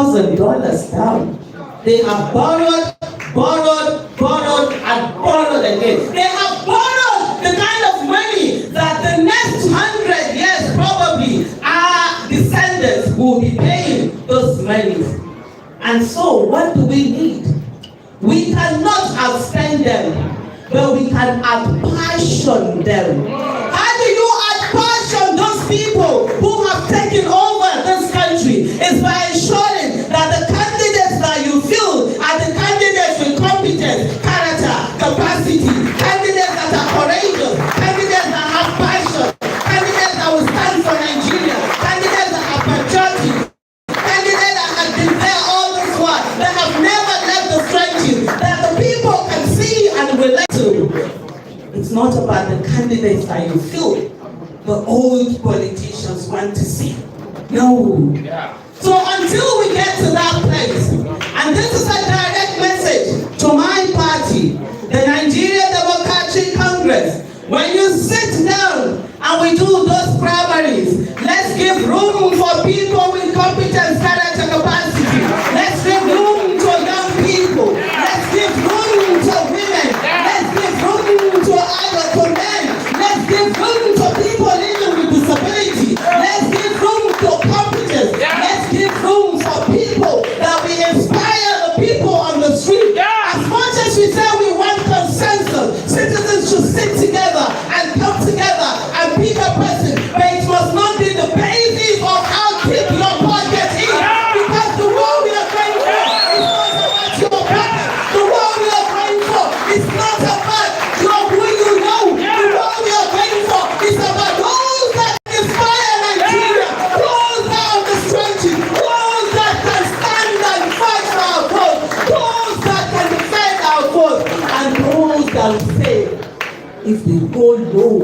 $1,000 down. They have borrowed, and borrowed again. They have borrowed the kind of money that the next 100 years probably our descendants will be paying those monies. And so what do we need? We cannot outspend them, but we can outpassion them. How do you outpassion those people who have taken over this country? Is by ensuring that the candidates that you feel are the candidates with competence, character, capacity, candidates that are courageous, candidates that have passion, candidates that will stand for Nigeria, candidates that are patriotic, candidates that have been there all this while, that have never left the trenches, that the people can see and relate to. It's not about the candidates that you feel the old politicians want to see. No. So until we get to that place, and this is a direct message to my party, the Nigeria Democratic Congress, when you sit down and we do those primaries, let's give room for people with competence, character, capacity. Let's give room to young people. Let's give room to women. Let's give room to men. Let's give room to people living with disability. Let's give room to competence. Let's give room for people that we inspire the people on the street. As much as we say we want consensus, citizens should sit together and come together and pick a person, but it must not be the basis of how deep your pocket is. Because the world we are going for is not about your pocket. The world we are going for is not about who you know. The world we are going for is about those that inspire Nigeria, those that are on the trenches, those that can stand and fight for our cause, those that can defend our cause, and those that will say, if they go low,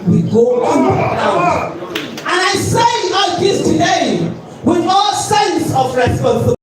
we go underground. And I say all this today with all sense of responsibility.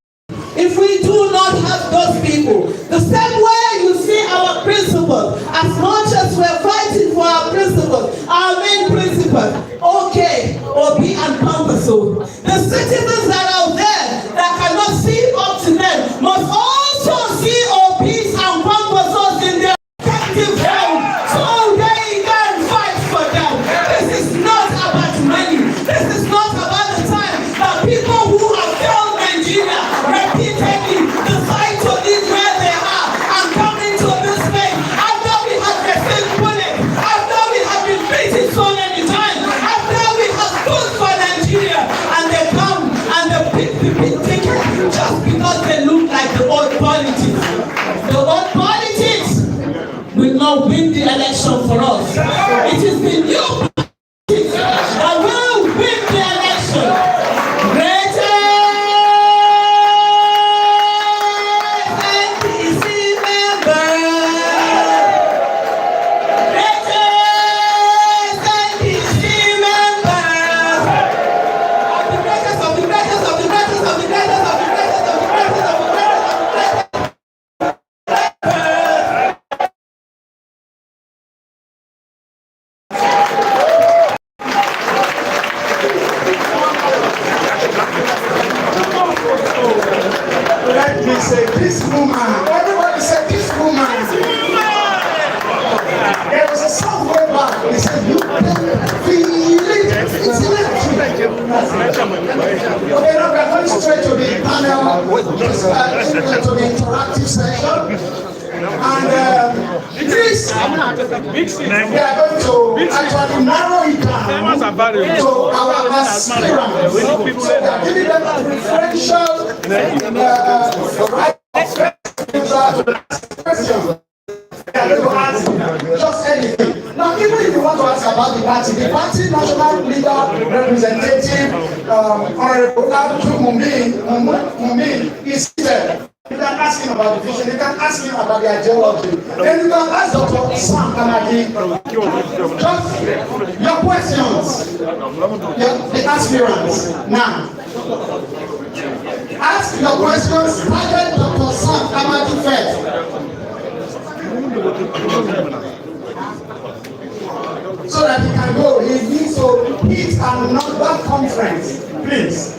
If we do not have those people, the same way you see our principles, as much as we're fighting for our principles, our main principles, okay, Obi and Pampaso, the citizens that are out there that cannot see up to them must also see Obis and Pampasos in their respective realm, so they can fight for them. This is not about money. This is not about the time that people who have failed Nigeria repeatedly decide to leave where they are and come into this place after we have received bullets, after we have been beaten so many times, after we have stood for Nigeria, and they come and they pick the big ticket just because they look like the old politics. The old politics will not win the election for us. It is the new politics that will win the election. To the interactive session, and this we are going to actually narrow it down to our aspirants. So we are giving them a preferential right of questions. Just anything. Now, even if you want to ask about the party national leader, representative, Honorable Mumi is there. You can ask him about the vision, you can ask him about the ideology. Then you can ask Dr. Sam Kanagi just your questions, the aspirants. Now, ask your questions, target Dr. Sam Kanagi first. So that he can go. He needs to hit another conference. Please.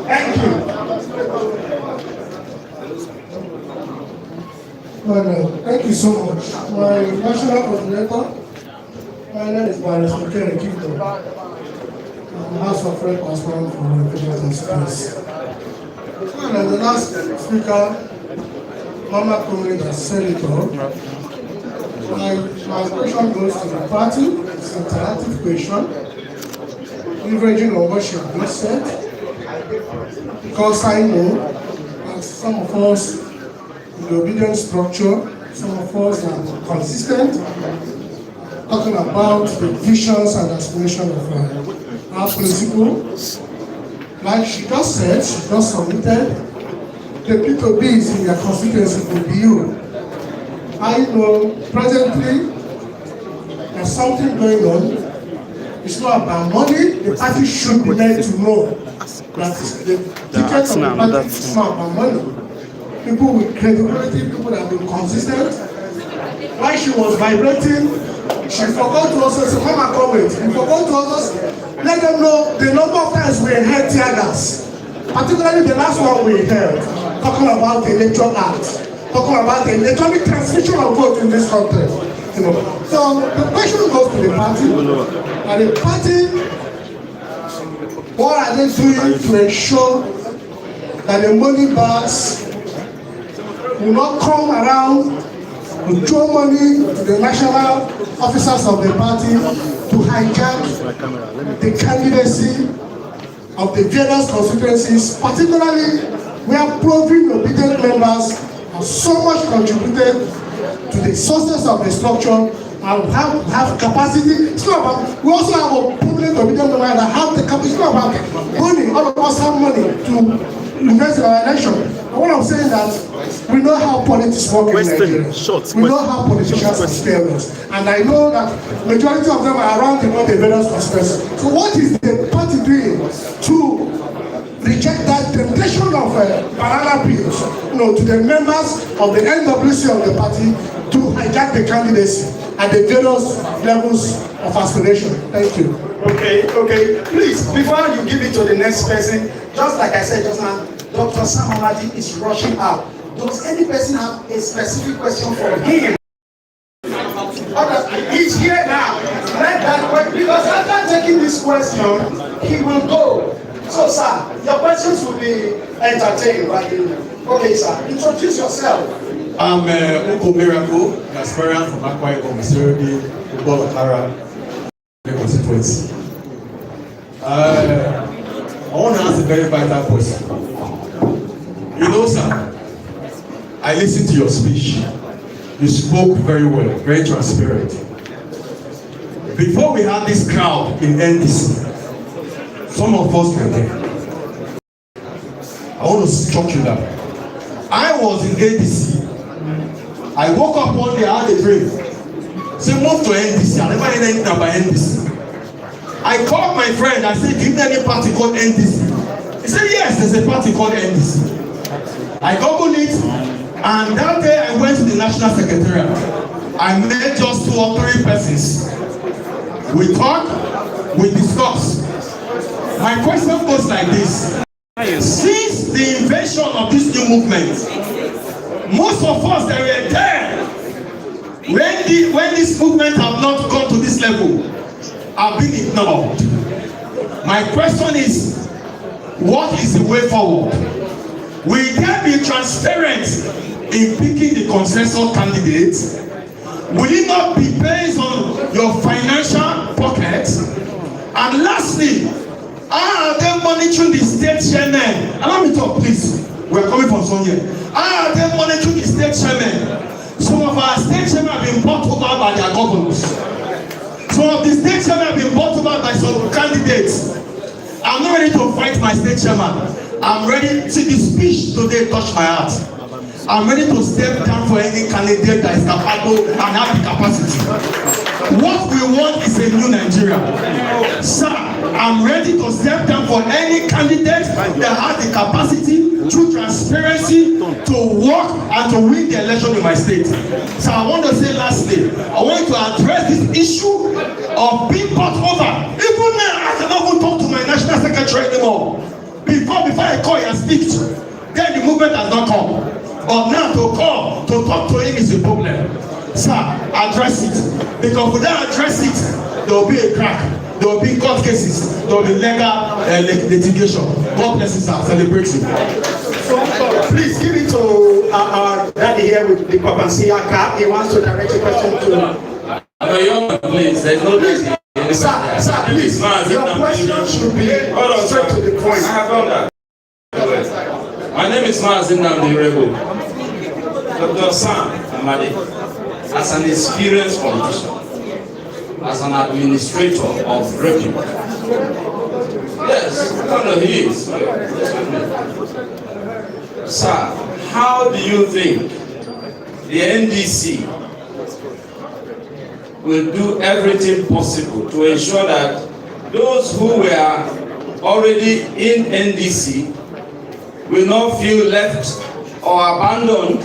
Thank you. Well, thank you so much. My national coordinator, my name is Barrister Kere Kito. I'm House of Rep Aspirant for the Obident Aspirants. Well, and the last speaker, Mama Comrade has said it all. My question goes to the party. It's an interactive question, leveraging on what she has just said. Because I know that some of us in the obedient structure, some of us are consistent, talking about the visions and aspirations of our principle. Like she just said, she just submitted, the P2Bs in their constituency will be you. I know presently there's something going on. It's not about money. The party should be made to know that the ticket of the party is not about money. People with credibility, people that have been consistent. While she was vibrating, she forgot to also say, "Come and come with." She forgot to also let them know the number of times we heard tear gas. Particularly the last one we heard, talking about the Electoral Act, talking about the electronic transmission of vote in this country. You know. So the question goes to the party. And the party, what are they doing to ensure that the money bags will not come around to throw money to the national officers of the party to hijack the candidacy of the various constituencies, particularly where proving obedient members have so much contributed to the success of the structure and have capacity. It's not about, we also have a problem obedient members that have the capacity. It's not about money. All of us have money to invest in our election. And what I'm saying that we know how politics work in Nigeria. We know how politicians are failures. And I know that majority of them are around the various constituencies. So what is the party doing to reject that temptation of banana peels, to the members of the NWC of the party to hijack the candidacy at the various levels of aspiration? Thank you. Okay. Please, before you give it to the next person, just like I said just now, Dr. Sam Amadi is rushing out. Does any person have a specific question for him? Okay, he's here now. Let that question, because after taking this question, he will go. So, sir, your questions will be entertained by you. Okay, sir, introduce yourself. I'm Uko Miracle, an aspirant from Akwa Ibom, Missouri, football Okara, constituency. I want to ask a very vital question. You know, sir, I listened to your speech. You spoke very well, very transparent. Before we had this crowd in NDC, some of us were there. I want to shock you now. I was in NDC. I woke up one day, I had a dream. Say, move to NDC. I never heard anything about NDC. I called my friend. I said, do you know any party called NDC? He said, yes, there's a party called NDC. I googled it, and that day I went to the National Secretariat. I met just 2 or 3 persons. We talked, we discussed. My question goes like this. Since the invention of this new movement, most of us that were there when this movement have not gone to this level have been ignored. My question is, what is the way forward? Will there be transparent in picking the consensus candidates? Will it not be based on your financial pocket? And lastly, how are they monitoring the state chairman? Allow me to talk, please. We are coming from somewhere. How are they monitoring the state chairman? Some of our state chairmen have been bought over by their governors. Some of the state chairmen have been bought over by some candidates. I'm not ready to fight my state chairman. I'm ready. See, the speech today touched my heart. I'm ready to step down for any candidate that is capable and have the capacity. What we want is a new Nigeria. Sir, I'm ready to step down for any candidate that has the capacity, through transparency, to work and to win the election in my state. So I want to say lastly, I want to address this issue of being bought over. Even now, I cannot even talk to my national secretary anymore. Before I call and speak, then the movement has not come. But now to come to talk to him is a problem. Sir, address it. Because without address it, there will be a crack. There will be court cases. There will be legal litigation. God bless you, sir. Celebrate you. So, please give it to our daddy here with the cup and see our cap. He wants to direct a question to. Please, there's no Sir, please. Your question should be straight to the point. I have done that. My name is Mazin Namdirego. Dr. Sam Amadi, as an experienced politician, as an administrator of revenue. Yes, I know he is. Sir, how do you think the NDC will do everything possible to ensure that those who were already in NDC will not feel left or abandoned,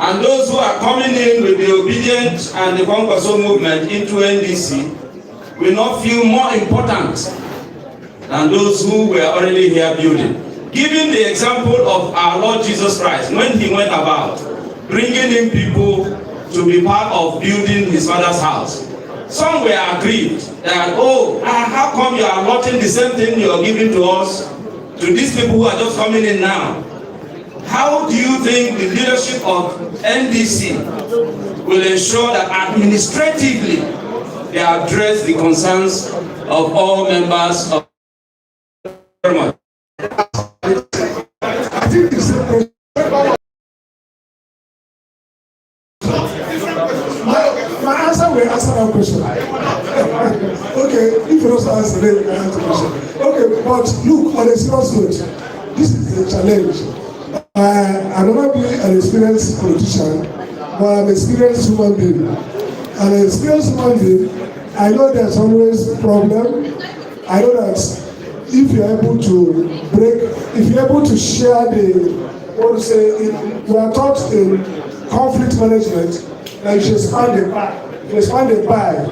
and those who are coming in with the Obident and the Kwankwaso movement into NDC will not feel more important than those who were already here building? Giving the example of our Lord Jesus Christ, when he went about bringing in people to be part of building his father's house, some were aggrieved that, how come you are allotting the same thing you are giving to us to these people who are just coming in now? How do you think the leadership of NDC will ensure that administratively they address the concerns of all members of the My answer will answer that question. Okay, if you don't answer, then I answer the question. Okay, but look, on a serious note, this is a challenge. I never be an experienced politician, but I'm an experienced human being. And an experienced human being, I know there's always a problem. I know that if you're able to share we are taught in conflict management that you should expand the pie. If you expand the pie,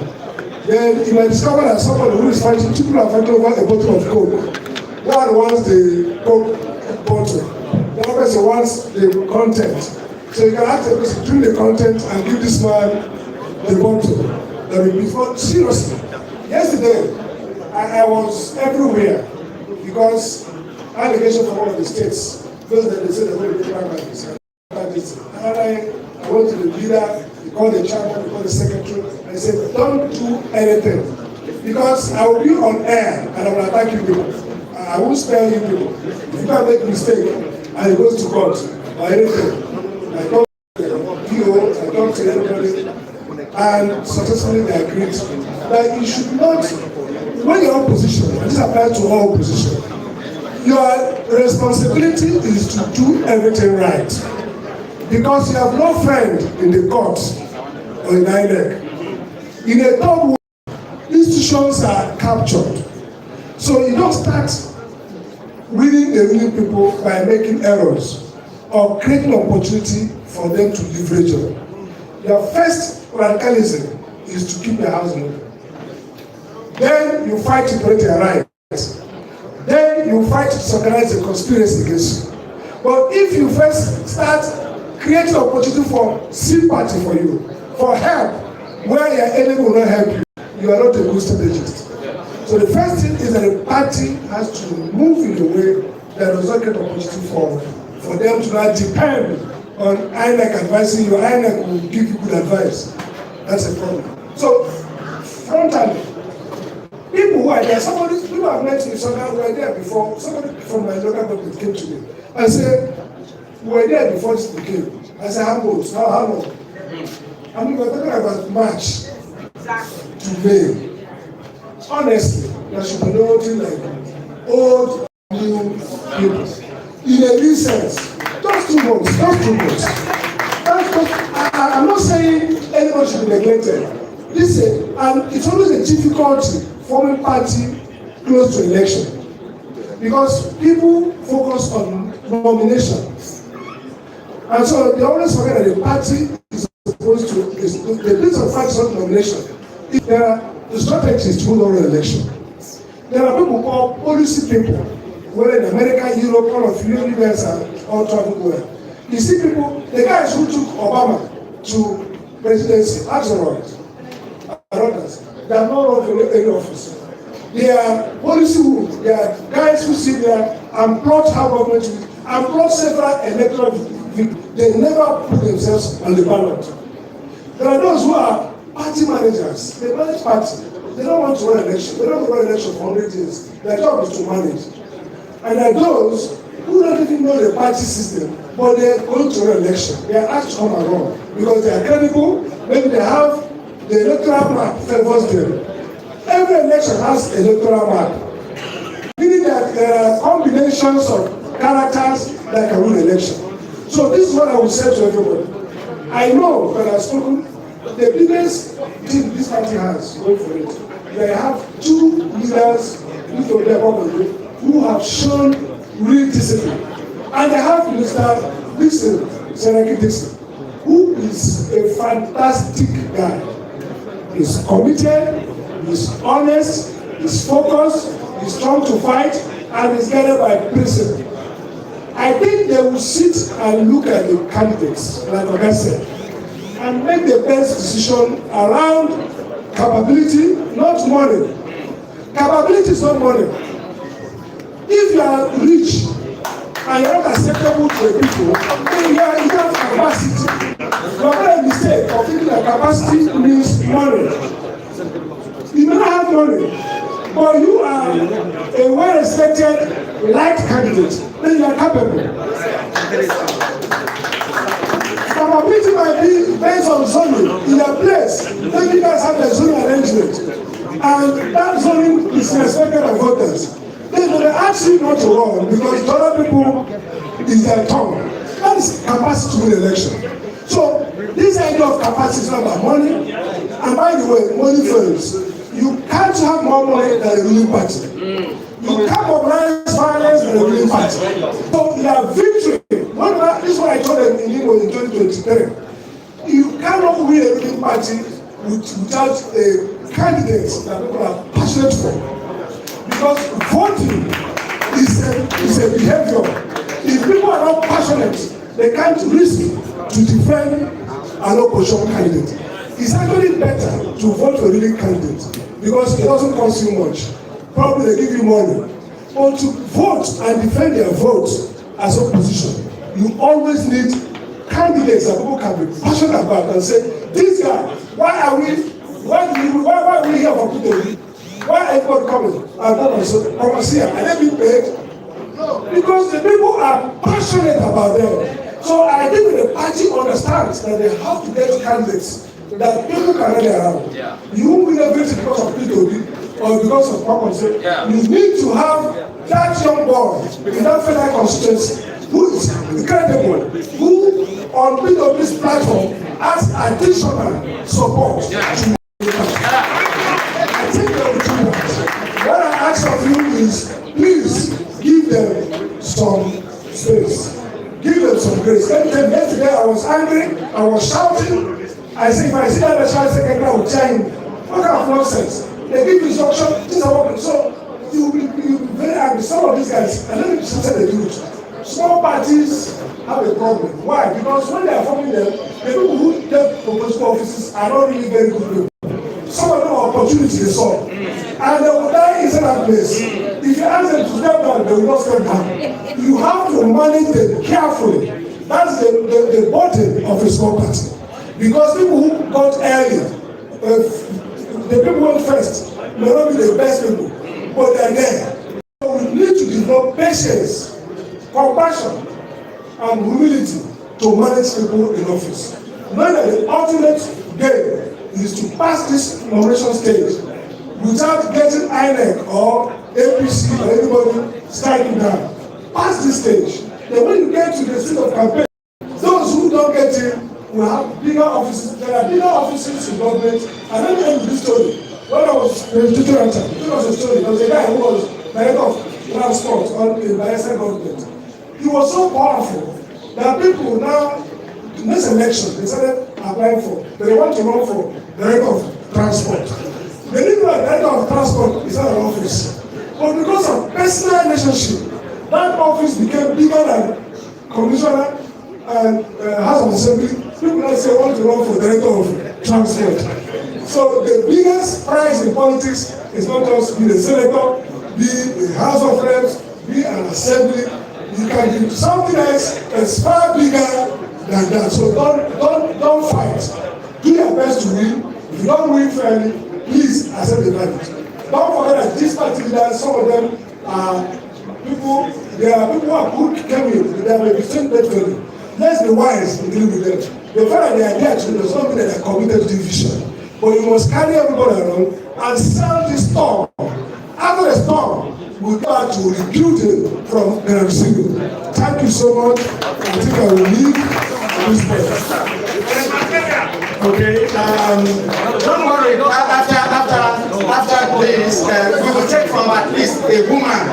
then you might discover that somebody who is fighting, two people are fighting over a bottle of Coke. One wants the Coke bottle. The other person wants the content. So you can ask the person, drink the content and give this man the bottle. That will be fun. Seriously. Yesterday, I was everywhere because allegation from one of the states, those that they said they were going to and I went to the leader, he called the chairman, he called the secretary, and he said, don't do anything. Because I will be on air and I will attack you people. I won't spare you people. If you can make a mistake and it goes to court or anything, I talk to the PO, I talk to everybody, and successfully they agreed that you should not, when you're in opposition, and this applies to all opposition, your responsibility is to do everything right. Because you have no friend in the court or in INEC. In a third world, institutions are captured. So you don't start winning the winning people by making errors or creating opportunity for them to leverage on. Your first radicalism is to keep your house in order. Then you fight to protect your rights. Then you fight to organize a conspiracy against you. But if you first start creating opportunity for sympathy for you, for help, where your enemy will not help you, you are not a good strategist. So the first thing is that the party has to move in a way that does not create opportunity for them to not depend on INEC advising you. INEC will give you good advice. That's a problem. So, frontally, people who are there, people I've met in Soka who were there before, somebody from my local government came to me and said, we were there before this became. I said, how long? I mean, we're talking about March to May. Honestly, there should be nothing like old, new people. In a new sense, just 2 months. I'm not saying anybody should be neglected. Listen, and it's always a difficulty forming party close to election. Because people focus on nomination. And so they always forget that the party is supposed to, the place of fight is not nomination. The strategy is to hold on election. There are people called policy people, whether in America, Europe, all of you guys are all traveling well. You see people, the guys who took Obama to presidency, Aspirants, they are not run for any office. They are policy who, they are guys who sit there and plot how government will, and plot several electoral victories. They never put themselves on the ballot. There are those who are party managers. They manage party. They don't want to run election. They don't want to run election for 100 years. Their job is to manage. And there are those who don't even know the party system, but they are going to run election. They are asked to come around because they are credible. Maybe they have the electoral map favors them. Every election has electoral map, meaning that there are combinations of characters that can win election. So this is what I will say to everybody. I know that I've spoken, the biggest thing this party has going for it. They have two leaders who have shown real discipline. And they have Mr. Dixon, Senaki Dixon, who is a fantastic guy. He's committed, he's honest, he's focused, he's strong to fight, and he's guided by principle. I think they will sit and look at the candidates, like I said, and make the best decision around capability, not money. Capability is not money. If you are rich and you are not acceptable to the people, then you have capacity. You are not a mistake of thinking that capacity means money. You may not have money, but you are a well-respected, liked candidate, then you are capable. Capability might be based on zoning in a place. Then you guys have the zoning arrangement, and that zoning is respected by voters. Then they ask you not to run because the other people is their tongue. That is capacity to win election. So this idea of capacity is not about money. And by the way, money fails. You can't have more money than a ruling party. You can't mobilize violence than a ruling party. So their victory, this is what I told them in Imo in 2023. You cannot win a ruling party without a candidate that people are passionate for. Because voting is a behavior. If people are not passionate, they can't risk to defend an opposition candidate. It's actually better to vote for a ruling candidate because it doesn't cost you much. Probably they give you money. But to vote and defend their vote as opposition, you always need candidates that people can be passionate about and say, this guy, why are we here for people? Why are everybody coming? Come here. Are they being paid? No. Because the people are passionate about them. So I think the party understands that they have to get candidates that people can rally around. Yeah. You won't win everything because of P2B or because of purpose. Yeah. You need to have that young boy in that federal constituency who is incredible, who on P2B's platform has additional support. Yeah. I think they will do that. What I ask of you is, please give them some space. Give them some grace. Let me tell you, yesterday I was angry, I was shouting. I say, if I see that child second, I will tell him, what kind of nonsense? They give instruction, things are working. So you will be very angry. Some of these guys, and let me just tell the truth. Small parties have a problem. Why? Because when they are forming them, the people who get proposed offices are not really very good people. Some of them are opportunities they saw. And they will die inside that place. If you ask them to step down, they will not step down. You have to manage them carefully. That's the burden of a small party. Because people who got earlier, the people who went first, may not be the best people, but they're there. So we need to develop patience, compassion, and humility to manage people in office. Knowing that the ultimate game is to pass this nomination stage without getting INEC or APC or anybody striking down. Pass this stage. Then when you get to the seat of campaign, those who don't get in will have bigger offices. There are bigger offices in government. And let me tell you this story. When I was a story. There was a guy who was director of transport on the Bayelsa government. He was so powerful that people now, in this election, they started applying for, they want to run for director of transport. They didn't know that director of transport is not an office. But because of personal relationship, that office became bigger than commissioner and House of Assembly, people now say want to run for director of transport. So the biggest prize in politics is not just be the senator, be the House of Reps, be an assembly. You can do something else that's far bigger than that. So don't fight. Do your best to win. If you don't win fairly, please accept the verdict. Don't forget that these party leaders, some of them are people. There are people who are good coming. They may be same value. Let's be wise in dealing with them. The fact that they are there to does not mean that they are committed to division. But you must carry everybody around and sell the storm. After the storm, we'll start to recruit it from the receiving. Thank you so much. I think I will leave this place. Okay, don't worry, after this, we will take from at least a woman,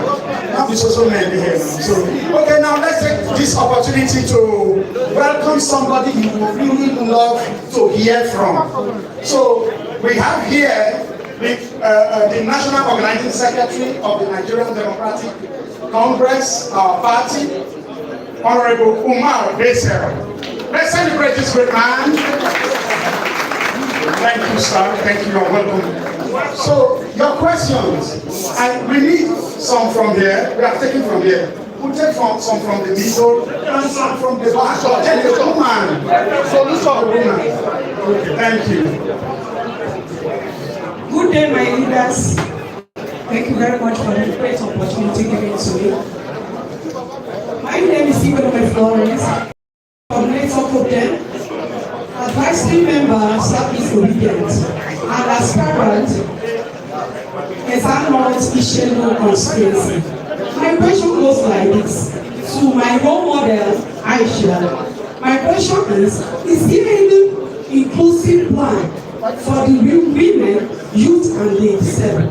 not be so many here. So, okay, now let's take this opportunity to welcome somebody you would really love to hear from. So, we have here the National Organizing Secretary of the Nigerian Democratic Congress, our party, Honorable Umar Besser. Let's celebrate this great man. Thank you, sir. Thank you. You're welcome. So, your questions. We need some from here. We are taking from here. We'll take some from the middle and some from the back. So, tell the woman. Okay, thank you. Good day, my leaders. Thank you very much for the great opportunity given to me. My name is Obident Florence. Coordinator Obident, advisory member, Service Obident, and Aspirant, Examiners Ishelo Conspiracy. My question goes like this to my role model, Aisha. My question is there any inclusive plan for the women, youth, and themselves?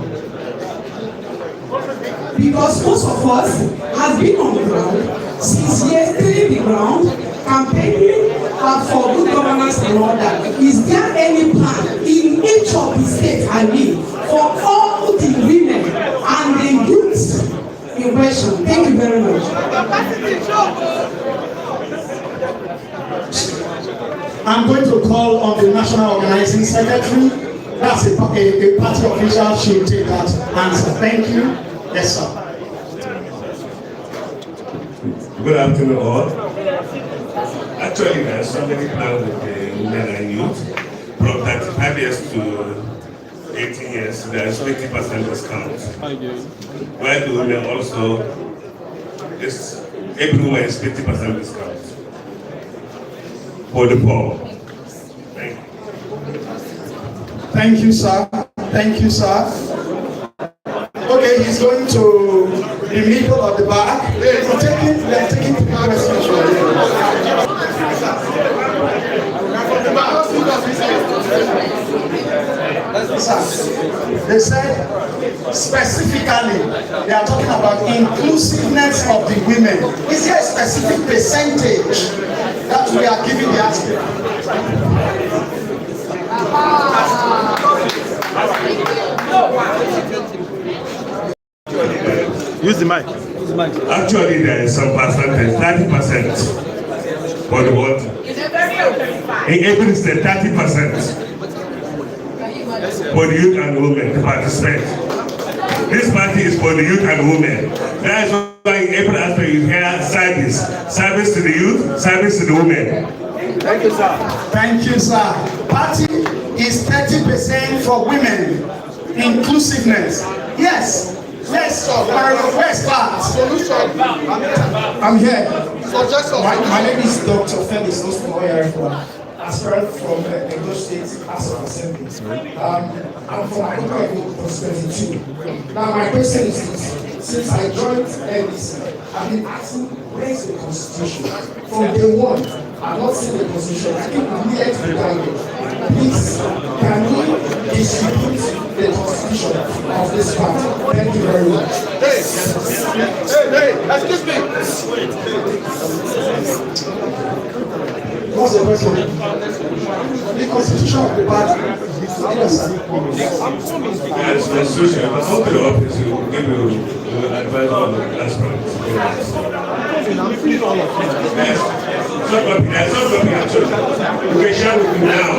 Because most of us have been on the ground since yesterday, the ground, campaigning for good governance and all that. Is there any plan in each of the states, for all the women and the youth in question? Thank you very much. I'm going to call on the National Organizing Secretary. That's a party official. She will take that answer. Thank you. Yes, sir. Good afternoon, all. Actually, there are so many plans with the women and youth. From 35 years to 18 years, there is 20% discount. While the women also, every woman is 50% discount for the poor. Thank you. Thank you, sir. Thank you, sir. Okay, he's going to the middle of the back. We are taking the questions from here. They said specifically they are talking about inclusiveness of the women. Is there a specific percentage that we are giving the aspirant? Use the mic. Actually, there is some percentage, 30% for the vote. In every state, 30% for the youth and women to participate. This party is for the youth and women. That is why in every aspect you hear service to the youth, service to the women. Thank you, sir. Thank you, sir. Party is 30% for women. Inclusiveness. Yes. Yes, sir. Where's class? I'm here. My name is Dr. Felix Osmoya, aspirant from Edo State House of Assembly. I'm from Abuja constituency 2. Now my question is this: since I joined NDC, I've been asking where's the constitution? From day one, I've not seen the constitution. I think we need to be done. Please, can we distribute the constitution of this party? Thank you very much. Hey, excuse me. What's the question? The constitution of the party. Yes, constitution, but open the office, you will give you advice on the aspirants. Yes. actually. You can share with me now.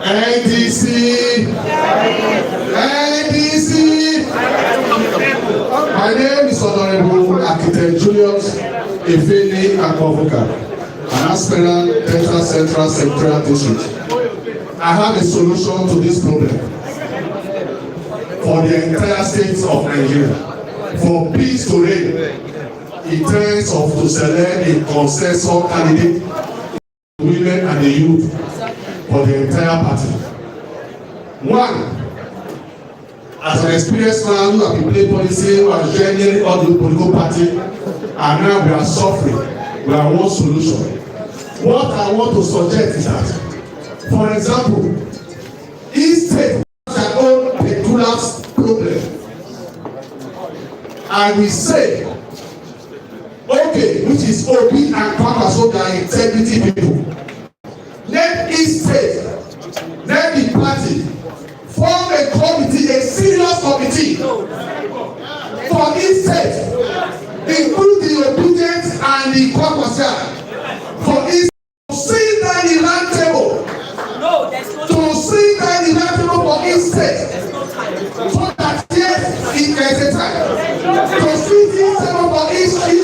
NDC. NDC. My name is Honorable Architect Julius Efeni Akovuka, an aspirant Delta Central Secretarial District. I have a solution to this problem for the entire states of Nigeria. For peace to reign, in terms of to select a consensus candidate, women and the youth for the entire party. One, as an experienced man who have been playing policy, who has joined all the political party, and now we are suffering, we have one solution. What I want to suggest is that, for example, each state has their own peculiar problem. And we say, okay, which is Obi and Papa, so they are integrity people. Let each state, let the party form a committee, a serious committee for each state, include the Obident and the Kwakwasia, for each to sit down the round table, to sit down the round table for each state, so that yes, it is a time to sit the table for each state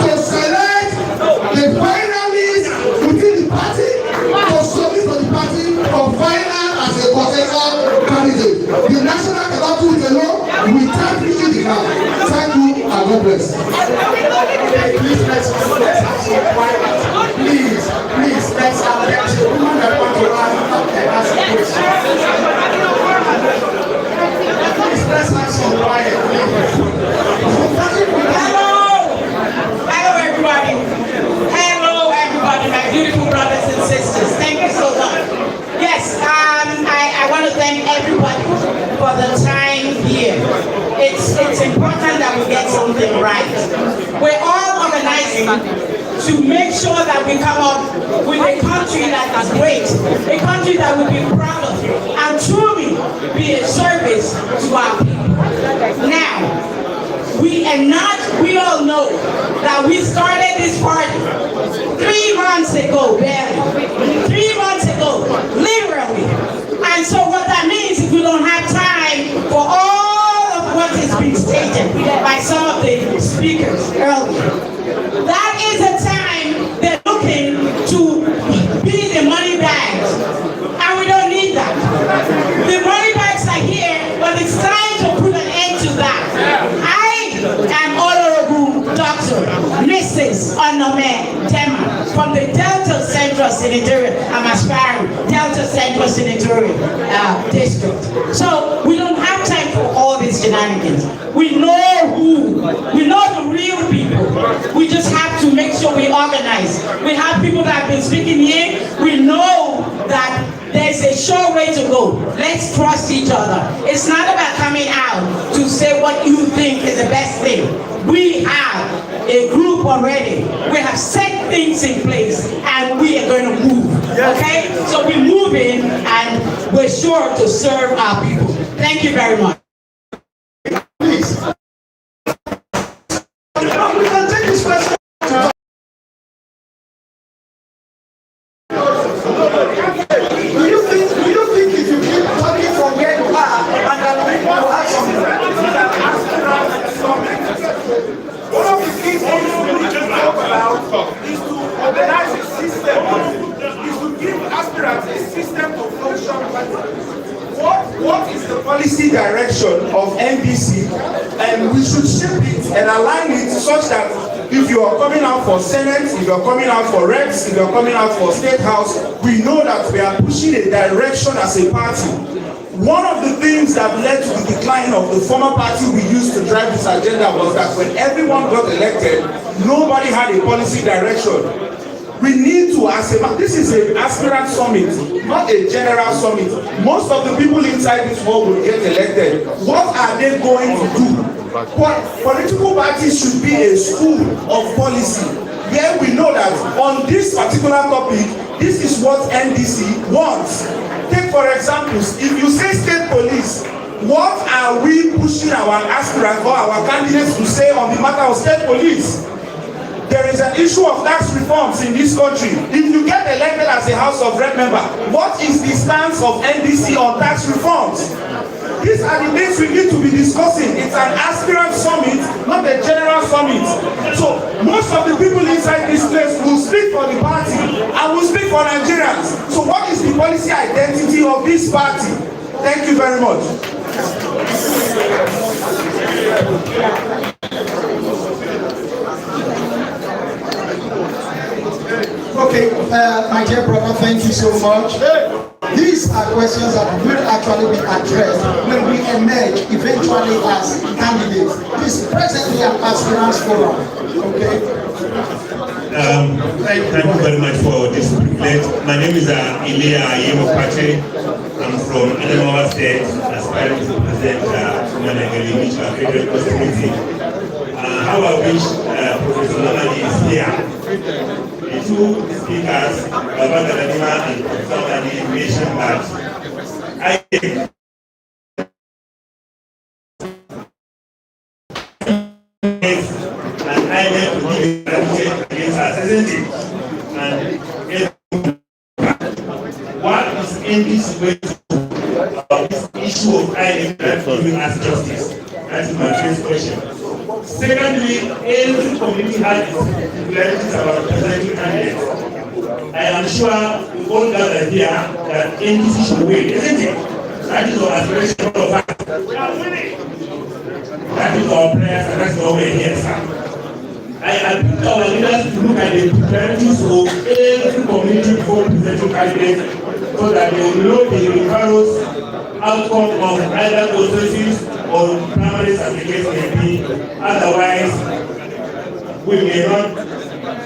to select the finalists within the party, to submit to the party for final as a potential candidate. The national cannot do it alone. We can't reach the ground. Thank you and God bless. Please, let's have the woman that want to ask a question. Please, let's have some quiet, Hello, everybody. Hello, everybody, my beautiful brothers and sisters. Thank you so much. Yes, I want to thank everybody for the time here. It's important that we get something right. We're all organizing to make sure that we come up with a country that is great, a country that we'll be proud of, and truly be a service to our people. Now, we all know that we started this party 3 months ago, barely. 3 months ago, literally. And so what that means is we don't have time for all of what is being stated by some of the speakers earlier. That is a time they're looking to be the money bags. And we don't need that. The money bags are here, but it's time to put an end to that. I am Honorable Dr. Mrs. Onome Tema from the Delta Central Senatorial, I'm aspiring, Delta Central Senatorial District. So we don't have time for all these shenanigans. We know the real people. We just have to make sure we organize. We have people that have been speaking here. We know that there's a sure way to go. Let's trust each other. It's not about coming out to say what you think is the best thing. We have a group already. We have set things in place and we are going to move. Okay? So we're moving and we're sure to serve our people. Thank you very much. Please. We can take this question. Do you think if you keep talking from where you are and then people will have something? One of the things we just talk about is to organize a system, is to give aspirants a system to function. What is the policy direction of NDC? And we should shape it and align it such that if you are coming out for Senate, if you are coming out for reps, if you are coming out for State House, we know that we are pushing a direction as a party. One of the things that led to the decline of the former party we used to drive this agenda was that when everyone got elected, nobody had a policy direction. We need to, this is an aspirant summit, not a general summit. Most of the people inside this world will get elected. What are they going to do? But political parties should be a school of policy where we know that on this particular topic, this is what NDC wants. Take for example, if you say state police, What are we pushing our aspirants or our candidates to say on the matter of state police? There is an issue of tax reforms in this country. If you get elected as a House of Rep member, what is the stance of NDC on tax reforms? These are the things we need to be discussing. It's an aspirant summit, not a general summit. So most of the people inside this place will speak for the party and will speak for Nigerians. So what is the policy identity of this party? Thank you very much. Okay, my dear brother, thank you so much. These are questions that will actually be addressed when we emerge eventually as candidates. This is presently an aspirants forum. Okay. Thank you very much for this privilege. My name is Ilya Yemopache. I'm from Adamawa State, aspiring to present Managali Mutual Federal Constituency. How I wish Professor Lamani is here. The two speakers, Baba Galadima and Professor Lamani, mentioned that I need to give against us, isn't it? And what is NDC going to do about this issue of INEC giving us justice? That is my first question. Secondly, every community has peculiarities about presenting candidates. I am sure we all gather here that NDC should win, isn't it? That is our aspiration of us. We are winning. That is our prayers and that's why we are here, sir. I appeal to our leaders to look at the peculiarities of every community before presenting candidates so that they will know the rigorous outcome of either authorities or primaries as the case may be. Otherwise, we may not,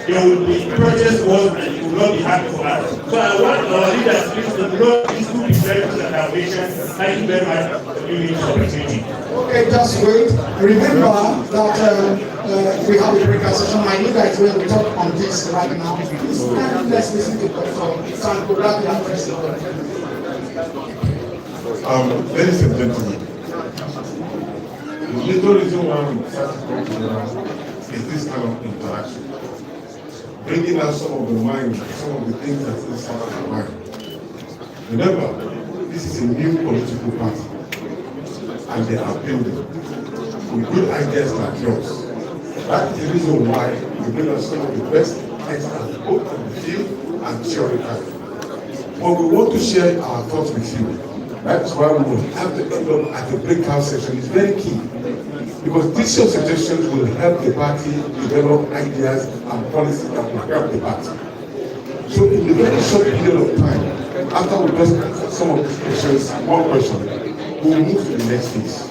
there will be protest wars and it will not be happy for us. So I want our leaders please to know these two peculiarities that I mentioned. Thank you very much for giving me this opportunity. Okay, just wait. Remember that we have a breakout session. My leader is going to talk on this right now. Please, let's listen to Dr. Sanko Rabi, President. Ladies and gentlemen, the little reason why we decided to come together is this kind of interaction. Bringing out some of the mind, some of the things that is inside of the mind. Remember, this is a new political party, and they are building with good ideas like yours. That is the reason why we bring out some of the best experts, both in the field and theoretically. But we want to share our thoughts with you. That's why we will have to end up at the breakout session. It's very key. Because these your suggestions will help the party develop ideas and policies that will help the party. So in the very short period of time, after we just answer some of these questions, one question, we'll move to the next phase.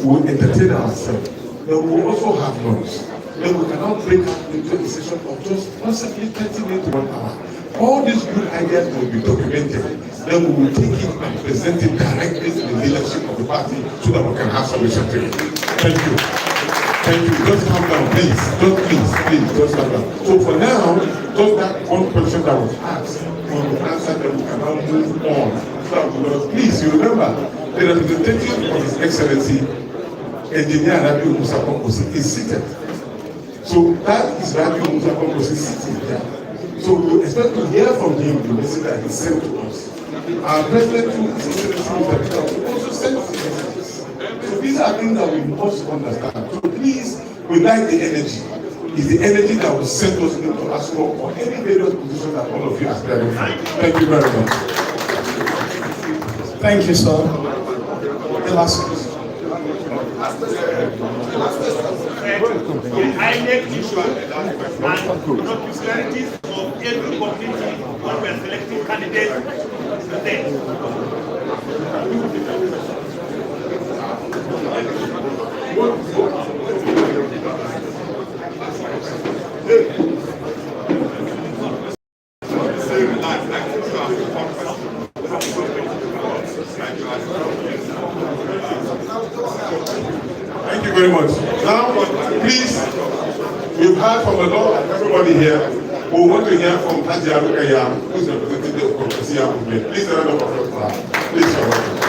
We'll entertain ourselves. Then we'll also have lunch. Then we can now break into a session of just possibly 30 minutes to 1 hour. All these good ideas will be documented. Then we will take it and present it directly to the leadership of the party so that we can have solutions to it. Thank you. Thank you. Just calm down, please. Just calm down. So for now, just that one question that was asked, we will answer them, we can now move on. So please, you remember, the representative of His Excellency, Engineer Rabiu Musa Komposi, is seated. So that is Rabiu Musa Komposi sitting there. So we expect to hear from him the message that he sent to us. Our President too, His Excellency, will also send messages. So these are things that we must understand. So please, we like the energy. It's the energy that will send us into ASCO or any various position that all of you aspire for. Thank you very much. Thank you, sir. The last question. INEC issue and peculiarities of every community when we are selecting candidates today. Thank you very much. Now, please, we've heard from a lot of everybody here. We want to hear from Haji Arukaya, who is representative of the Movement. Please, a round of applause for her. Please, you're welcome.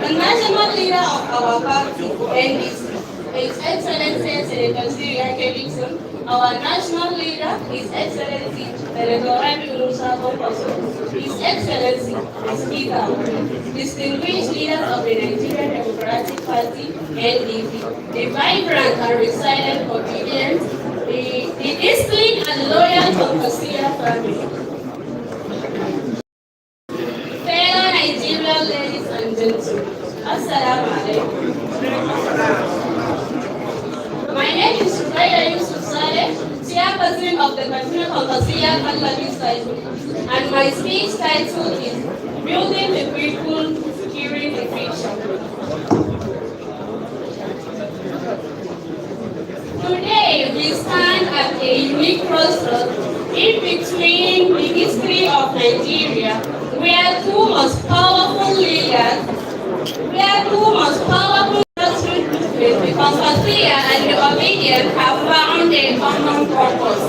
The national leader of our party, NDC, His Excellency Senator Syria Davidson. Our national leader, His Excellency Senator Rabi Musa Bokoso. His Excellency, the Speaker, distinguished leaders of the Nigerian Democratic Party, NDC, the vibrant and resilient Obident, the disciplined and loyal Concosia family. Fellow Nigerian ladies and gentlemen, Assalamu alaikum. My name is Suraya Yusuf Saleh, chairperson of the Kaduna Concosia Family Cycle, and my speech title is Building the People, Curing the Future. Today, we stand at a unique crossroads in between the history of Nigeria, where two most powerful leaders, the Concosia and the Obident, have found a common purpose.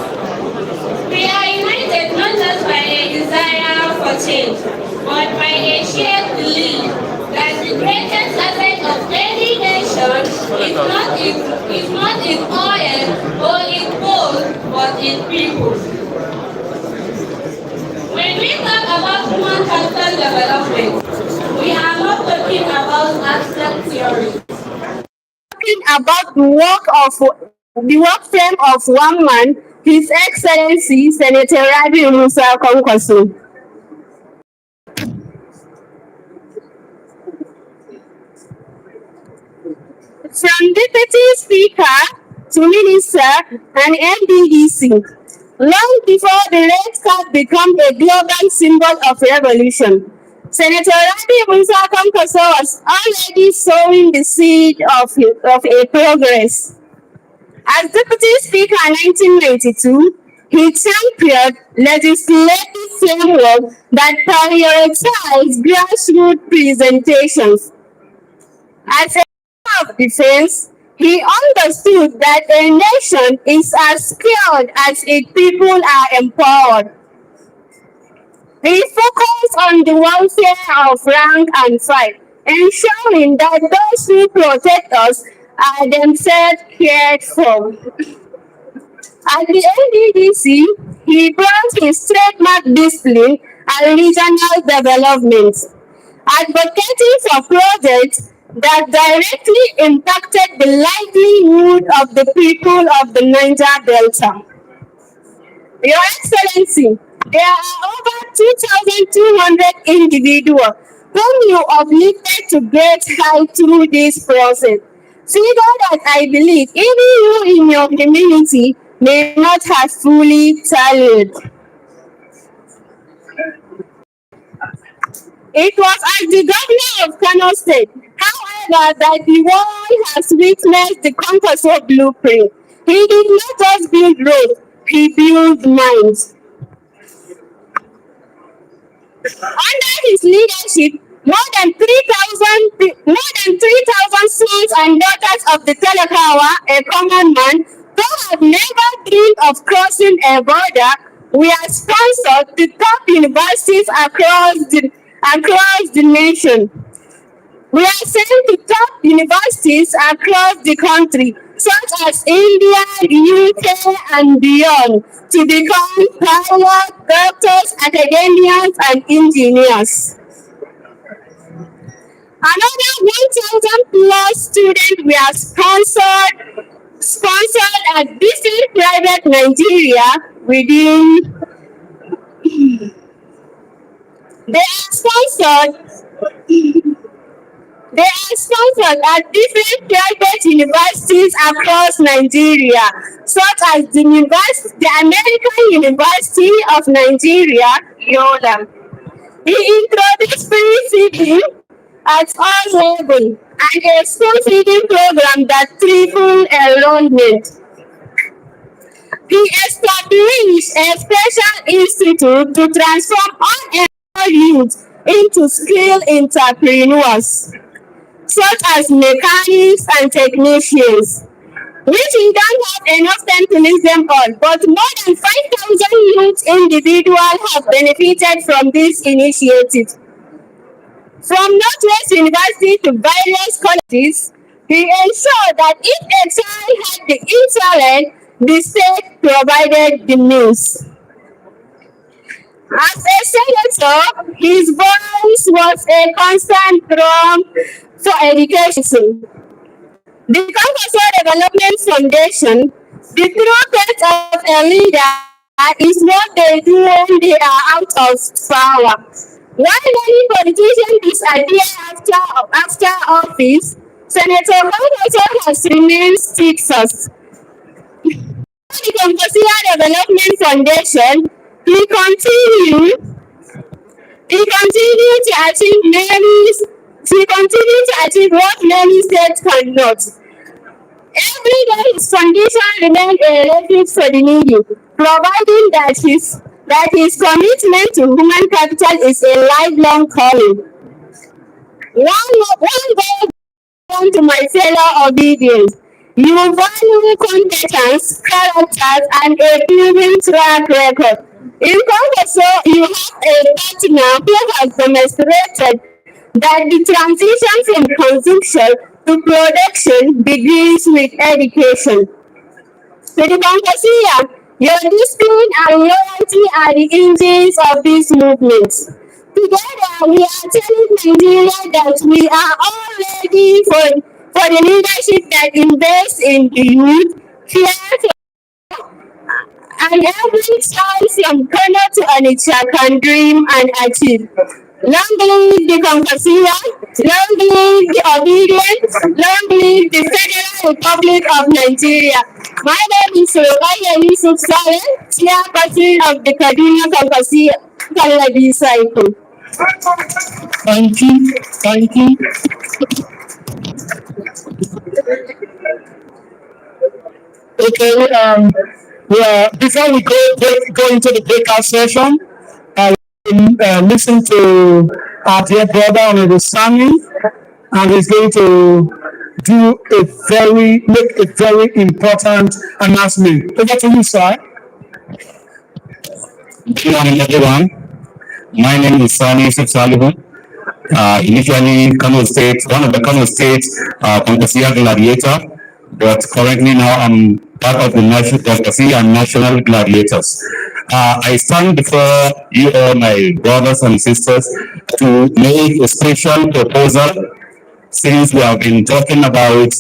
We are united not just by a desire for change, but by a shared belief that the greatest asset of any nation is not its oil or its gold, but its people. When we talk about human capital development, we are not talking about abstract theory. Talking about the work frame of one man, His Excellency Senator Rabi Musa Kwankwaso. From Deputy Speaker to Minister and NDC, long before the red card became a global symbol of revolution, Senator Rabi Musa Kwankwaso was already sowing the seed of a progress. As Deputy Speaker in 1992, he championed legislative framework that prioritized grassroots presentations. As a Minister of Defense, he understood that a nation is as skilled as its people are empowered. He focused on the welfare of rank and file, ensuring that those who protect us are themselves cared for. At the NDC, he brought his trademark discipline and regional development, advocating for projects that directly impacted the livelihood of the people of the Niger Delta. Your Excellency, there are over 2,200 individuals whom you uplifted to great height through this process. Figure that I believe even you in your community may not have fully tallied. It was as the governor of Kano State, however, that the world has witnessed the Kwankwaso blueprint. He did not just build roads, he built minds. Under his leadership, more than 3,000 sons and daughters of the Telekawa, a common man, who have never dreamed of crossing a border, were sponsored to top universities across the nation. We are sent to top universities across the country, such as India, the UK, and beyond, to become pilots, doctors, academics, and engineers. Another 1,000 plus students were sponsored at different private Nigeria within. They are sponsored at different private universities across Nigeria, such as the American University of Nigeria, Yola. He introduced free feeding at all levels and a school feeding program that tripled enrollment. He established a special institute to transform unemployed youth into skilled entrepreneurs. such as mechanics and technicians, which we don't have enough time to list them all, but more than 5,000 youth individuals have benefited from this initiative. From Northwest University to various colleges, we ensure that if a child had the internet, the state provided the means. As a senator, his voice was a constant drum for education. The Concourse Development Foundation, the true test of a leader is what they do when they are out of power. While many politicians disappear after office, Senator Concourse has remained steadfast. The Concourse Development Foundation, he continued to achieve what many states cannot. Every day his foundation remained a refuge for the needy, providing that his commitment to human capital is a lifelong calling. One day to my fellow Obident, you value competence, characters, and a proven track record. In Concourse, you have a partner who has demonstrated that the transition from consumption to production begins with education. To the Concourse, your discipline and loyalty are the engines of this movement. Together, we are telling Nigeria that we are all ready for the leadership that invests in the youth, cares and every child from Kano to Onitsha can dream and achieve. Long live the Concourse, long live the Obidient, long live the Federal Republic of Nigeria. My name is Rukaya Yusuf Saleh, chairperson of the Kaduna Concourse Kallabi Cycle. Thank you. Okay, before we go into the breakout session, listen to our dear brother on the Sami, and he's going to make a very important announcement. Over to you, sir. Good morning, everyone. My name is Sani Yusuf Salihu. Initially, Kano State, one of the Kano State Concourse Gladiator, but currently now I'm part of the National Concourse and National Gladiators. I stand before you all, my brothers and sisters, to make a special proposal. Since we have been talking about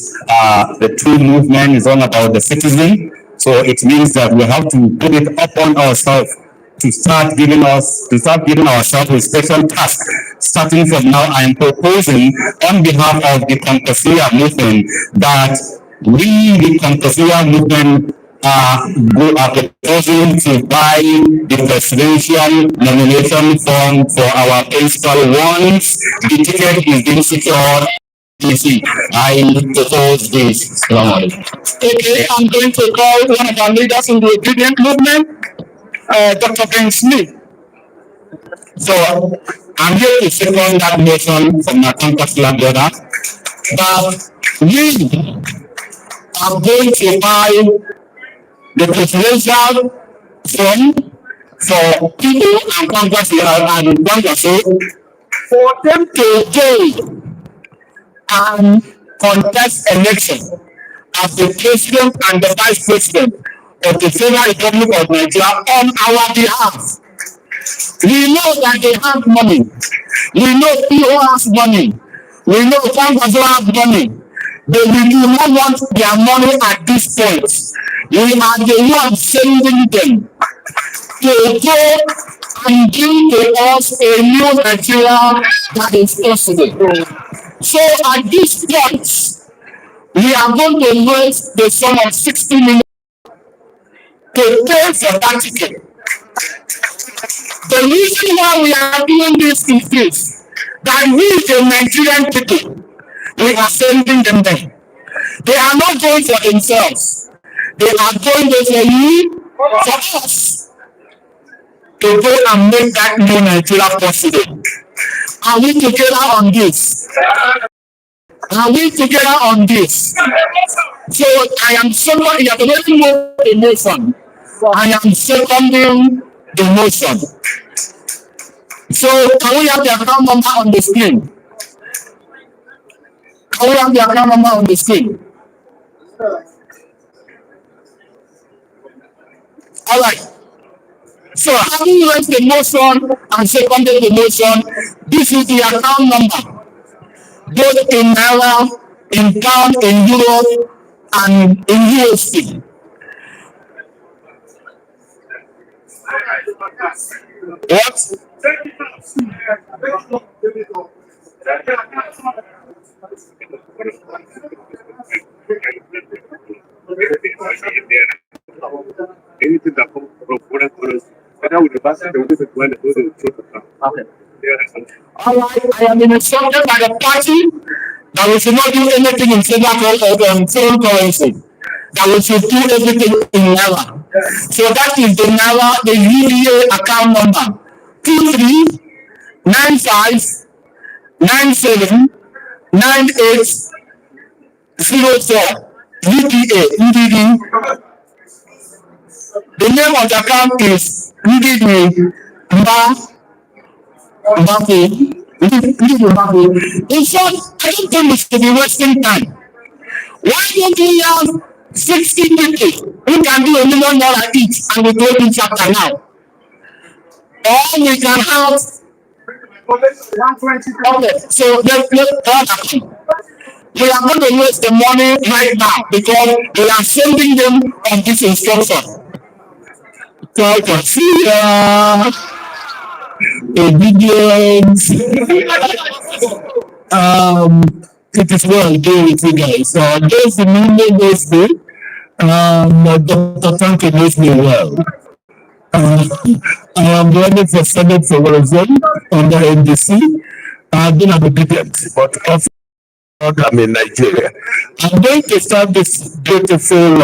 the true movement is all about the citizen, so it means that we have to put it upon ourselves to start giving ourselves a special task. Starting from now, I am proposing on behalf of the Concourse movement that we, the Concourse movement, are proposing to buy the presidential nomination form for our principal once the ticket is being secured. I propose this. Okay, I'm going to call one of our leaders in the Obident movement, Dr. Ben Smith. So I'm here to second that motion from my Concourse brother that we are going to buy the presidential form for people and Concourse for them to go and contest election as the president and the vice president of the Federal Republic of Nigeria on our behalf. We know that they have money. We know people have money. We know Concourse have money. But we do not want their money at this point. We are the ones sending them to go and bring to us a new Nigeria that is possible. So at this point, we are going to raise the sum of 60 million to pay for that ticket. The reason why we are doing this is this, that we, the Nigerian people, we are sending them there. They are not going for themselves. They are going there for you, for us, to go and make that new Nigeria possible. Are we together on this? Are we together on this? So I am someone, you have already moved the motion. I am seconding the motion. So can we have the account number on the screen? Can we have the account number on the screen? All right. So having raised the motion and seconded the motion, this is the account number, both in Naira, in pound, in euro, and in USD. What? Anything that comes from foreign currency, whether with the basket or with the one that goes in the throat of them. Okay. All right, I am instructed by the party that we should not do anything in foreign currency. That we should do everything in Naira. So that is the Naira, the UDA account number 2395979804 UDA. The name of the account is UDA Mbappe. In fact, I don't think we should be wasting time. Why don't we have 60 people who can do $1 million each and we go in chapter now? Or we can have 120. Okay, so let's we are going to waste the money right now because we are sending them on this instruction. So I can see Obident. It is well done with you guys. Those who know me, Dr. Frankie knows me well. I am running for Senate for Arizona under NDC. I've been an Obident, but often I'm in Nigeria. I'm going to start this beautiful,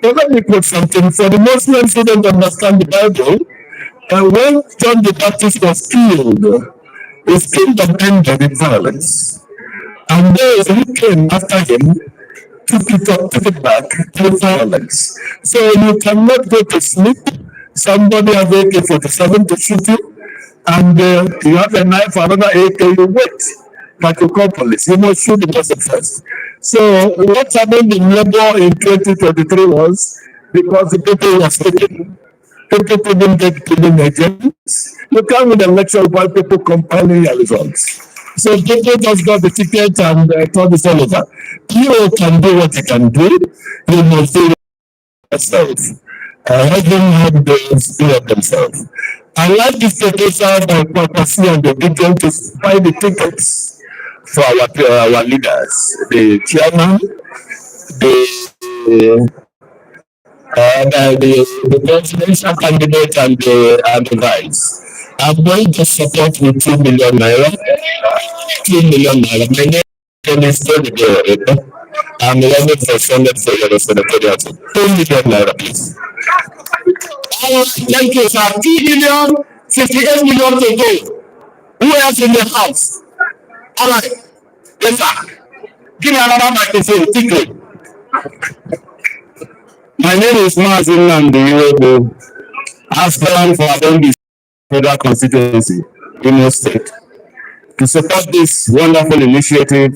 let me put something for the Muslims who don't understand the Bible. When John the Baptist was killed, his kingdom ended in violence. And those who came after him took it back to violence. So you cannot go to sleep. Somebody has AK-47 to shoot you, and you have a knife for another AK, you wait. Like you call police, you must shoot the person first. So what happened in Labour in 2023 was because the people were sleeping. People couldn't get killing agents. You can't win the election while people compiling your results. So people just got the ticket and thought it's all over. You can do what you can do. You must do it yourself. Let them have those do it themselves. I like this proposal by Papasi and the Obident to buy the tickets for our leaders, the chairman, the presidential candidate and the vice. I'm going to support with 2 million naira. 2 million naira. My name is Tony Gere. I'm running for Senate for your senatorial. 2 million naira, please. Thank you, sir. 2 million, 58 million to go. Who else in the house? All right. Yes, sir. Give me another microphone, quickly. My name is Mazin Nandi, aspirant for NDC Federal Constituency, Imo State. To support this wonderful initiative,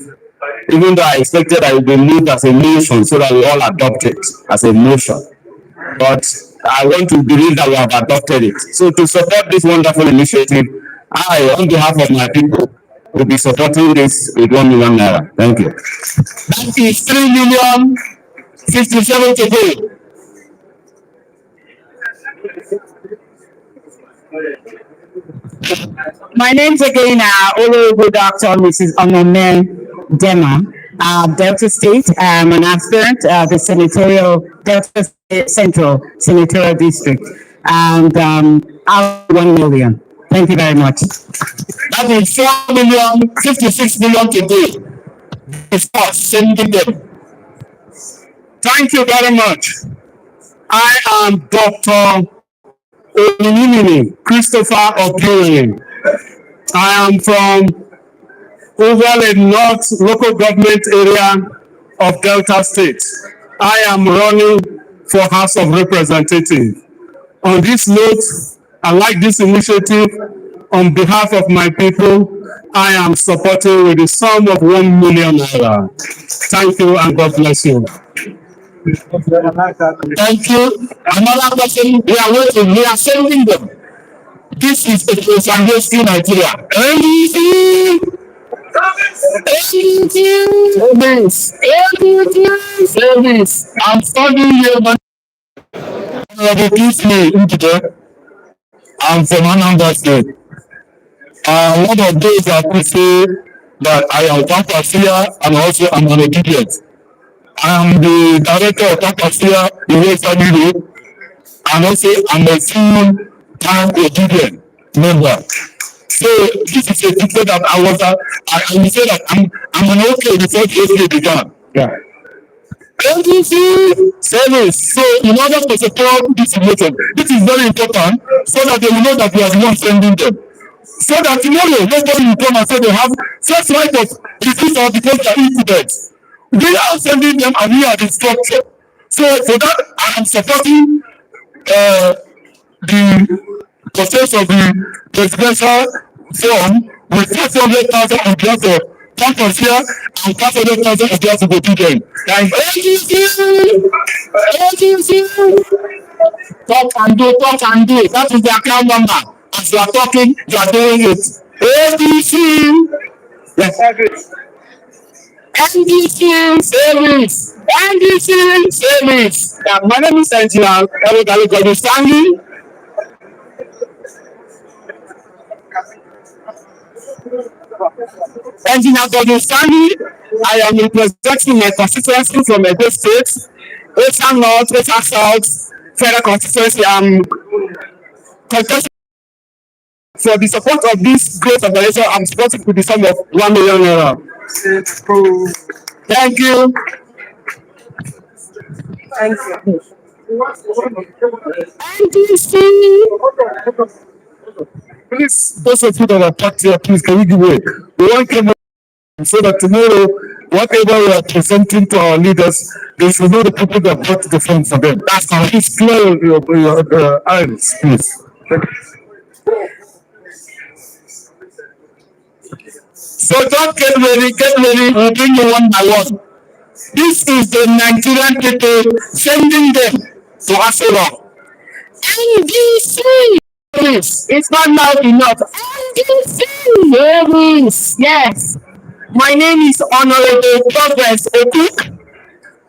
even though I expected I would be moved as a motion so that we all adopt it as a motion. But I want to believe that we have adopted it. So to support this wonderful initiative, I, on behalf of my people, will be supporting this with 1 million naira. Thank you. That is 3,057,000 to go. My name's again good afternoon, Mrs. Onome Dema, Delta State. I'm an aspirant, the senatorial Delta State Central Senatorial District, and out 1 million. Thank you very much. That is 4,056,000 to go. It's us sending them. Thank you very much. I am Dr. Christopher O'Brien. I am from Overlay North local government area of Delta State. I am running for House of Representatives. On this note, I like this initiative. On behalf of my people, I am supporting with the sum of 1 million naira. Thank you and God bless you. Thank you. Another person, we are waiting, we are sending them. This is a Sangoski Nigeria. NDC! Service! Service! I'm studying here, but please me in today. I'm from Anambra State. One of those that could say that I am Tampasia and also I'm an obedient. I am the director of Tampasia, the Way Family, and also I'm a full-time obedient member. So this is a picture that I will say that I'm an okay before the OK began. Yeah. NDC service. So in order to support this meeting, this is very important so that they will know that we are the ones sending them. So that tomorrow nobody will come and say they have first right of refusal because they are incumbents. We are sending them and we are the structure. So for that I am supporting the process of the presidential form with 500,000 on behalf of Tampasia and 500,000 on behalf of Obident. And talk and do, talk and do. That is the account number. As you are talking, you are doing it. NDC. Yes. NDC service. NDC service. My name is Engineer Stanley. Engineer Gordon Stanley, I am representing my constituency from Edo State, Eastern North, Eastern South, Federal constituency. I'm contesting for the support of this great organization. I'm supporting with the sum of 1 million naira. Thank you. Thank you. NDC. Please, those of you that are packed here, please, can we give way? We want to so that tomorrow, whatever we are presenting to our leaders, they should know the people that brought the phone for them. That's how. Please clear your eyes, please. So don't get ready, we'll bring you one by one. This is the Nigerian people sending them to Asura. NDC! It's not loud enough. NDC! Yes. My name is Honorable Progress Okuk.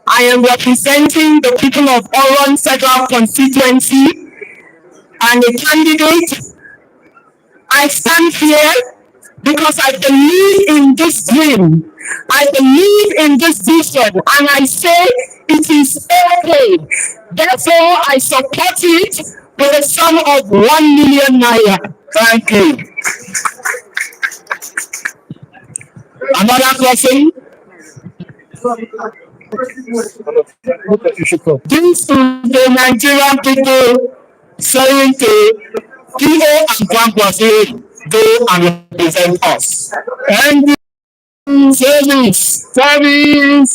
I am representing the people of Oron Federal Constituency and a candidate. I stand here because I believe in this dream. I believe in this vision, and I say it is okay. Therefore, I support it with a sum of 1 million naira. Thank you. Another question? This is the Nigerian people saying to Kivo and Kwangwase, go and represent us. And service, NDC,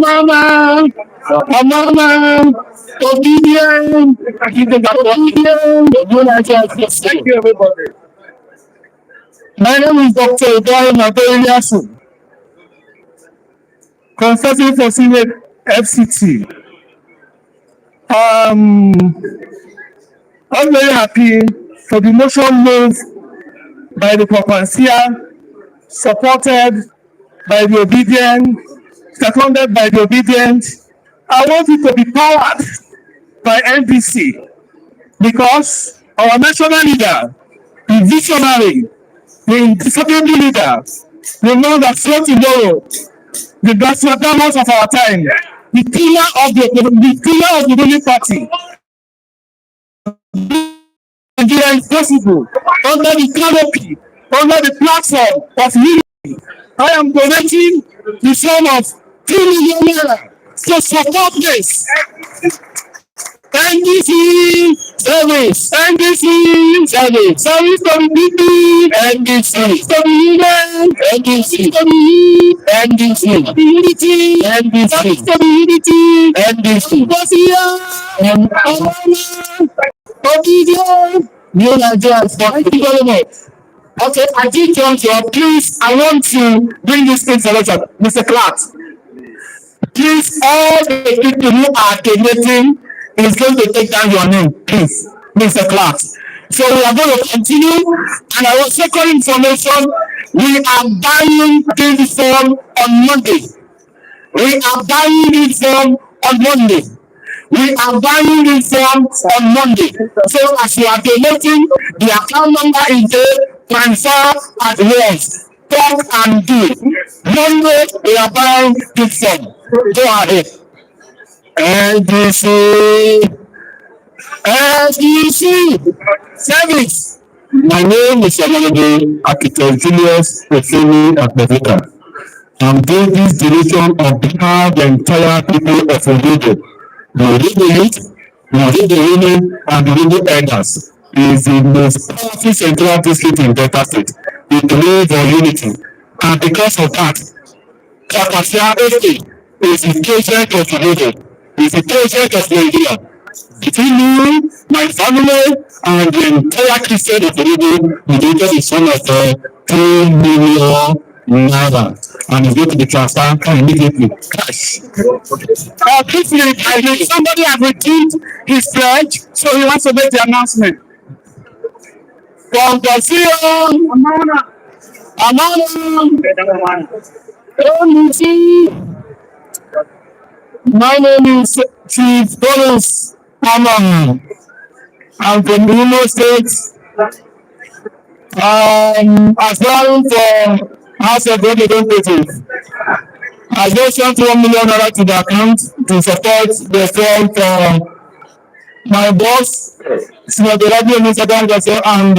Amama, Obident. Thank you, everybody. My name is Dr. Ibrahim Adoyasu, consulting for Senate FCT. I'm very happy for the motion moved by the Tampasia, supported by the Obident, seconded by the Obident. I want it to be powered by NDC because our national leader, the visionary, the indisciplined leader, the man that fought tomorrow, the Nostradamus of our time, the pillar of the ruling party. Nigeria is possible under the canopy, under the platform of unity. I am donating the sum of 3 million naira to support this. NDC Service. NDC. Service. Service for the people. NDC. For the union. NDC. For the youth. NDC. For the unity. NDC. For the unity. NDC. And Obident. New Nigeria. Thank you very much. Okay, I did jump here. Please, I want to bring this information. Mr. Clark. Please, all the people who are donating is going to take down your name, please, Mr. Clark. So we are going to continue. And our second information, we are buying this form on Monday. We are buying this form on Monday. We are buying this form on Monday. So as you are donating, the account number is there. Transfer at once. Talk and do. Monday, we are buying this form. Go ahead. NDC. NDC. Service. My name is Honorable Architect Julius Ofemi Akpevika. I'm doing this donation on behalf of the entire people of Obident. The Obident youth, the Obident women, and the Obident elders is the most powerful central district in Delta State. We believe in unity. And because of that, Kakashia Estate is the president of Obident, is the president of Nigeria. Between me, my family, and the entire Christian of Obident, Obident is one of the 3 million naira, and it's going to be transferred immediately. Cash. Quickly, I think somebody has redeemed his pledge, so he wants to make the announcement. Congratulations, Amana. My name is Chief Boris Amman. I'm from the Imo State. Aspiring for House of Representatives. I just sent 1 million naira to the account to support the form for my boss, Senator Radio Mr. Dangaso, and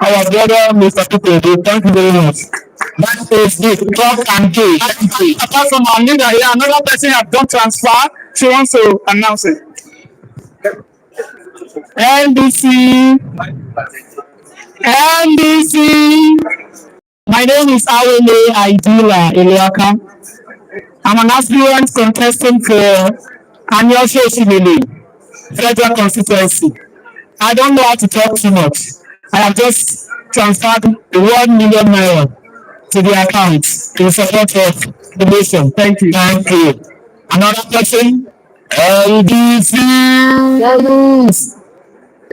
our brother, Mr. Tupedo. Thank you very much. That is the talk and do. Apart from our leader here, another person has done transfer. She wants to announce it. NDC. My name is Awele Aidula Eliaka. I'm an aspirant contestant for annual Shoshimili Federal Constituency. I don't know how to talk too much. I have just transferred 1 million naira to the account in support of the nation. Thank you. Thank you. Another person? NDC.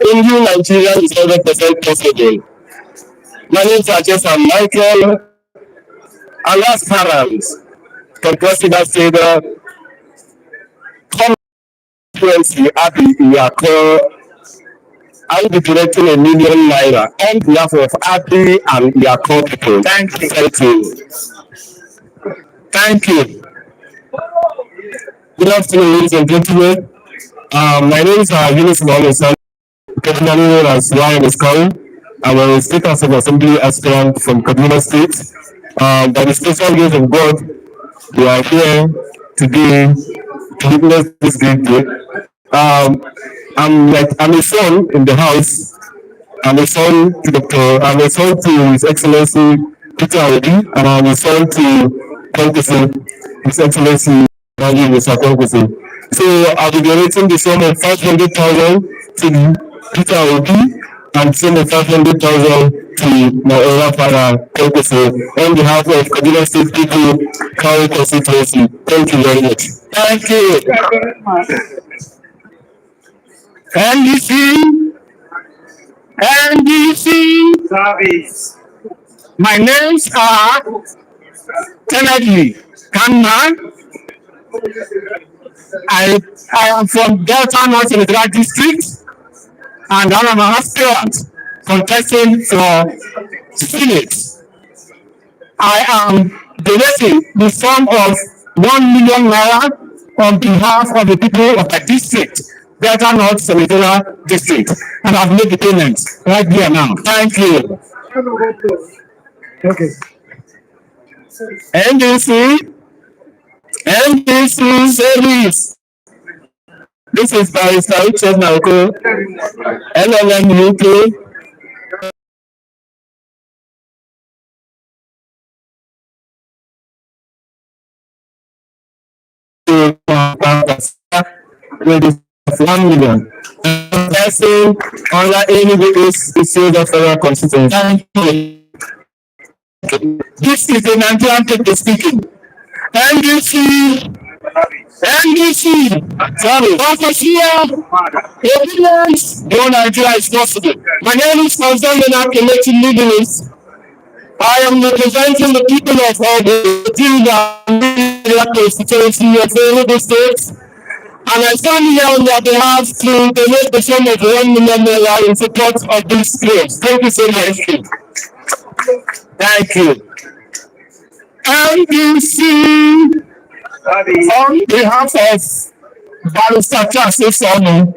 In New Nigeria is 100% possible. My name is Ajay Michael. And Aspirants from President State constituency Abi Iyako. I will be directing 1 million naira on behalf of Abi and Iyako people. Thank you. Thank you. Thank you. Good afternoon, ladies and gentlemen. My name is Yunus Mohammed, popularly known as Ryan Iskari. I'm a State House of Assembly aspirant from Kaduna State. By the special grace of God, we are here today to witness this great day. I'm a son in the house. I'm a son to His Excellency Peter Obi, and I'm a son to His Excellency Mr. Konkusi. So I'll be donating the sum of 500,000 to Peter Obi and sum of 500,000 to my elder father Konkusi on behalf of Kaduna State people, Kari constituency. Thank you very much. Thank you. NDC service. My names are Kennedy Kanman. I am from Delta North Central District, and I'm an aspirant contesting for Senate. I am donating the sum of 1 million naira on behalf of the people of the district, Delta North Central District, and I've made the payment right here now. Thank you. Okay. NDC service. This is Barrister Richard Nauko, LLM UK. With 1 million. Person under any is the federal constitution. This is the Nigerian people speaking. NDC, sorry, Papasia, Obident, no Nigeria is possible. My name is Constantine Akeleti. I am representing the people of the constituency of the States. And I stand here on their behalf to donate the sum of 1 million naira in support of this cause. Thank you so much. Thank you. NDC, on behalf of Barrister Charles Sonu,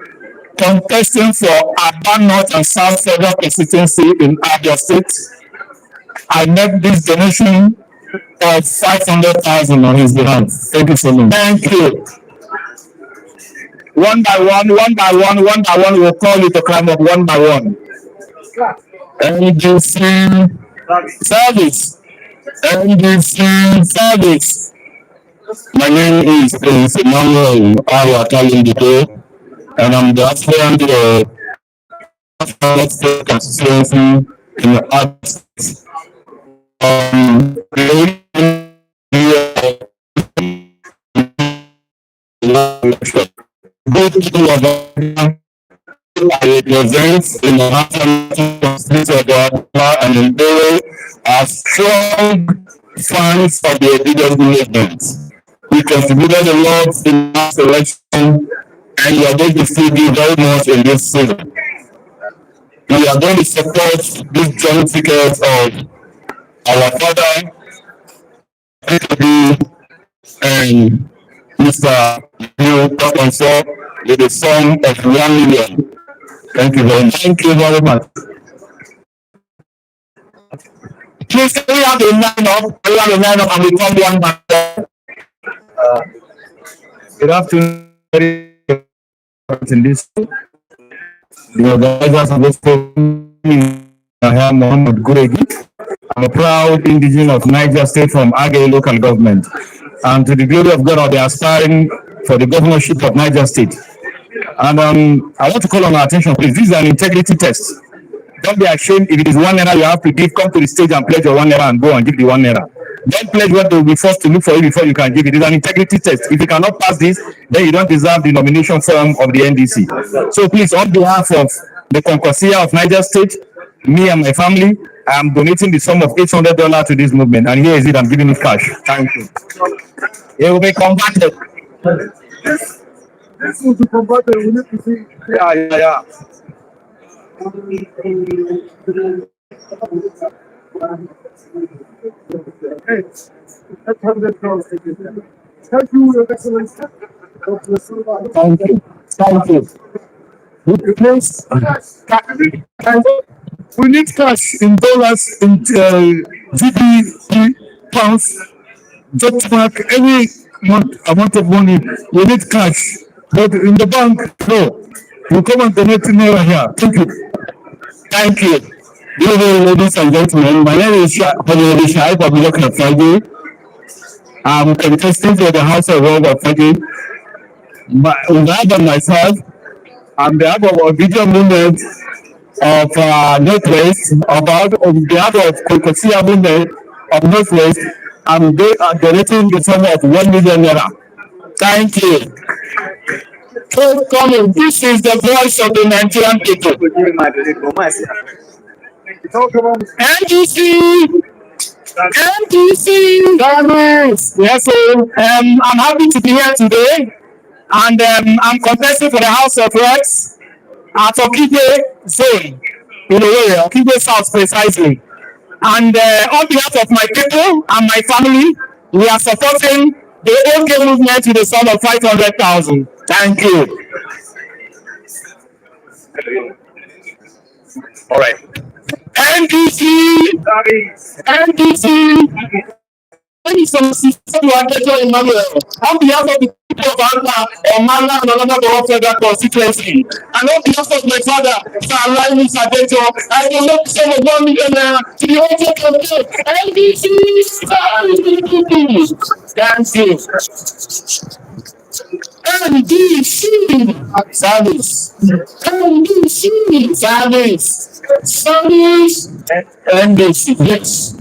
contesting for Aba North and South Federal Constituency in Abia State, I make this donation of 500,000 on his behalf. Thank you so much. Thank you. One by one, we'll call you to climb up one by one. NDC service. NDC service. My name is Emmanuel Awakalindigo, and I'm the aspirant of the constituency in the arts. Good people of I represent in the national constituency of Ghana and in Bere are strong fans of the Obident movement. We contributed a lot in last election, and we are going to still do very much in this season. We are going to support this joint ticket of our father, and Mr. Neil Papanso with a sum of 1 million. Thank you very much. Thank you very much. Please, can we have a line up? We have a line up and we come one by one. Good afternoon. In this, the organizers of this program, I am Mohammed Guregi. I'm a proud indigenous of Niger State from Agay local government. And to the glory of God, I'll be aspiring for the governorship of Niger State. And I want to call on our attention, please. This is an integrity test. Don't be ashamed. If it is 1 naira you have to give, come to the stage and pledge your 1 naira and go and give the 1 naira. Don't pledge what they will be forced to look for you before you can give it. It is an integrity test. If you cannot pass this, then you don't deserve the nomination form of the NDC. So please, on behalf of the Concosia of Niger State, me and my family, I am donating the sum of $800 to this movement. And here is it, I'm giving it cash. Thank you. It will be converted. This will be converted. We need to see. Yeah. Thank you, Your Excellency. Thank you. Please, we need cash in dollars, in GBP, pounds, just mark any amount of money. We need cash, but in the bank, no. We come and donate in here. Thank you. Thank you. Good evening, ladies and gentlemen. My name is Shaib Abubakar Fagi. I'm contesting for the House of Rep of Fagi. On behalf of myself, on behalf of Obident movement of Northwest, on behalf of Kokosia movement of Northwest, I'm donating the sum of 1 million naira. Thank you. Coming. This is the voice of the Nigerian people. NDC, government. Yes, sir. I'm happy to be here today, and I'm contesting for the House of Reps at Okibe Zone, in a way, Okibe South precisely. And on behalf of my people and my family, we are supporting the OK movement with a sum of 500,000. Thank you. All right. NDC. Thank you so much, Emmanuel. On behalf of the people of Anna, Omala, and another federal constituency, and on behalf of my father, Sir Riley Sadeto, I will look some of 1 million naira to the Ojo campaign. NDC, thank you. NDC, service. NDC, service. Service. NDC, yes.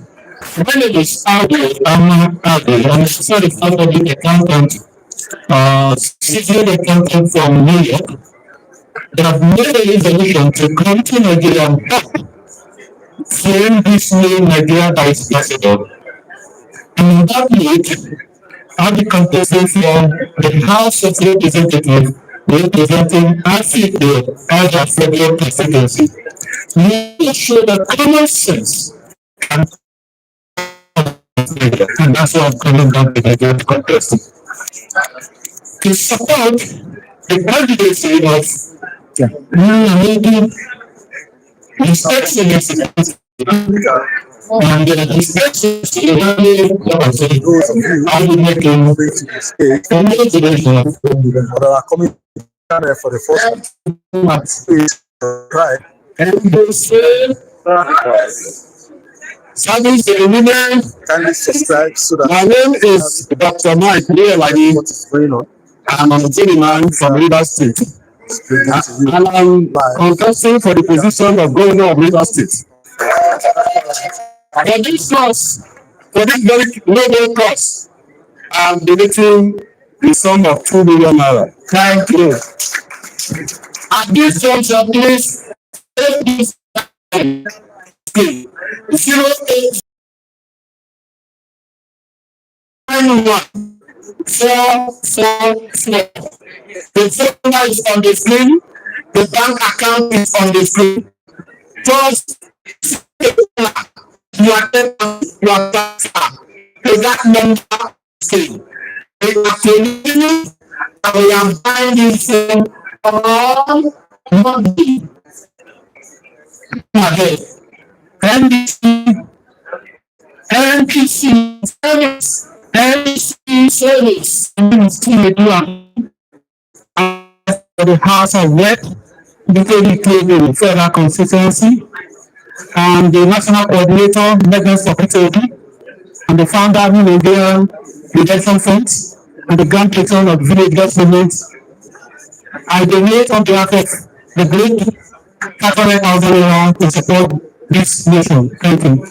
My name is Adi. I'm a certified public accountant, civil accountant from New York. They have made a resolution to come to Nigeria and help frame this new Nigeria that is possible. And in that need, I'll be contesting from the House of Representatives representing Africa as a federal constituency. We show that common sense can, and that's why I'm coming down to the contest. To support the candidacy of His Excellency and His Excellency I will make a congratulations for the first right. And they say service the women kindly subscribe so that my name is Dr. Mike Leoladi. What is going on? I'm a journeyman from Rivers State. And I'm contesting for the position of governor of Rivers State. For this cause, for this very noble cause, I'm donating the sum of 2 million naira. Thank you. At this juncture, please take this 0891 444. The phone number is on the screen. The bank account is on the screen. Just you are transfer to that number screen. We are buying this on Monday. NDC service. NDC service. The House of Rep, the federal constituency, and the national coordinator, Megan Sokitobi, and the founder of the Nigerian Redemption Funds, and the grand patron of village government. I donate on behalf of the great Catholic House to support this nation. Thank you.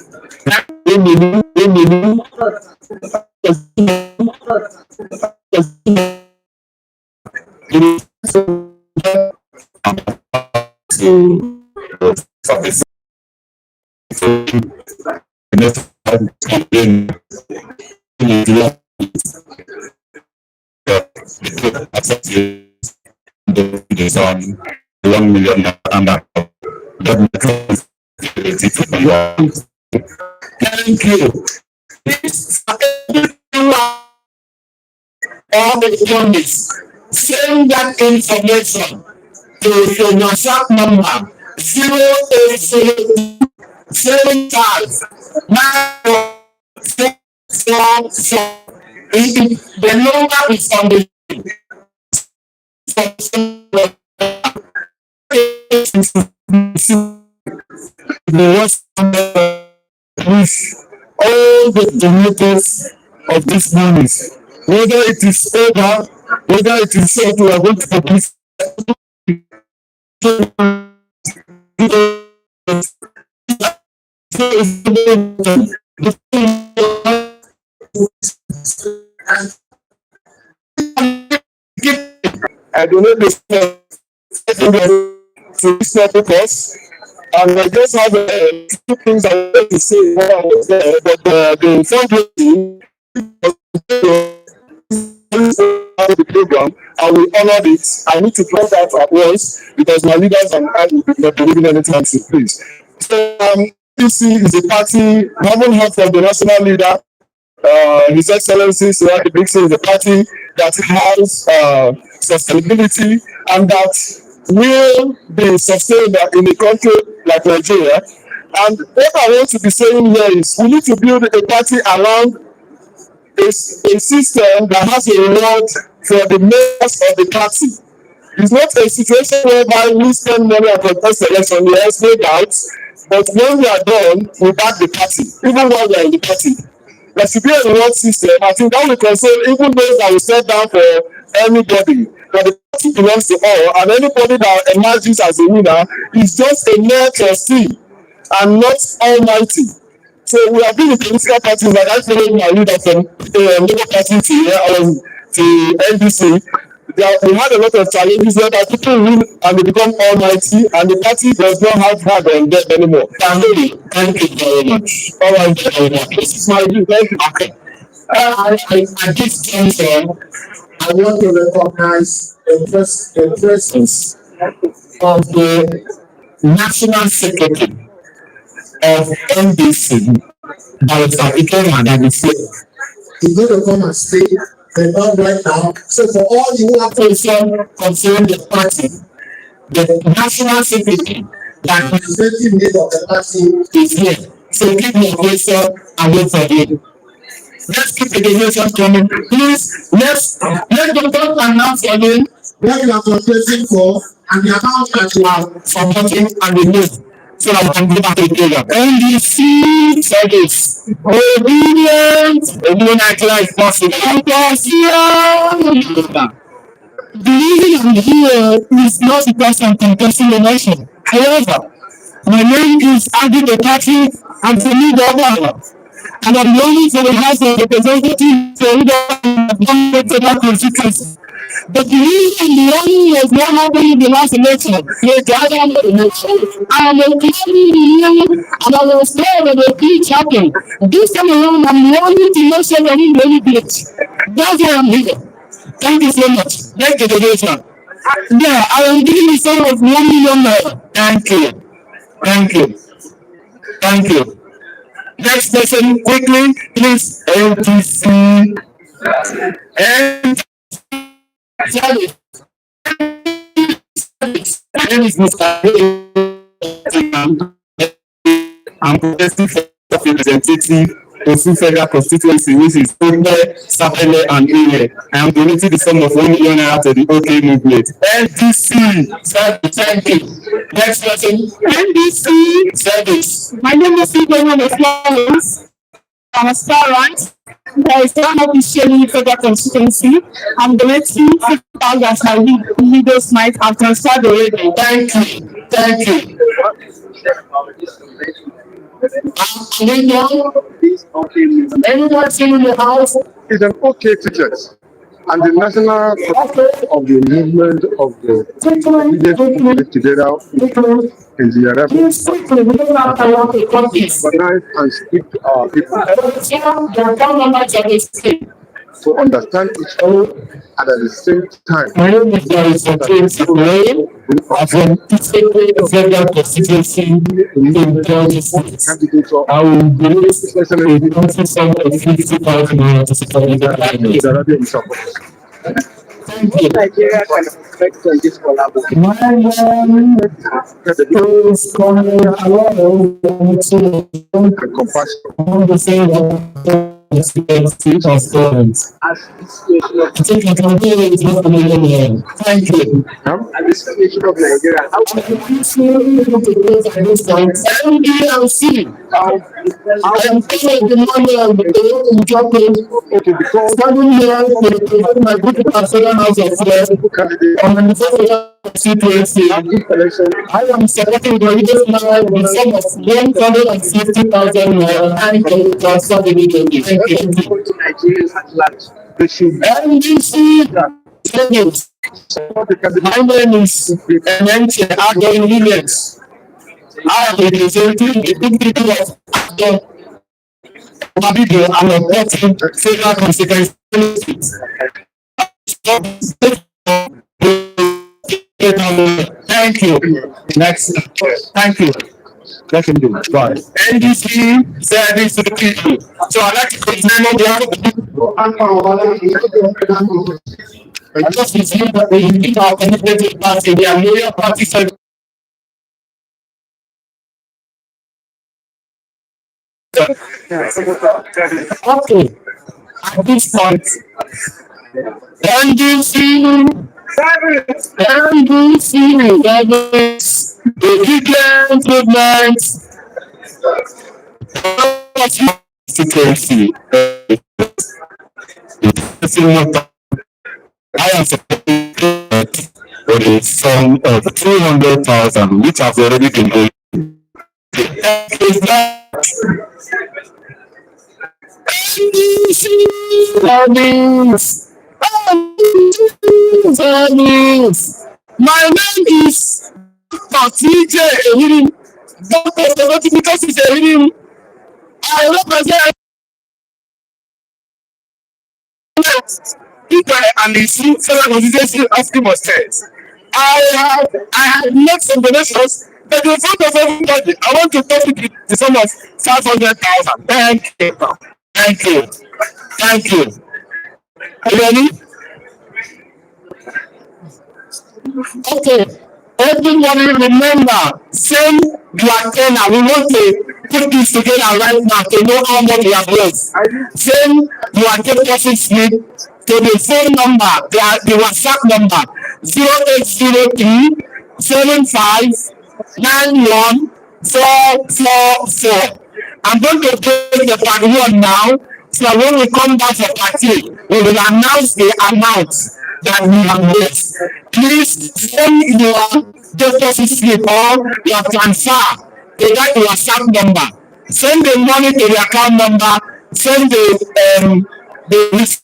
$1 million thank you. All the journalists send that information to your WhatsApp number 080 75 The number is on the wish all the donors of this money, whether it is over, whether it is short, we are going to publish I donate this to this purpose, and I just have a few things I want to say while I was there, but the fundraising the program, I will honor it. I need to close out at once because my leaders and I will not be leaving anytime soon, please. So, NDC is a party, haven't heard from the national leader, His Excellency Sir Dixon is a party that has sustainability and that will be sustained in a country like Nigeria. And what I want to be saying here is we need to build a party around a system that has a reward for the members of the party. It's not a situation whereby we spend money on contest election, yes, no doubt, but when we are done, we back the party, even while we are in the party. There should be a reward system. I think that will concern even those that will step down for anybody. But the party belongs to all, and anybody that emerges as a winner is just a mere trustee and not almighty. So we have been in political parties, like I followed my leader from Labour Party to NDC. We had a lot of challenges where people win and they become almighty, and the party does not have hard on them anymore. Thank you very much. All right, this is my view. Thank you. Okay. At this juncture, I want to recognize the presence of the National Secretary of NDC, Director Ikema, that is here. He's going to come and stay the done right now. So for all you who have question concerning the party, the National Secretary, the representative leader of the party is here. So keep your question and wait for him. Let's keep the donation coming. Please, let the top announce your name, what you are contesting for, and the amount that you are supporting and the name. So that we can go back to the program. NDC service. Obident. Obident life possible. The reason I'm here is not because I'm contesting the nation. However, my name is Adi Dekati and for me governor. And I'm running for the House of Representatives for the constituency. But the reason the running was not happening in the last election, I am a clearly and I was there when the pitch happened. This time around, I'm running to not show any pitch. That's why I'm here. Thank you so much. Thank you, donation. Yeah, I am giving the sum of 1 million naira. Thank you. Thank you. Thank you. Next person, quickly, please. NDC. And my name is Mr. I'm contesting for representative of federal constituency, which is Obe, Sapele, and Ire. I am donating the sum of 1 million naira to the OK movement. NDC thank you. Next person, NDC service. My name is Obident Florence. I'm Aspirants. There is one officially federal constituency. I'm donating 50,000 as my leaders might have transferred already. Thank you. Thank you. Anyone seen in the house? It's an okay ticket. And the national of the movement of the leaders together in the Arab and speak to our people to understand each other and at the same time. My name is from federal constituency in Delta State. I will donate a country sum of 50,000 naira to support the thank you. Nigeria can expect on this collaboration. My name is coming along to compassion. The same experience of students. I think I can do it with the thank you. And the situation of Nigeria. How can you see at this point? NDC. I am taking the money and the dropping. Okay, because standing here to my group of Federal House of Affairs on the constituency. I am supporting the leaders now with the sum of 150,000 naira and the transfer immediately. Thank you. Nigerians at large. They should NDC. My name is Enenche Adon Williams. I am representing the big people of Adon Obident and of federal constituencies. Thank you. Next. Thank you. Let him do it. Right. NDC service to the people. So I'd like to continue on behalf of the people. I just assume that they need our committed party. They are loyal party service. Okay. At this point, NDC, NDC, the biggest movement constituency. I am supported with a sum of 200,000, which has already been paid. My name is TJ Ewirim. Dr. Because it's Ewirim. I represent people and the federal constituency of Imo State. I have made some donations, but in front of everybody, I want to talk with the sum of 500,000. Thank you. Thank you. Thank you. Are you ready? Okay. Everybody remember, send your tenor. We want to put this together right now to know how much we have lost. Send your deposit slip to the phone number, the WhatsApp number 0803 75 91 444. I'm going to take the part one now. So when we come back for part three, we will announce the amount that we have lost. Please send your deposit slip or your transfer to that WhatsApp number. Send the money to the account number. Send the WhatsApp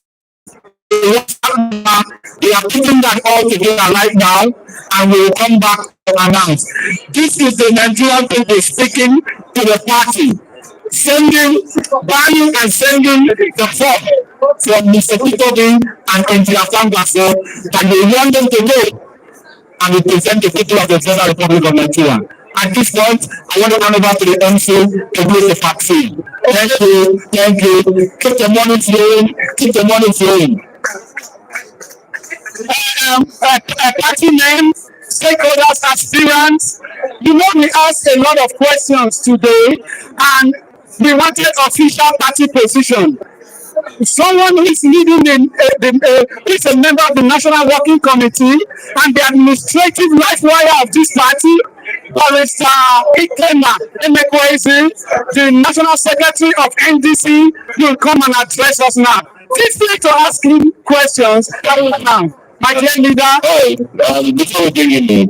number. They are putting that all together right now, and we will come back to announce. This is the Nigerian people speaking to the party, buying and sending the form from Mr. Peter and Engineer Fangaso, that they want them to go and represent the people of the Federal Republic of Nigeria. At this point, I want to hand over to the MC to close the vaccine. Thank you, thank you. Keep the money flowing, keep the money flowing. Party name, stakeholders, aspirants. You know, we asked a lot of questions today, and we wanted official party position. Someone who is leading is a member of the National Working Committee and the administrative life wire of this party, Barrister Ikema Emekwezi, the National Secretary of NDC, will come and address us now. Feel free to ask him questions now. My dear leader, before we begin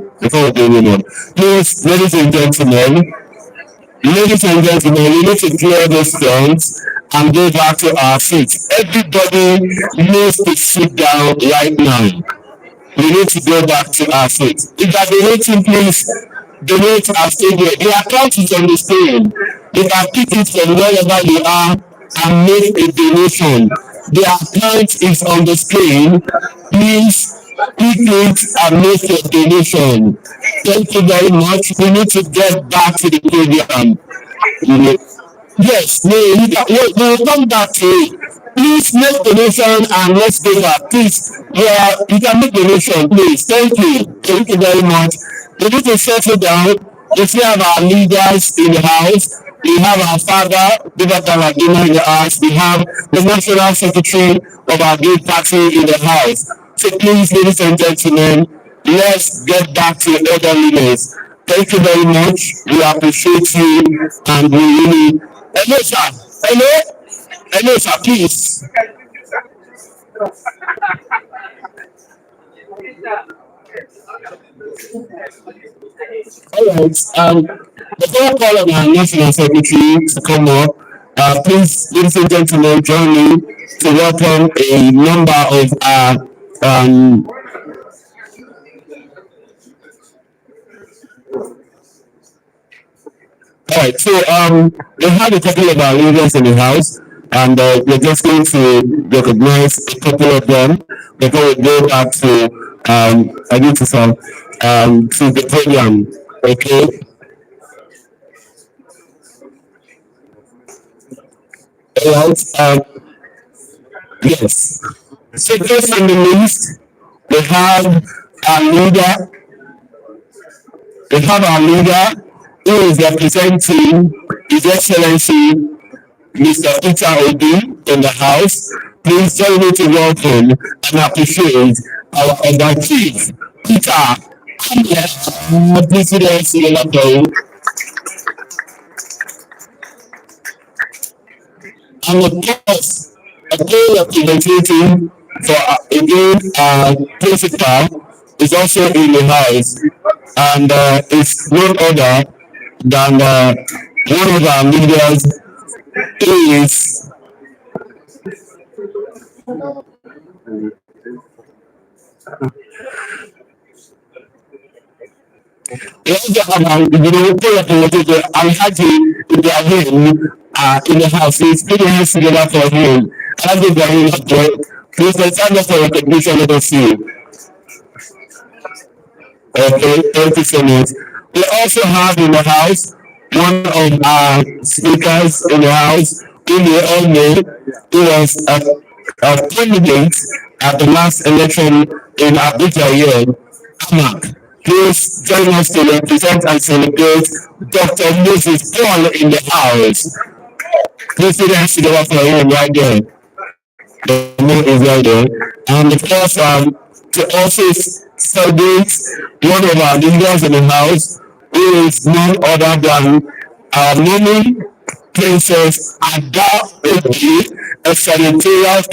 on, please, ladies and gentlemen, we need to clear those stones and go back to our seats. Everybody needs to sit down right now. We need to go back to our seats. If you are donating, please donate our stadium. The account is on the screen. You can pick it from wherever you are and make a donation. The account is on the screen. Please pick it and make a donation. Thank you very much. We need to get back to the program. Yes, we will come back to it. Please make donation and let's go back. Please, you can make donation, please. Thank you. Thank you very much. We need to settle down. If we have our leaders in the house, we have our father, in the house, we have the National Secretary of our great party in the house. So please, ladies and gentlemen, let's get back to orderliness. Thank you very much. We appreciate you and we really... Hello, sir. Hello? Hello, sir, please. All right. Before I call on our National Secretary to come up, please, ladies and gentlemen, join me to welcome a number of our all right, so we have a couple of our leaders in the house, and we're just going to recognize a couple of them before we go back to to the program. Okay. All right. Yes. So first on the list, we have our leader. We have our leader who is representing His Excellency Mr. Peter Obi in the house. Please join me to welcome and appreciate our chief, Peter. And of course, a day of initiating for again principal is also in the house, and it's no other than one of our leaders is we also have Alhaji Ibrahim in the house. He's putting hands together for him. Alhaji Ibrahim, please let's stand up for recognition. Let us see. Okay, thank you so much. We also have in the house one of our speakers in the house who we all know who was a candidate at the last election in Abuja here, Amak. Please join us to represent and celebrate Dr. Moses Paul in the house. Please put your hands together for him right there. The name is right there. And of course, to also celebrate one of our leaders in the house, who is none other than our mommy, Princess Ada Obi, a senatorial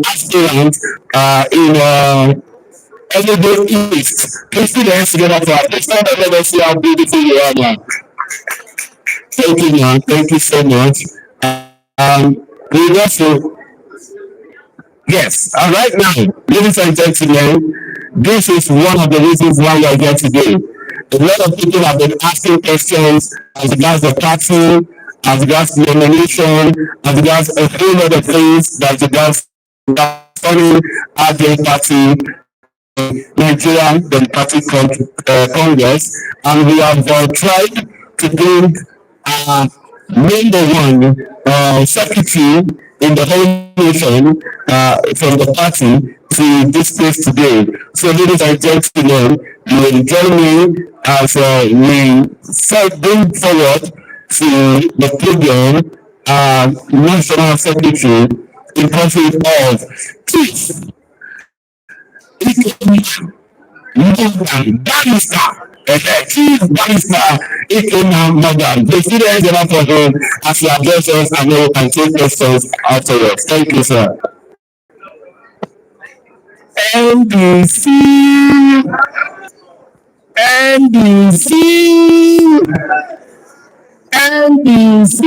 aspirant in Enugu East. Please put your hands together for us. Please let us see how beautiful you are now. Thank you, man. Thank you so much. We also, yes, all right now, ladies and gentlemen, this is one of the reasons why we are here today. A lot of people have been asking questions as regards the party, as regards the nomination, as regards a whole lot of things that regards concerning our party, Nigeria Democratic Congress, and we have tried to bring number one secretary in the whole nation from the party to this place today. So, ladies and gentlemen, you will join me as we bring forward to the podium National Secretary in person of Chief Chief Barrister Ikena Morgan. The students are for him as he addresses us and we can take questions afterwards. Thank you, sir. NDC, NDC, NDC,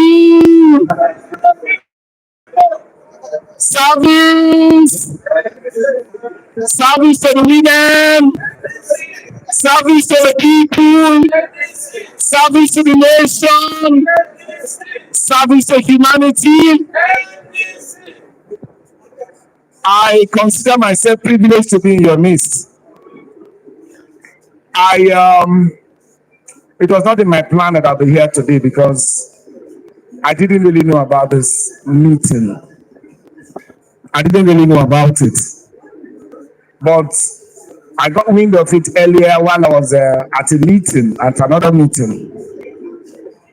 service, service to the women, service to the people, service to the nation, service to humanity. I consider myself privileged to be in your midst. It was not in my plan that I'll be here today because I didn't really know about this meeting. I didn't really know about it. But I got wind of it earlier while I was at a meeting, at another meeting.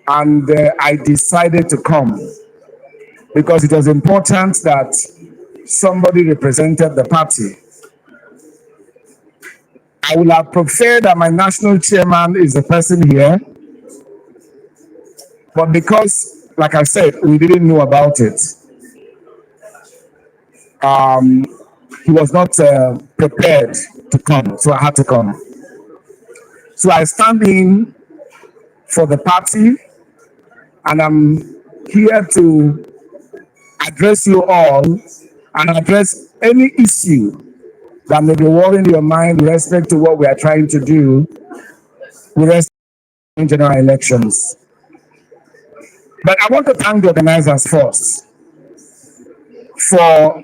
And I decided to come because it was important that somebody represented the party. I will have preferred that my national chairman is the person here. But because, like I said, we didn't know about it, he was not prepared to come, so I had to come. So I stand in for the party, and I'm here to address you all and address any issue that may be worrying your mind with respect to what we are trying to do with respect to general elections. But I want to thank the organizers first for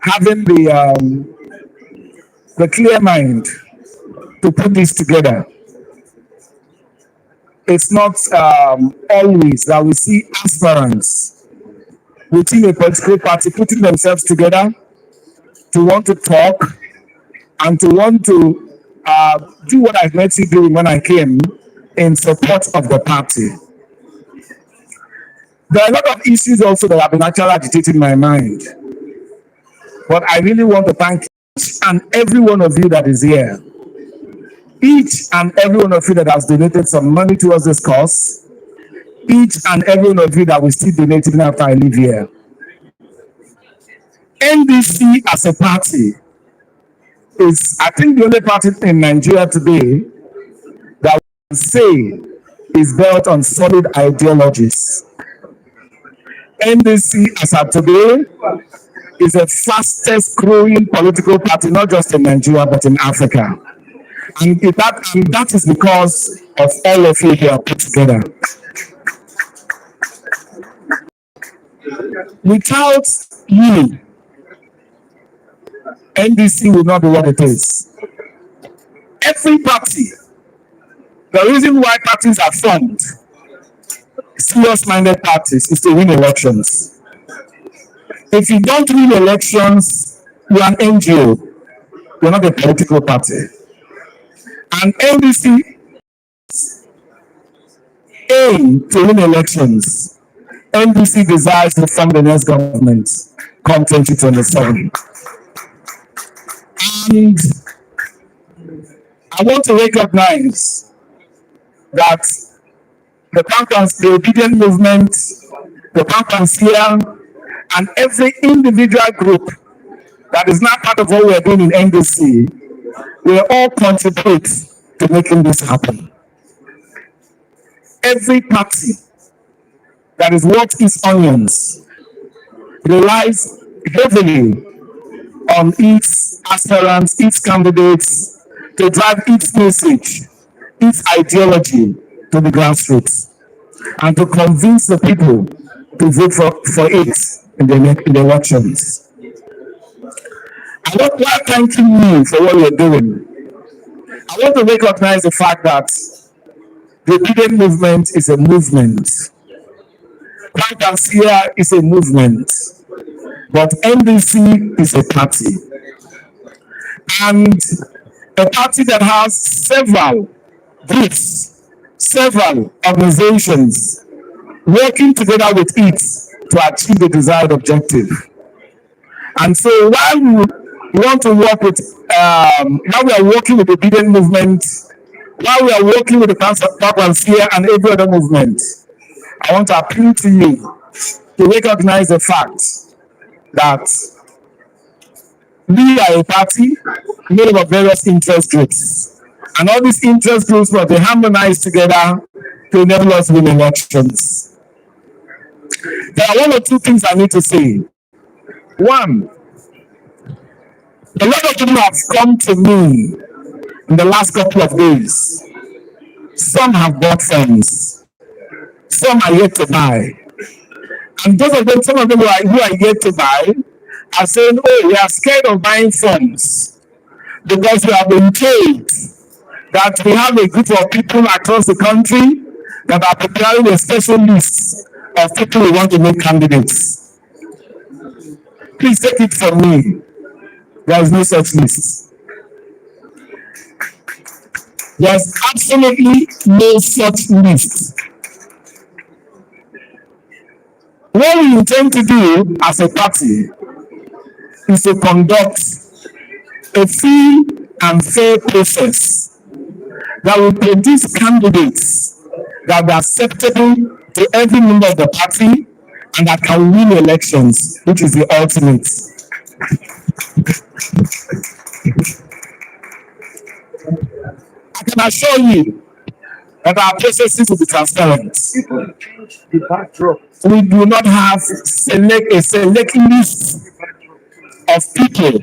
having the clear mind to put this together. It's not always that we see aspirants within a political party putting themselves together to want to talk and to want to do what I met you doing when I came in support of the party. There are a lot of issues also that have been actually agitating my mind. But I really want to thank each and every one of you that is here. Each and every one of you that has donated some money towards this cause. Each and every one of you that will still donate even after I leave here. NDC as a party is, I think, the only party in Nigeria today that we say is built on solid ideologies. NDC as of today is the fastest growing political party, not just in Nigeria, but in Africa. And that is because of all of you here put together. Without you, NDC will not be what it is. Every party, the reason why parties are formed, serious-minded parties, is to win elections. If you don't win elections, you are an NGO. You're not a political party. And NDC aim to win elections. NDC desires to form the next government come 2027. And I want to recognize that the Obident movement, the Pampancia, and every individual group that is not part of what we are doing in NDC, will all contribute to making this happen. Every party that is worth its onions relies heavily on its aspirants, its candidates, to drive its message, its ideology to the grassroots, and to convince the people to vote for it in the elections. I want to thank you for what you're doing. I want to recognize the fact that the Obident movement is a movement. Pampancia is a movement. But NDC is a party. And a party that has several groups, several organizations working together with it to achieve the desired objective. And so while we want to work with, while we are working with the Obident movement, while we are working with the Pampancia and every other movement, I want to appeal to you to recognize the fact that we are a party made up of various interest groups. And all these interest groups must be harmonized together to enable us to win elections. There are one or two things I need to say. One, a lot of people have come to me in the last couple of days. Some have bought phones. Some are yet to buy. And those of them, some of them who are yet to buy are saying, oh, we are scared of buying phones because we have been told that we have a group of people across the country that are preparing a special list of people who want to make candidates. Please take it from me. There is no such list. There's absolutely no such list. What we intend to do as a party is to conduct a free and fair process that will produce candidates that are acceptable to every member of the party and that can win elections, which is the ultimate. I can assure you that our processes will be transparent. We do not have a select list of people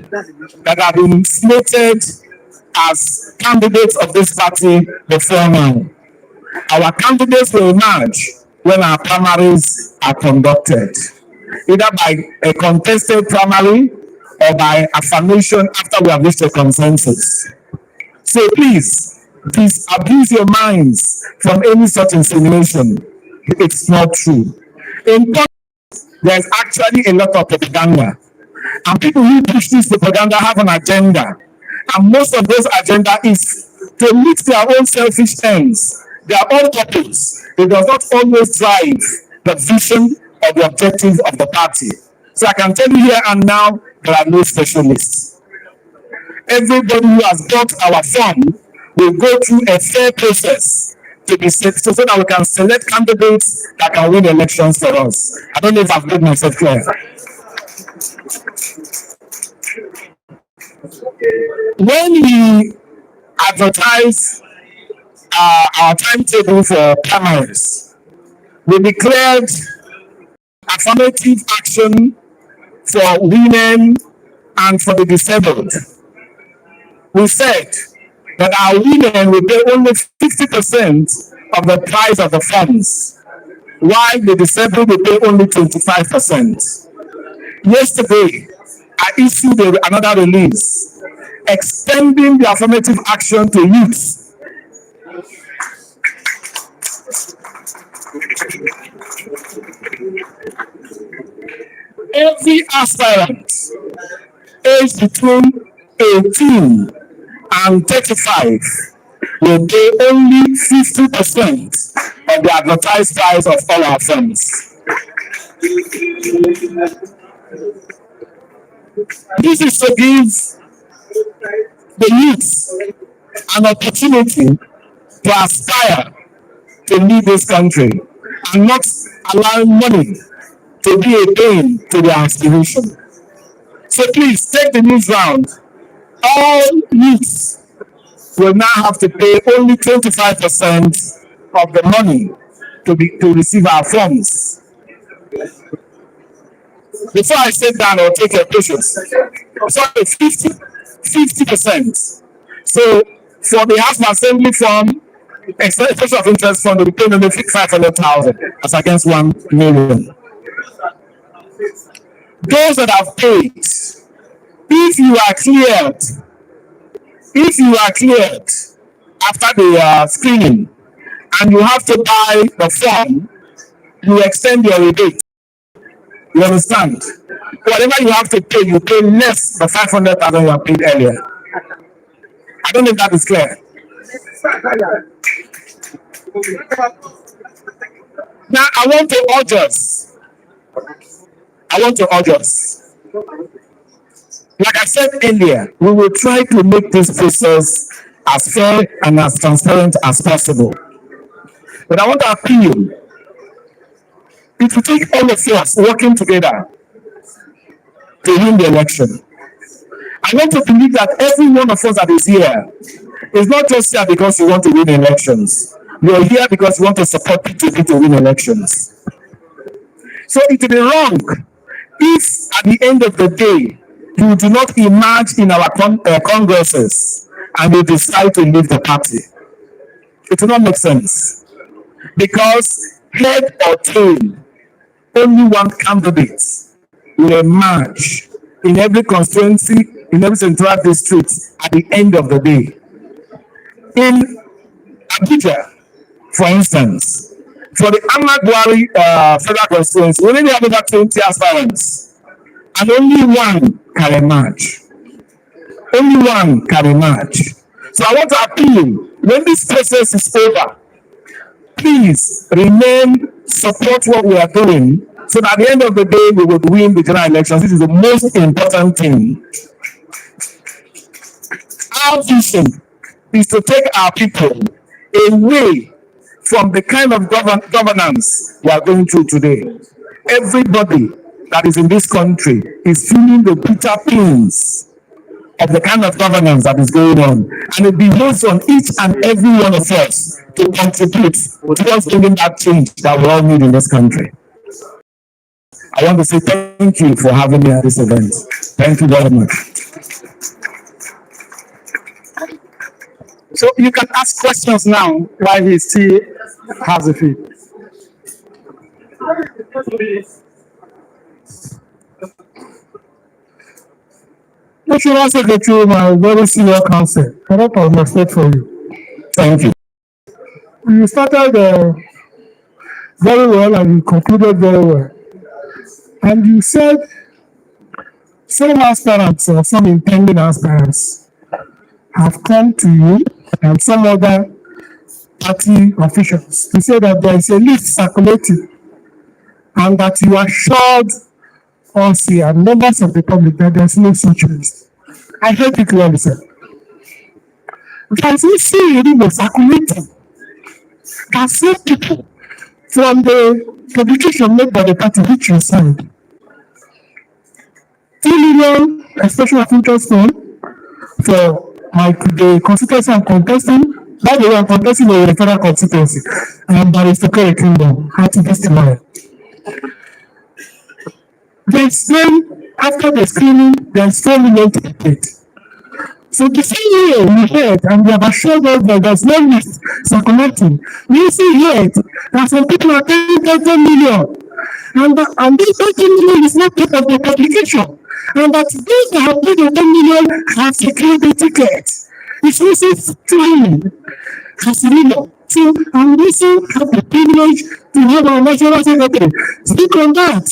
that have been slated as candidates of this party before now. Our candidates will emerge when our primaries are conducted, either by a contested primary or by affirmation after we have reached a consensus. So please abuse your minds from any such insinuation. It's not true. In politics, there's actually a lot of propaganda. And people who push this propaganda have an agenda. And most of those agenda is to meet their own selfish ends, their own purpose. It does not always drive the vision or the objective of the party. So I can tell you here and now, there are no specialists. Everybody who has got our form will go through a fair process to be set so that we can select candidates that can win elections for us. I don't know if I've made myself clear. When we advertise our timetable for primaries, we declared affirmative action for women and for the disabled. We said that our women will pay only 50% of the price of the funds, while the disabled will pay only 25%. Yesterday, I issued another release extending the affirmative action to youth. Every aspirant aged between 18 and 35 will pay only 50% of the advertised price of all our funds. This is to give the youth an opportunity to aspire to lead this country and not allow money to be a pain to their aspiration. So please take the news round. All youths will now have to pay only 25% of the money to receive our funds. Before I sit down, I'll take your patience. Sorry, 50%. So for the House of Assembly form, expression of interest fund will be paying only 500,000 as against 1 million. Those that have paid, if you are cleared after the screening and you have to buy the form, you extend your rebate. You understand? Whatever you have to pay, you pay less than 500,000 you have paid earlier. I don't know if that is clear. Now, I want to urge us. Like I said earlier, we will try to make this process as fair and as transparent as possible. But I want to appeal. It will take all of us working together to win the election. I want to believe that every one of us that is here is not just here because you want to win elections. You're here because you want to support PTP to win elections. So it will be wrong if at the end of the day, you do not emerge in our congresses and you decide to leave the party. It will not make sense. Because head or tail, only one candidate will emerge in every constituency, in every central district at the end of the day. In Abuja, for instance, for the Ahmad Buhari federal constituency, we only have over 20 aspirants, and only one can emerge. Only one can emerge. So I want to appeal, when this process is over, please remain, support what we are doing, so that at the end of the day, we would win the general elections. This is the most important thing. Our vision is to take our people away from the kind of governance we are going through today. Everybody that is in this country is feeling the bitter pains of the kind of governance that is going on. And it behoves on each and every one of us to contribute towards bringing that change that we all need in this country. I want to say thank you for having me at this event. Thank you very much. So you can ask questions now while he still has a few. You should also go through my very senior counsel. A lot of respect for you. Thank you. You started very well and you concluded very well. And you said some aspirants or some intending aspirants have come to you and some other party officials to say that there is a list circulating and that you are assured all see, and members of the public, that there's no such list. I heard it clearly, sir. There's no see within the circulating that save people from the publication made by the party which you signed. 2 million expression of interest fund for the constituency I'm contesting. By the way, I'm contesting the federal constituency. And Barrister Kerry Kingdom, how to this tomorrow. Then, after the screening, there's 4 million to be paid. So the same year we heard, and we have assured us that there's no list circulating. We see here that some people are paying 30 million. And this 30 million is not part of the publication. And that those that have paid the 10 million have secured the ticket. It's also trying as a million. So I'm also have the privilege to have our national secretary speak on that.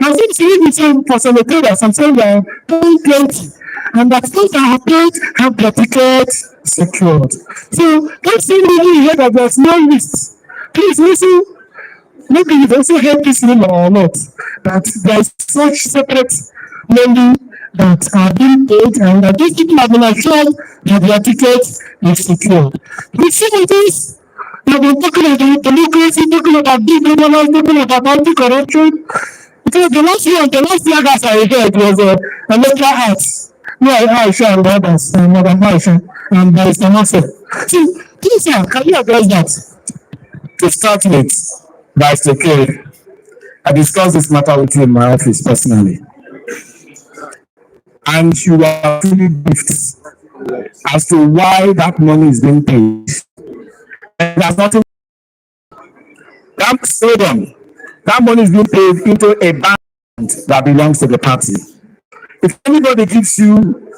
I think the same for senators, I'm saying they're paying 20. And that those that have paid have their ticket secured. So that's the reason here that there's no list. Please listen. Maybe you've also heard this rumor or not, that there's such separate money that are being paid and that these people have been assured that their ticket is secured. We see this. They've been talking about democracy, talking about big governance, talking about anti-corruption. Because the last year guys I heard was a local arts. Yeah, Aisha and others, and Madam Aisha, and there is also. So, please, sir, can you address that? To start with, Vice Kerry, I discussed this matter with you in my office personally. And you are fully briefed as to why that money is being paid. And there's nothing. That money is being paid into a bank that belongs to the party. If anybody gives you,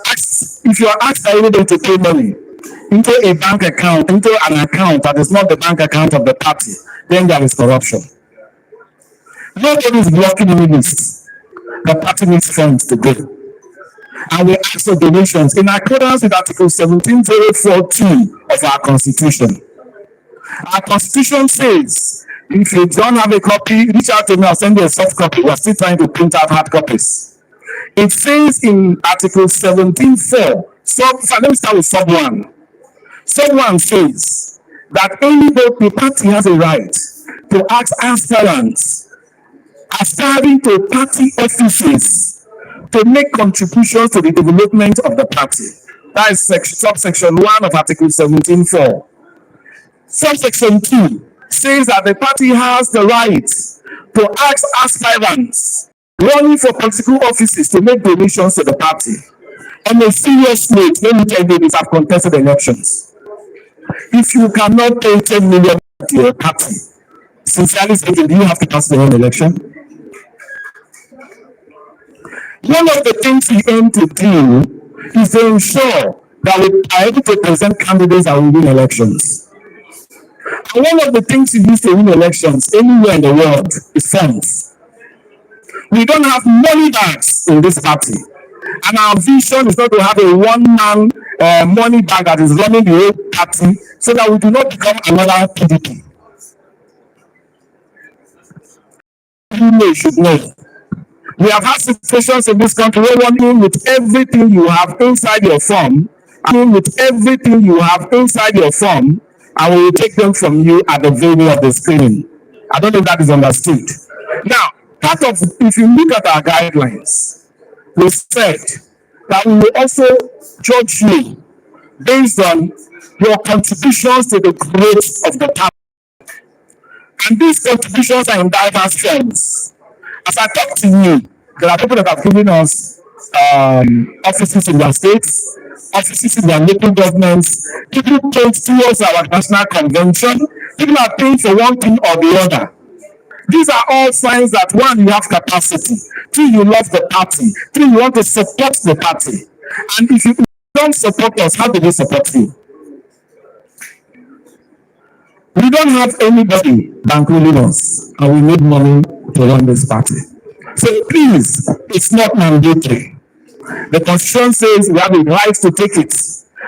if you are asked by anybody to pay money into a bank account, into an account that is not the bank account of the party, then there is corruption. Nobody is blocking any list. The party needs funds to go. And we ask for donations in accordance with Article 17042 of our Constitution. Our Constitution says, if you don't have a copy, reach out to me, I'll send you a soft copy. We're still trying to print out hard copies. It says in Article 17.4, let me start with sub 1. Sub 1 says that the party has a right to ask aspirants aspiring to party offices to make contributions to the development of the party. That is subsection 1 of Article 17.4. Subsection 2 says that the party has the right to ask aspirants running for political offices to make donations to the party. On a serious note, let me tell you, these have contested elections. If you cannot pay 10 million to your party, sincerely speaking, do you have to pass the whole election? One of the things we aim to do is to ensure that we are able to present candidates that will win elections. And one of the things we use to win elections anywhere in the world is funds. We don't have money bags in this party. And our vision is not to have a one-man money bag that is running the whole party so that we do not become another PDP. You should know. We have had situations in this country where one in with everything you have inside your form, and we will take them from you at the venue of the screening. I don't know if that is understood. Now, if you look at our guidelines, we said that we will also judge you based on your contributions to the growth of the party. And these contributions are in diverse forms. As I talk to you, there are people that have given us offices in their states, offices in their local governments, people paid towards our national convention, people are paying for one thing or the other. These are all signs that 1, you have capacity, 2, you love the party, 3, you want to support the party. And if you don't support us, how do we support you? We don't have anybody bankrolling us, and we need money to run this party. So please, it's not mandatory. The Constitution says we have the right to take it,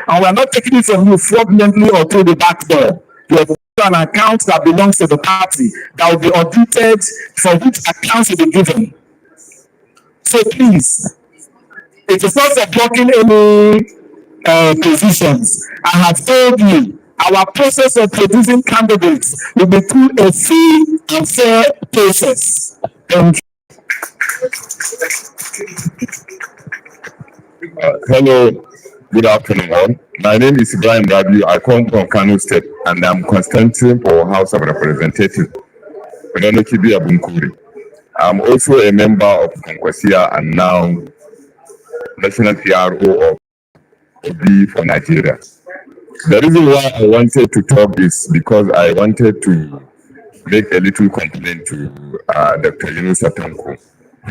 and we are not taking it from you fraudulently or through the back door. You have an account that belongs to the party that will be audited, for which accounts will be given. So please, it is not for blocking any positions. I have told you, our process of producing candidates will be through a free and fair process. Thank you. Hello, good afternoon all. My name is Ibrahim Rabiu. I come from Kano State and I'm constituting for House of Representatives. I'm also a member of Konkosia and now National PRO of OB for Nigeria. The reason why I wanted to talk is because I wanted to make a little complaint to Dr. Yunus Atanko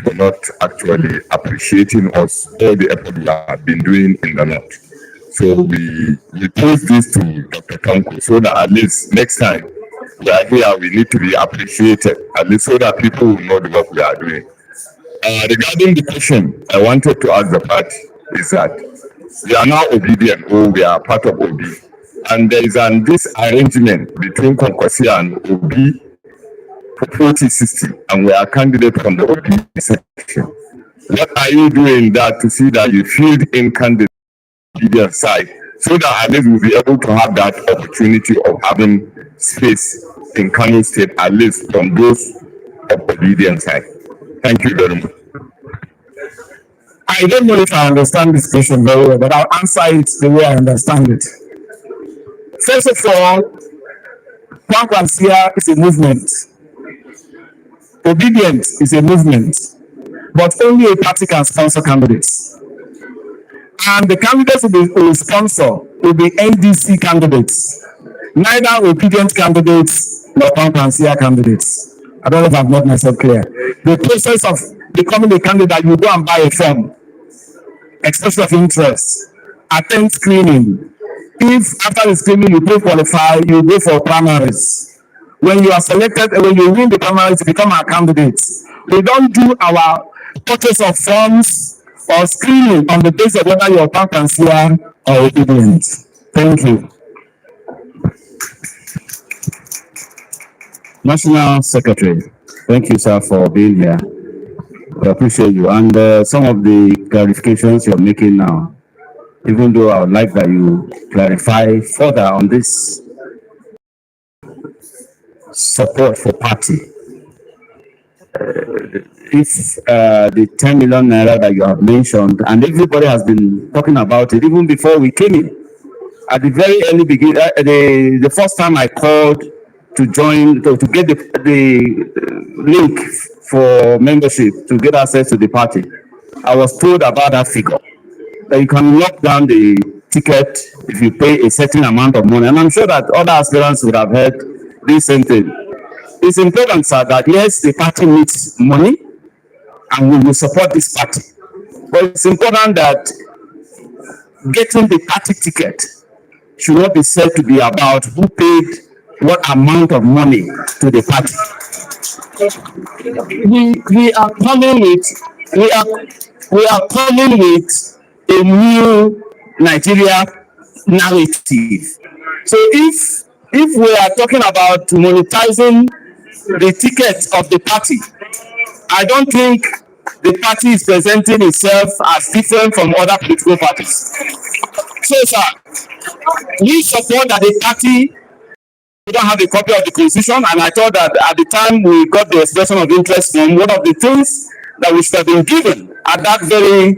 for not actually appreciating us, all the effort we have been doing in the north. So we post this to Dr. Tanko so that at least next time we are here, we need to be appreciated, at least so that people will know the work we are doing. Regarding the question I wanted to ask the party is that we are now Obident, or we are part of OB, and there is this arrangement between Konkosia and OB for 4060, and we are candidate from the OB section. What are you doing that to see that you field in candidate Obidient side so that at least we'll be able to have that opportunity of having space in Kano State, at least from those of Obidient side? Thank you very much. I don't know if I understand this question very well, but I'll answer it the way I understand it. First of all, Kwankwansia is a movement. Obidient is a movement, but only a party can sponsor candidates. And the candidates will sponsor will be NDC candidates, neither Obidient candidates nor Kwankwansia candidates. I don't know if I've made myself clear. The process of becoming a candidate, you go and buy a form, expression of interest, attend screening. If after the screening you don't qualify, you go for primaries. When you are selected, when you win the primaries, you become our candidates. We don't do our purchase of forms or screening on the basis of whether you are Kwankwansia or Obidient. Thank you. National Secretary, thank you, sir, for being here. I appreciate you. And some of the clarifications you're making now, even though I would like that you clarify further on this support for party. If the 10 million naira that you have mentioned, and everybody has been talking about it even before we came in, at the very early beginning, the first time I called to join, to get the link for membership, to get access to the party, I was told about that figure, that you can lock down the ticket if you pay a certain amount of money. And I'm sure that other aspirants would have heard this same thing. It's important, sir, that yes, the party needs money and we will support this party. But it's important that getting the party ticket should not be said to be about who paid what amount of money to the party. We are coming with a new Nigeria narrative. So if we are talking about monetizing the ticket of the party, I don't think the party is presenting itself as different from other political parties. So, sir, we support that the party, we don't have a copy of the constitution, and I thought that at the time we got the expression of interest from, one of the things that we should have been given at that very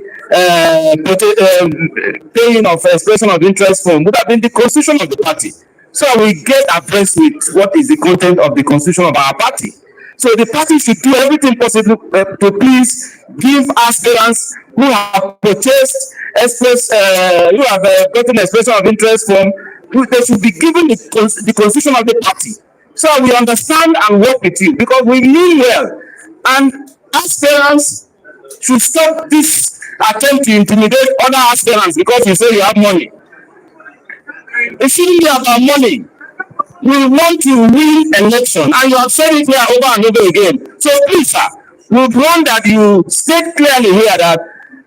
paying of expression of interest form would have been the constitution of the party. So we get abreast with what is the content of the constitution of our party. So the party should do everything possible to please give aspirants who have purchased who have gotten expression of interest from, they should be given the constitution of the party. So we understand and work with you because we mean well. And aspirants should stop this attempt to intimidate other aspirants because you say you have money. It shouldn't be about money. We want to win election, and you have said it here over and over again. So please, sir, we want that you state clearly here that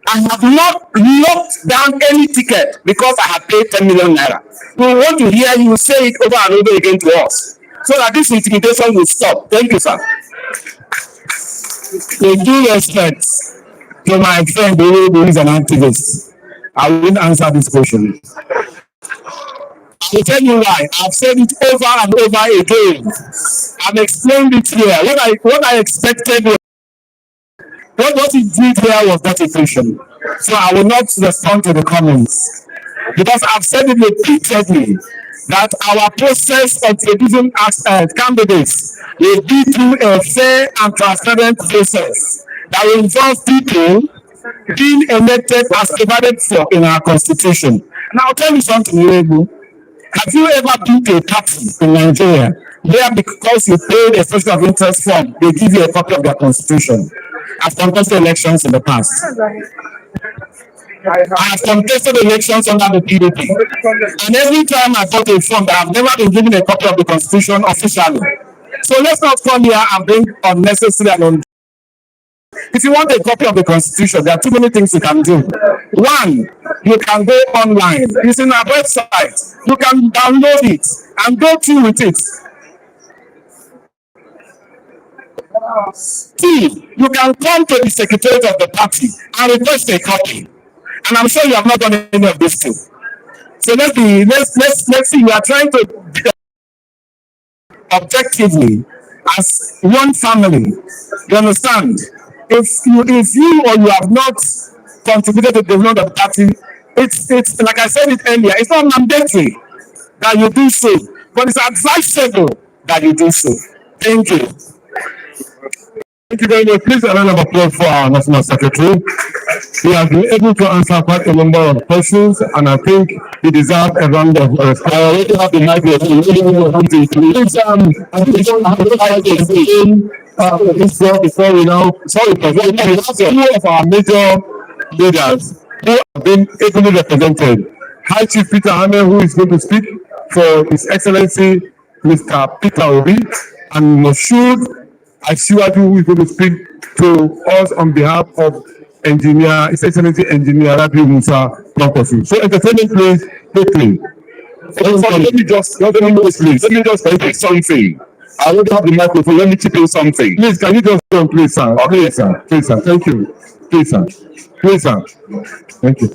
I have not locked down any ticket because I have paid 10 million naira. We want to hear you say it over and over again to us, so that this intimidation will stop. Thank you, sir. With due respect, to my friend who is an activist, I won't answer this question. I will tell you why. I've said it over and over again. I've explained it here. What I expected was what he did here was not efficient. So I will not respond to the comments because I've said it repeatedly that our process of introducing candidates will be through a fair and transparent process that will involve people being elected as provided for in our constitution. And I'll tell you something, Irebu. Have you ever been to a party in Nigeria where because you paid a social of interest form, they give you a copy of their constitution? I've contested elections in the past. I have contested elections under the PDP. And every time I got a form that I've never been given a copy of the constitution officially. So let's not come here and bring unnecessary and if you want a copy of the constitution, there are too many things you can do. One, you can go online. It's in our website. You can download it and go through with it. Two, you can come to the secretariat of the party and request a copy. And I'm sure you have not done any of these two. So let's see. We are trying to objectively as one family. You understand? If you or you have not contributed to the development of the party, it's like I said it earlier, it's not mandatory that you do so, but it's advisable that you do so. Thank you. Thank you very much. Please a round of applause for our National Secretary. He has been able to answer quite a number of questions, and I think he deserves a round of applause. I already have the mic here. Before we now, sorry, we have two of our major leaders who have been ably represented. High Chief Peter Hamel, who is going to speak for His Excellency Mr. Peter Obi, and Moshood Asiwaju, who is going to speak to us on behalf of His Excellency Engineer Rabi Musa Prokosu. So entertainment, please, quickly. Let me just say something. I already have the microphone. Let me chip in something. Please, can you just go on, please, sir? Please, sir. Please, sir. Thank you. Please, sir. Please, sir. Thank you.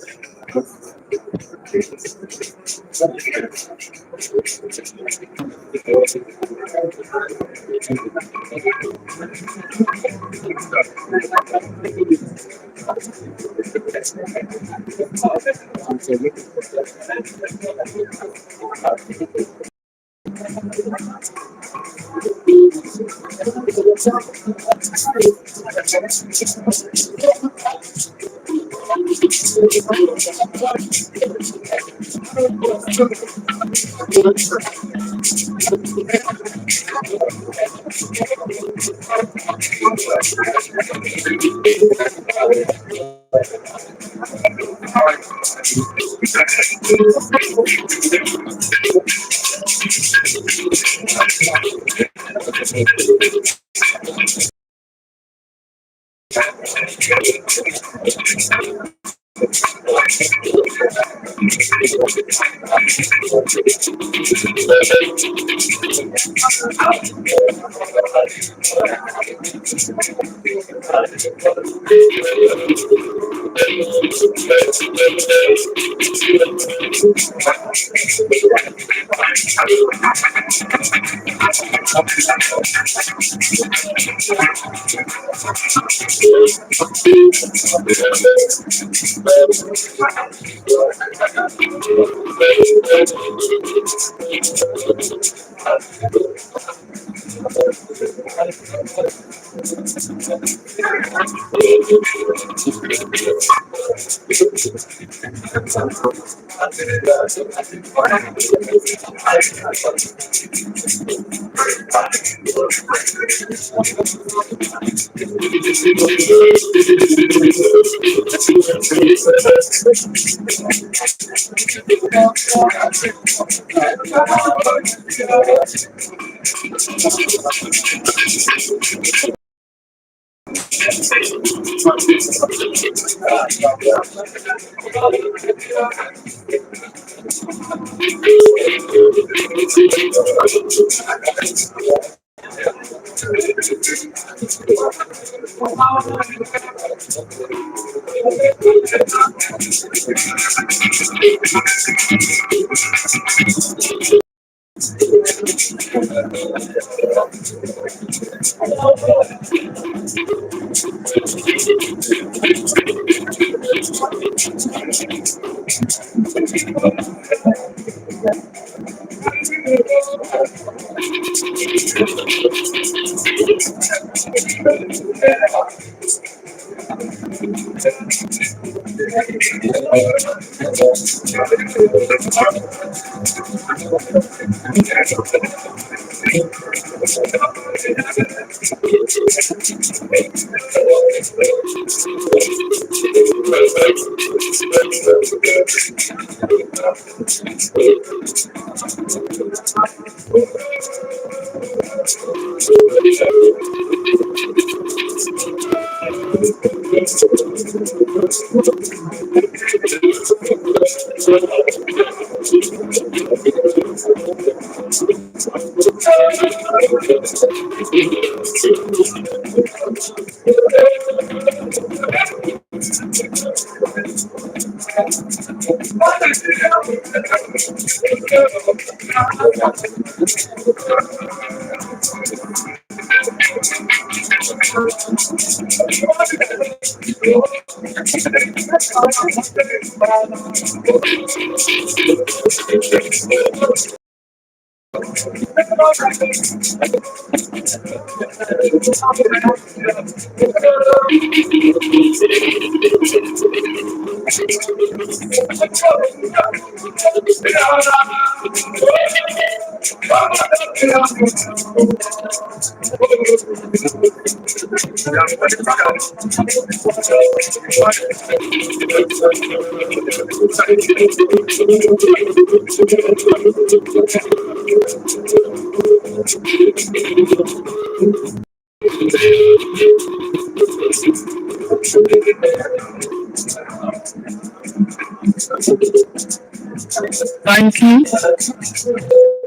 Thank you.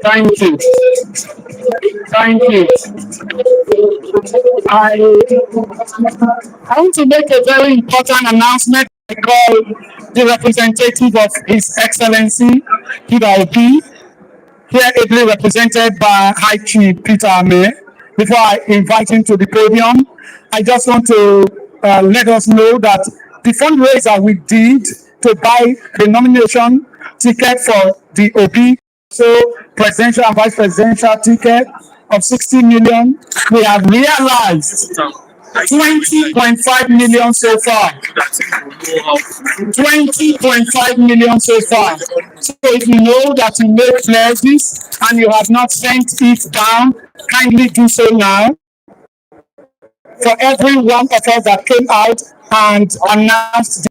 Thank you. Thank you. I want to make a very important announcement. I call the representative of His Excellency Peter Obi, here ably represented by High Chief Peter Ame. Before I invite him to the podium, I just want to let us know that the fundraiser we did to buy the nomination ticket for the Obi, so presidential and vice presidential ticket of 60 million, we have realized 20.5 million so far. 20.5 million so far. So if you know that you made pledges and you have not sent it down, kindly do so now. For every one of us that came out and announced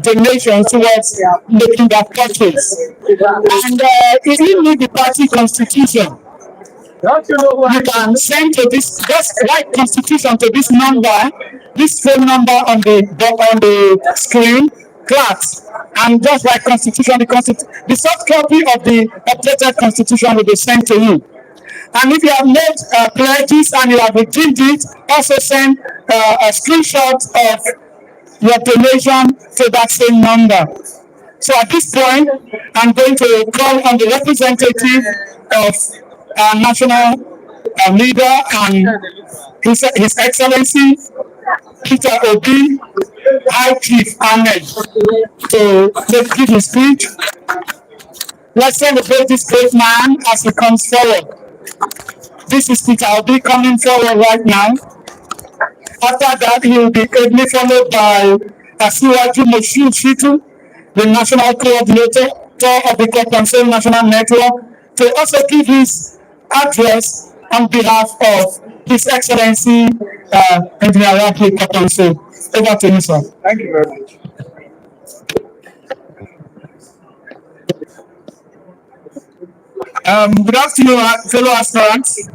donations towards making that purchase. And if you need the party constitution, you can send to this, just write constitution to this number, this phone number on the screen, class, and just write constitution. The soft copy of the updated constitution will be sent to you. And if you have made pledges and you have redeemed it, also send a screenshot of your donation to that same number. So at this point, I'm going to call on the representative of our national leader and His Excellency Peter Obi, High Chief Ahmed, to give his speech. Let's celebrate this great man as he comes forward. This is Peter Obi coming forward right now. After that, he will be ably followed by Asiwaju Moshood Shitu, the national coordinator of the Kokonso National Network, to also give his address on behalf of His Excellency Engineer Rafi Kokonso. Over to you, sir. Thank you very much. Good afternoon, fellow aspirants.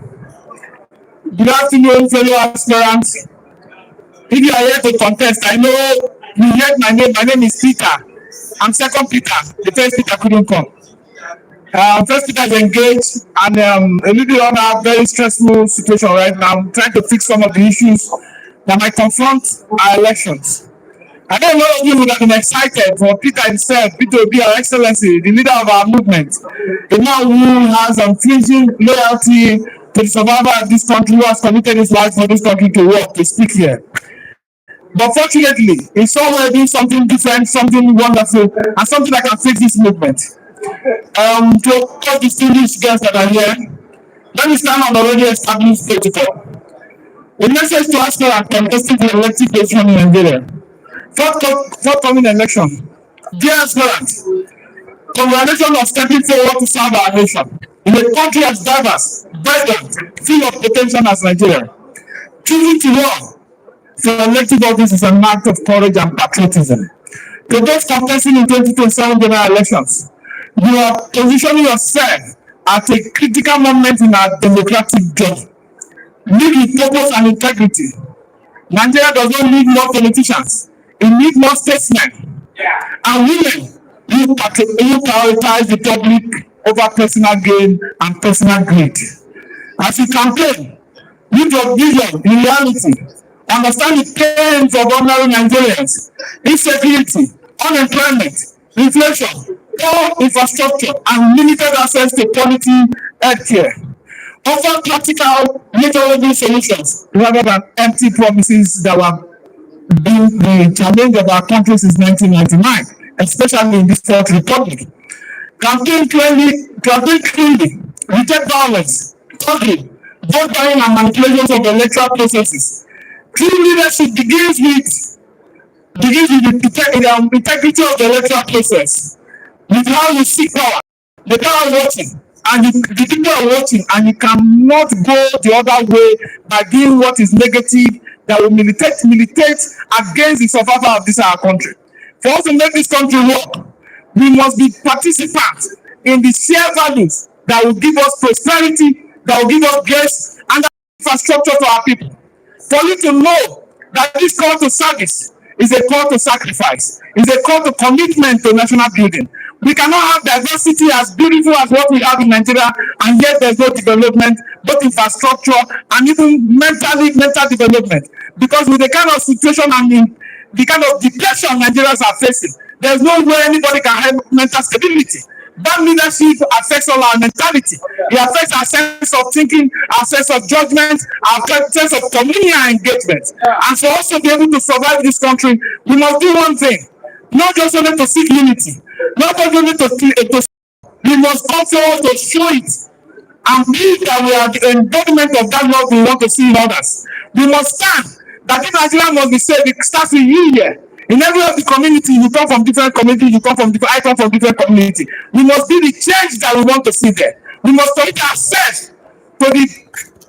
Good afternoon, fellow aspirants. If you are here to contest, I know you heard my name. My name is Peter. I'm second Peter. The first Peter couldn't come. First Peter is engaged and a little on a very stressful situation right now, trying to fix some of the issues that might confront our elections. I know a lot of you would have been excited for Peter himself, Peter Obi, Our Excellency, the leader of our movement, a man who has unflinching loyalty to the survival of this country, who has committed his life for this country to work, to speak here. But fortunately, he's somewhere doing something different, something wonderful, and something that can fix this movement. To all distinguished guests that are here, let me stand on the already established protocol. A message to aspirants contesting for elective position in Nigeria. Forthcoming election. Dear aspirants, congratulations on stepping forward to serve our nation. In a country as diverse, vibrant, full of potential as Nigeria, choosing to run for elective office is an act of courage and patriotism. To those contesting in 2027 general elections, you are positioning yourself at a critical moment in our democratic journey. Lead with purpose and integrity. Nigeria does not need more politicians. It needs more statesmen and women who prioritize the public over personal gain and personal greed. As you campaign, with your vision in reality, understand the pains of ordinary Nigerians, insecurity, unemployment, inflation, poor infrastructure, and limited access to quality healthcare. Offer practical, measurable solutions rather than empty promises that were been the challenge of our country since 1999, especially in this fourth republic. Campaign cleanly, reject violence, thuggery, vote buying and manipulations of electoral processes. True leadership begins with the integrity of the electoral process, with how you seek power, the power watching, and the people are watching, and you cannot go the other way by doing what is negative that will militate against the survival of this our country. For us to make this country work, we must be participants in the shared values that will give us prosperity, that will give us grace, and infrastructure for our people. For you to know that this call to service is a call to sacrifice, is a call to commitment to national building. We cannot have diversity as beautiful as what we have in Nigeria, and yet there's no development, both infrastructure and even mental development. Because with the kind of situation and the kind of depression Nigerians are facing, there's no way anybody can have mental stability. Bad leadership affects all our mentality. It affects our sense of thinking, our sense of judgment, our sense of community and engagement. And for us to be able to survive this country, we must do one thing. Not just only to seek unity, not only to we must come forward to show it and believe that we are the embodiment of that love we want to see in others. We must stand that if Nigeria must be saved, it starts with you here. In every of the community, you come from different communities, I come from different community. We must be the change that we want to see there. We must commit ourselves to the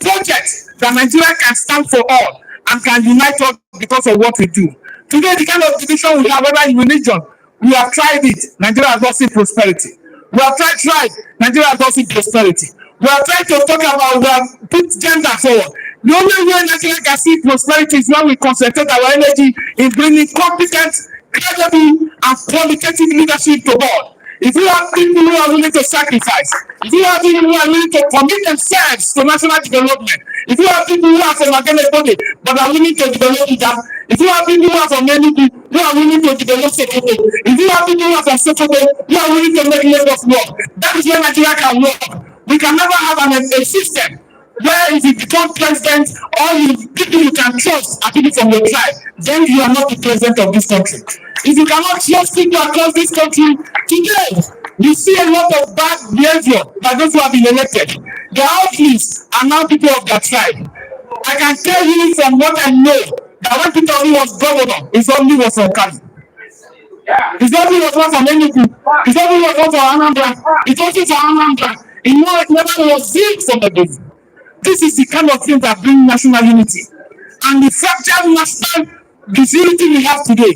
project that Nigeria can stand for all and can unite us because of what we do. Today, the kind of division we have, whether in religion, we have tried it. Nigeria has not seen prosperity. We have tried. Nigeria has not seen prosperity. We have tried to talk about, we have put gender forward. The only way Nigeria can see prosperity is when we concentrate our energy in bringing competent, credible, and qualitative leadership to board. If you have people who are willing to sacrifice, if you have people who are willing to commit themselves to national development, if you have people who are from academic body but are willing to develop it, if you have people who are from Enugu who are willing to develop Sokoto, if you have people who are from Sokoto who are willing to make Lagos work, that is where Nigeria can work. We can never have a system where if you become president, all the people you can trust are people from your tribe, then you are not the president of this country. If you cannot trust people across this country, today you see a lot of bad behavior by those who have been elected. The outlaws are now people of their tribe. I can tell you from what I know that when Peter Obi was governor, his only was from Kano. His only was one from Enugu. His only was one from Anambra. His only from Anambra. He never was zeal from the devil. This is the kind of thing that brings national unity. And the fractured national disunity we have today,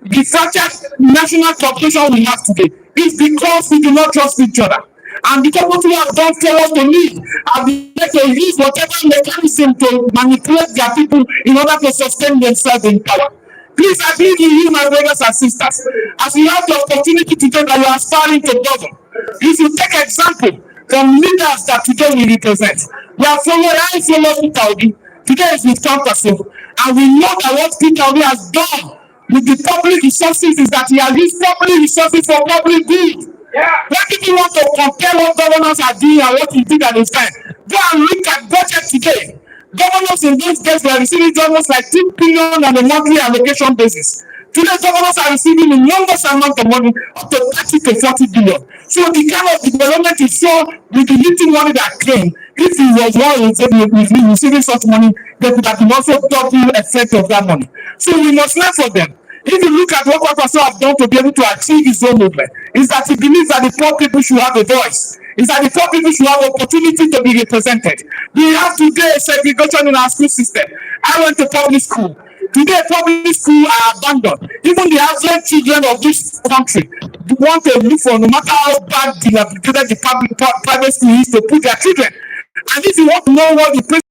the fractured national cooperation we have today, is because we do not trust each other. And because what we have done forward to lead have been to use whatever mechanism to manipulate their people in order to sustain themselves in power. Please, I believe in you, my brothers and sisters. As you have the opportunity today that you are aspiring to govern, you should take example from leaders that today we represent. We are following, I follow Peter Obi. Today is with Council, and we know that what Peter Obi has done with the public resources is that he has used public resources for public good. When people want to compare what governors are doing and what he did at his time, go and look at budget today. Governors in those days were receiving almost like 2 billion on a monthly allocation basis. Today, governors are receiving enormous amount of money, up to 30 to 40 billion. So the kind of development you saw with the little money that came, if he was one with receiving such money, they could have been also double effect of that money. So we must learn from them. If you look at what Kwakwaso have done to be able to achieve his own movement, is that he believes that the poor people should have a voice. Is that the poor people should have opportunity to be represented. We have today segregation in our school system. I went to public school. Today, public school are abandoned. Even the average children of this country want to look for, no matter how bad the private school is, to put their children. And if you want to know what the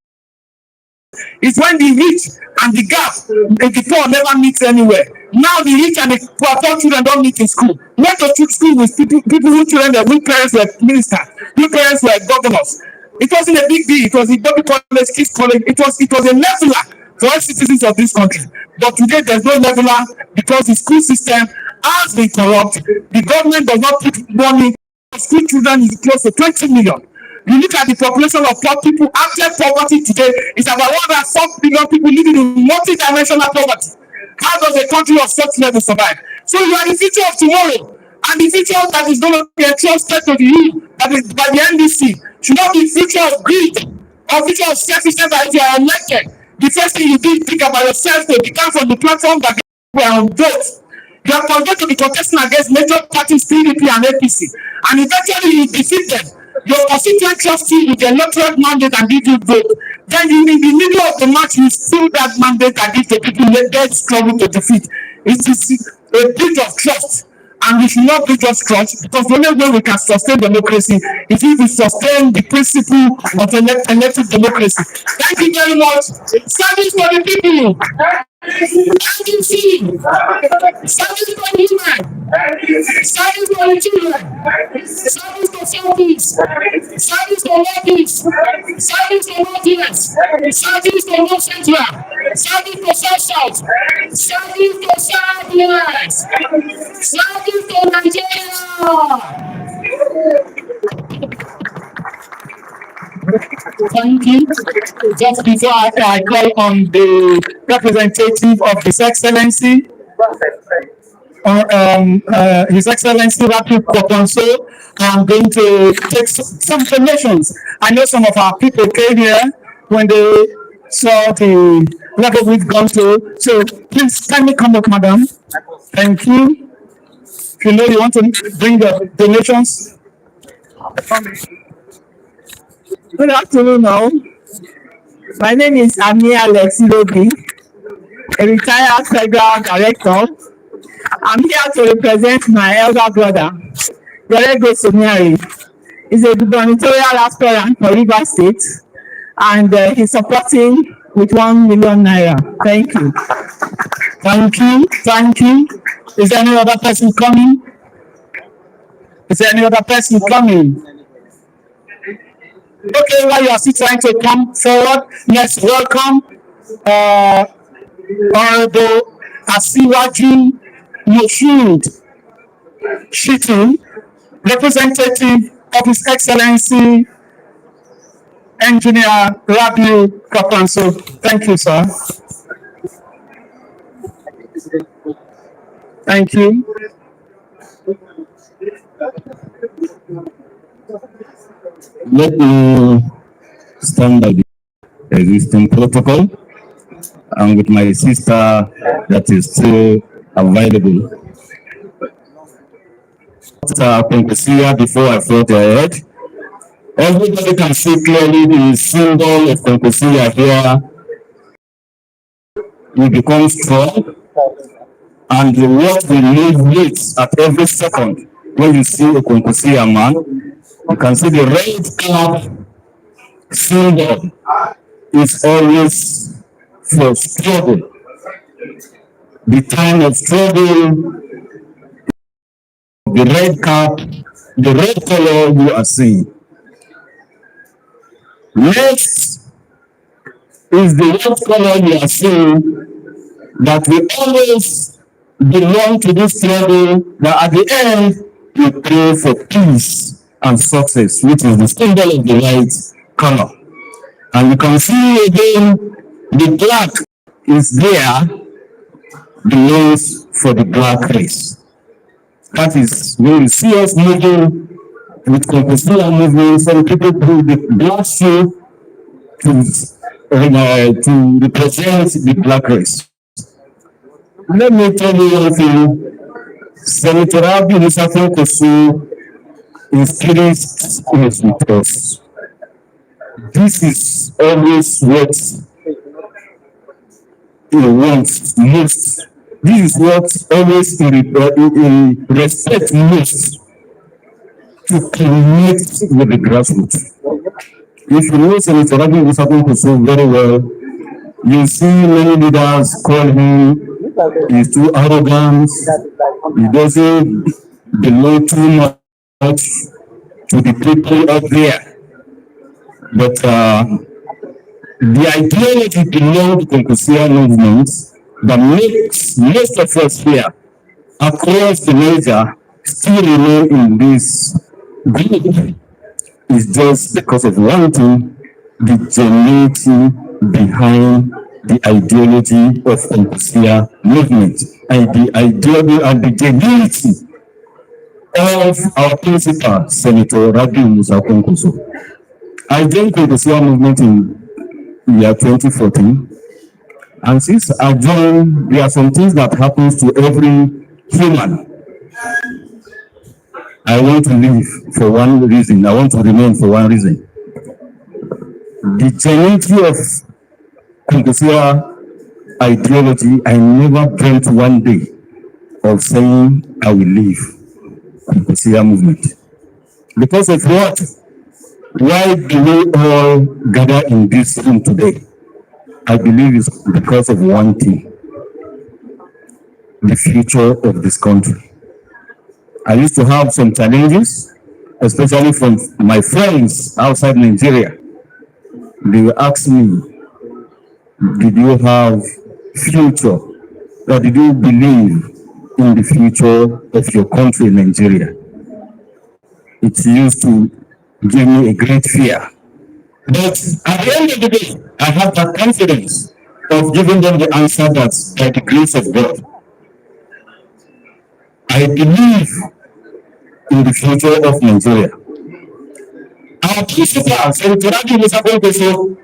is when the rich and the gap and the poor never meet anywhere. Now the rich and the poor children don't meet in school. Went to school with people who children that whose parents were ministers, whose parents were governors. It wasn't a big deal. It was a double college, kids college. It was a leveler for all citizens of this country. But today there's no leveler because the school system has been corrupt. The government does not put money. School children is close to 20 million. You look at the population of poor people, abject poverty today is about 1.4 billion people living in multi-dimensional poverty. How does a country of such level survive? So you are the future of tomorrow, and the future that is going to be entrusted to you that is by the NDC should not be the future of greed or future of selfishness. That if you are elected, the first thing you do is think about yourself to become from the platform that you are on vote. You are going to be contesting against major parties, PDP and APC, and eventually you defeat them. Your constituent trust you with the electoral mandate and give you vote. Then you in the middle of the match you steal that mandate and give to people they struggle to defeat. It is a breach of trust, and we should not breach of trust because the only way we can sustain democracy is if we sustain the principle of elective democracy. Thank you very much. Service for the people. NDC. Service for the women. Service for the children. Service for families. Service for ladies. Service for Northwest. Service for North Central. Service for South. Service for Southwest. Service for Nigeria. Thank you. Just before I call on the representative of His Excellency, His Excellency Rapid Kokonso, I'm going to take some donations. I know some of our people came here when they saw the level we've gone to. So please kindly come up, madam. Thank you. If you know you want to bring the donations. Good afternoon, all. My name is Ami Alex Ilobi, a retired federal director. I'm here to represent my elder brother, Gerego Somiari. He's a gubernatorial aspirant for Rivers State, and he's supporting with 1 million naira. Thank you. Thank you. Thank you. Is there any other person coming? Is there any other person coming? Okay, while you are still trying to come forward, let's welcome Honorable Asiwaju Moshood Shitu, representative of His Excellency Engineer Rabiu Kapanso. Thank you, sir. Thank you. Let me stand by the existing protocol and with my sister that is still available. Before I float ahead, everybody can see clearly the symbol of Konkusia here. We become strong, and what we live with at every second when you see a Konkusia man, you can see the red club symbol is always for struggle. the time of struggle, the red cap, the red color you are seeing. Next is the red color you are seeing that we always belong to this struggle, but at the end, we pray for peace and success, which is the symbol of the white color. And you can see again, the black is there, belongs for the black race. That is when you see us moving with Compostela movement, some people put the black shoe to represent the black race. Let me tell you one thing. Senator Abi Musafir Kosu inspires us with us. This is always what he wants most. This is what always in respect most, to connect with the grassroots. If you know Senator Abi Musafir Kosu very well, you see many leaders call him, he's too arrogant, he doesn't belong too much to the people up there. But the ideology belongs to the Concosia movement that makes most of us here across the Niger still remain in this group is just because of one thing, the genuinity behind the ideology of Concosia movement and the ideology and the genuinity of our principal, Senator Rabi Musa Konkoso. I joined Concosia movement in year 2014, and since I joined, there are some things that happens to every human. I want to live for one reason. I want to remain for one reason. The genuinity of Concosia ideology, I never dreamt one day of saying I will leave Concosia movement. Because of what? Why do we all gather in this room today? I believe it's because of one thing: the future of this country. I used to have some challenges, especially from my friends outside Nigeria. They will ask me, did you have future? Or did you believe in the future of your country, Nigeria? It used to give me a great fear. But at the end of the day, I have that confidence of giving them the answer that by the grace of God, I believe in the future of Nigeria. Our principal, Senator Rabi Musa Konkoso,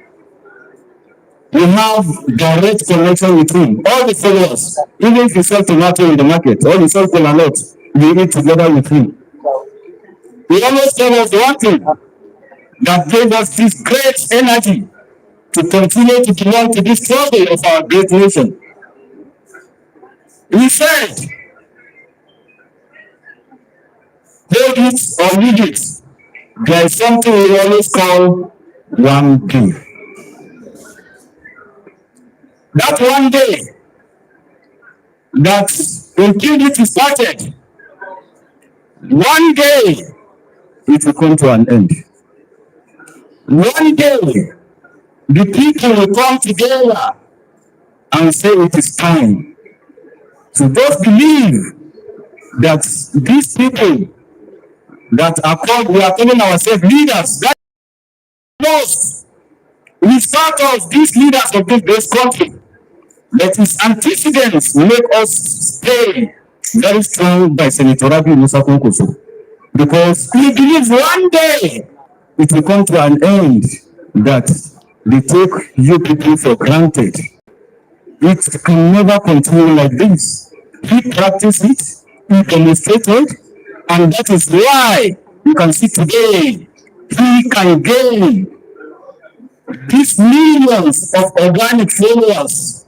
we have direct connection with him. All the followers, even if you sell tomato in the market, or you sell cola nut, we eat together with him. He always tell us one thing that gave us this great energy to continue to belong to this struggle of our great nation. He said, hold it or leave it. There is something we always call one day. That one day that impunity started, one day it will come to an end. One day the people will come together and say it is time to just believe that these people that are called, we are calling ourselves leaders, that most we start off these leaders of this country, that is antecedents make us stay very strong by Senator Rabi Musa Konkoso, because we believe one day it will come to an end that they take you people for granted. It can never continue like this. He practiced it, he demonstrated, and that is why you can see today he can gain these millions of organic followers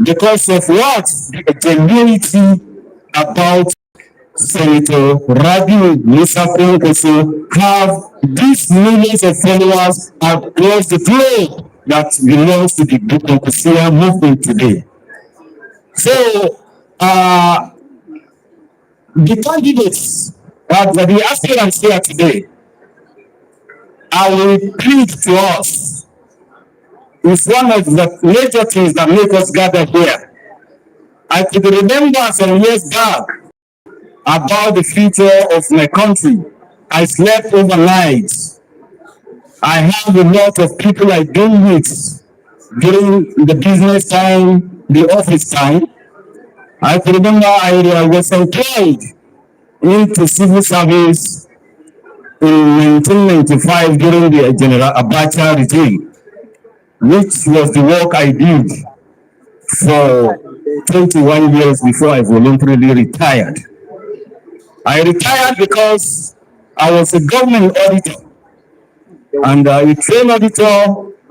because of what? The genuinity about Senator Rabi Musa Konkoso have these millions of followers across the globe that belongs to the Concosia movement today. So The candidates, the aspirants here today, I will plead to us. It's one of the major things that make us gather here. I could remember some years back about the future of my country. I slept overnight. I have a lot of people I deal with during the business time, the office time. I could remember I was employed into civil service in 1995 during the General Abacha regime, which was the work I did for 21 years before I voluntarily retired. I retired because I was a government auditor, and a trained auditor,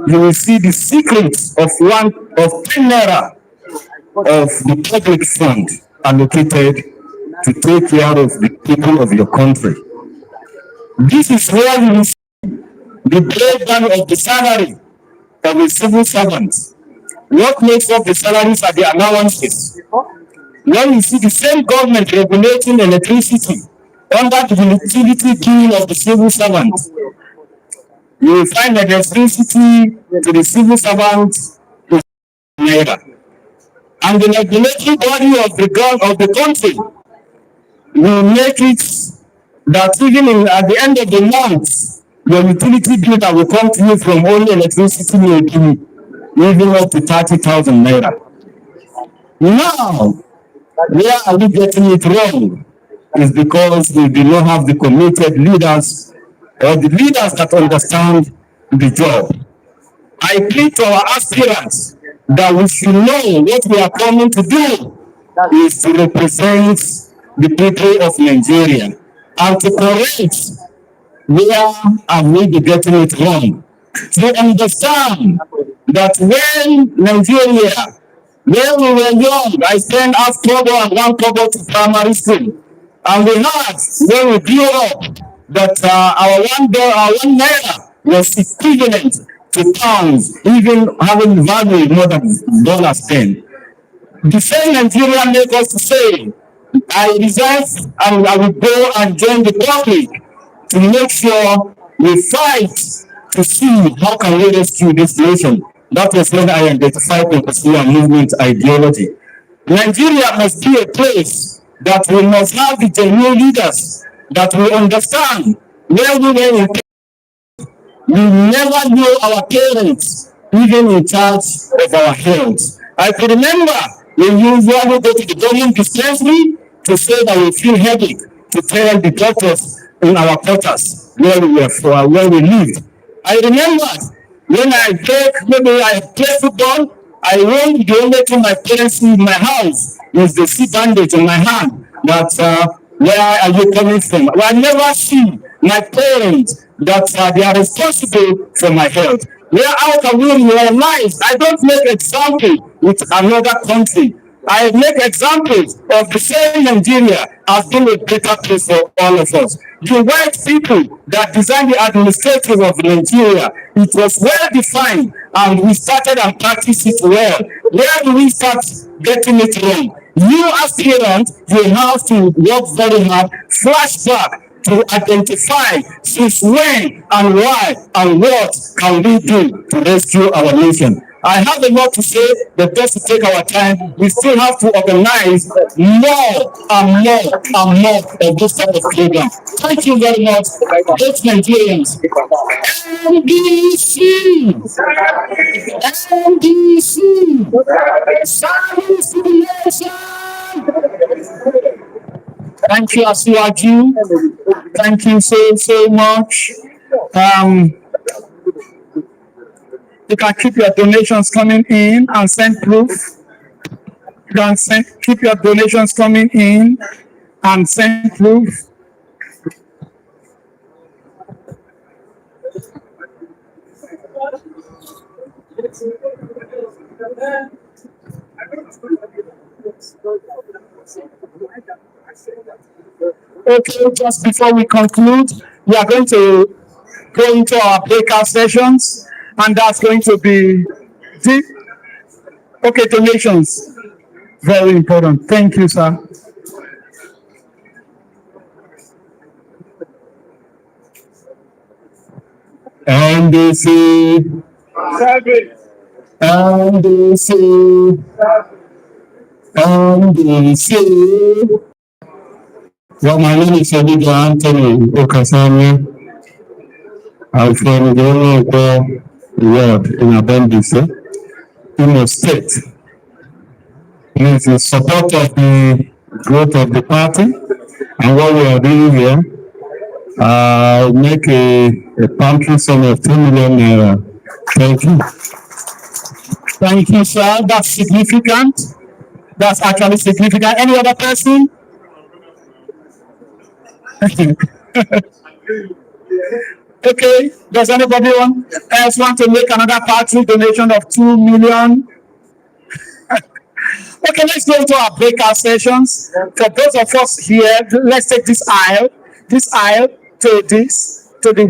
you will see the secrets of 10 naira of the public fund allocated to take care of the people of your country. This is where you will see the breakdown of the salary of a civil servant. What makes up the salaries are the allowances. When you see the same government regulating electricity under the utility bill of the civil servant, you will find that electricity to the civil servant is naira. And the regulatory body of the country will make it that even at the end of the month, your utility bill that will come to you from only electricity will be even up to 30,000 naira. Now, where are we getting it wrong? Is because we do not have the committed leaders or the leaders that understand the job. I plead to our aspirants that we should know what we are coming to do is to represent the people of Nigeria and to correct where have we been getting it wrong. To understand that when Nigeria, when we were young, I spent half kobo and 1 kobo to primary school. And we had, when we grew up, that our one naira was equivalent to pounds, even having value more than $10. The same Nigeria make us to say, I resign and I will go and join the public to make sure we fight to see how can we rescue this nation. That was when I identified the Constitutional movement ideology. Nigeria must be a place that we must have the genuine leaders that will understand where we were in. We never knew our parents even in charge of our health. I could remember we usually go to the government dispensary to say that we feel headache, to tell the doctors in our quarters where we lived. I remember when I play football, I run the only thing my parents see in my house is the sea bandage on my hand. That where are you coming from? Well, I never see my parents that they are responsible for my health. Where how can we realize? I don't make example with another country. I make examples of the same Nigeria as being a better place for all of us. The white people that designed the administrative of Nigeria, it was well defined and we started and practiced it well. Where do we start getting it wrong? You aspirant, you have to work very hard, flashback to identify since when and why and what can we do to rescue our nation. I have a lot to say, but just to take our time, we still have to organize more and more and more of this type of program. Thank you very much, both Nigerians. NDC! NDC! Service to the nation! Thank you, Asiwaju. Thank you so much. You can keep your donations coming in and send proof. You can keep your donations coming in and send proof. Okay, just before we conclude, we are going to go into our breakout sessions, and that's going to be deep. Okay, donations. Very important. Thank you, sir. NDC, NDC, NDC. Well, my name is Obident Anthony Okasami. I'm from the local ward in Abendisi, Imo State. It is in support of the growth of the party and what we are doing here. Make a pumpkin sum of 2 million naira. Thank you. Thank you, sir. That's significant. That's actually significant. Any other person? Okay. Does anybody else want to make another party donation of 2 million? Okay, let's go into our breakout sessions. For those of us here, let's take this aisle to the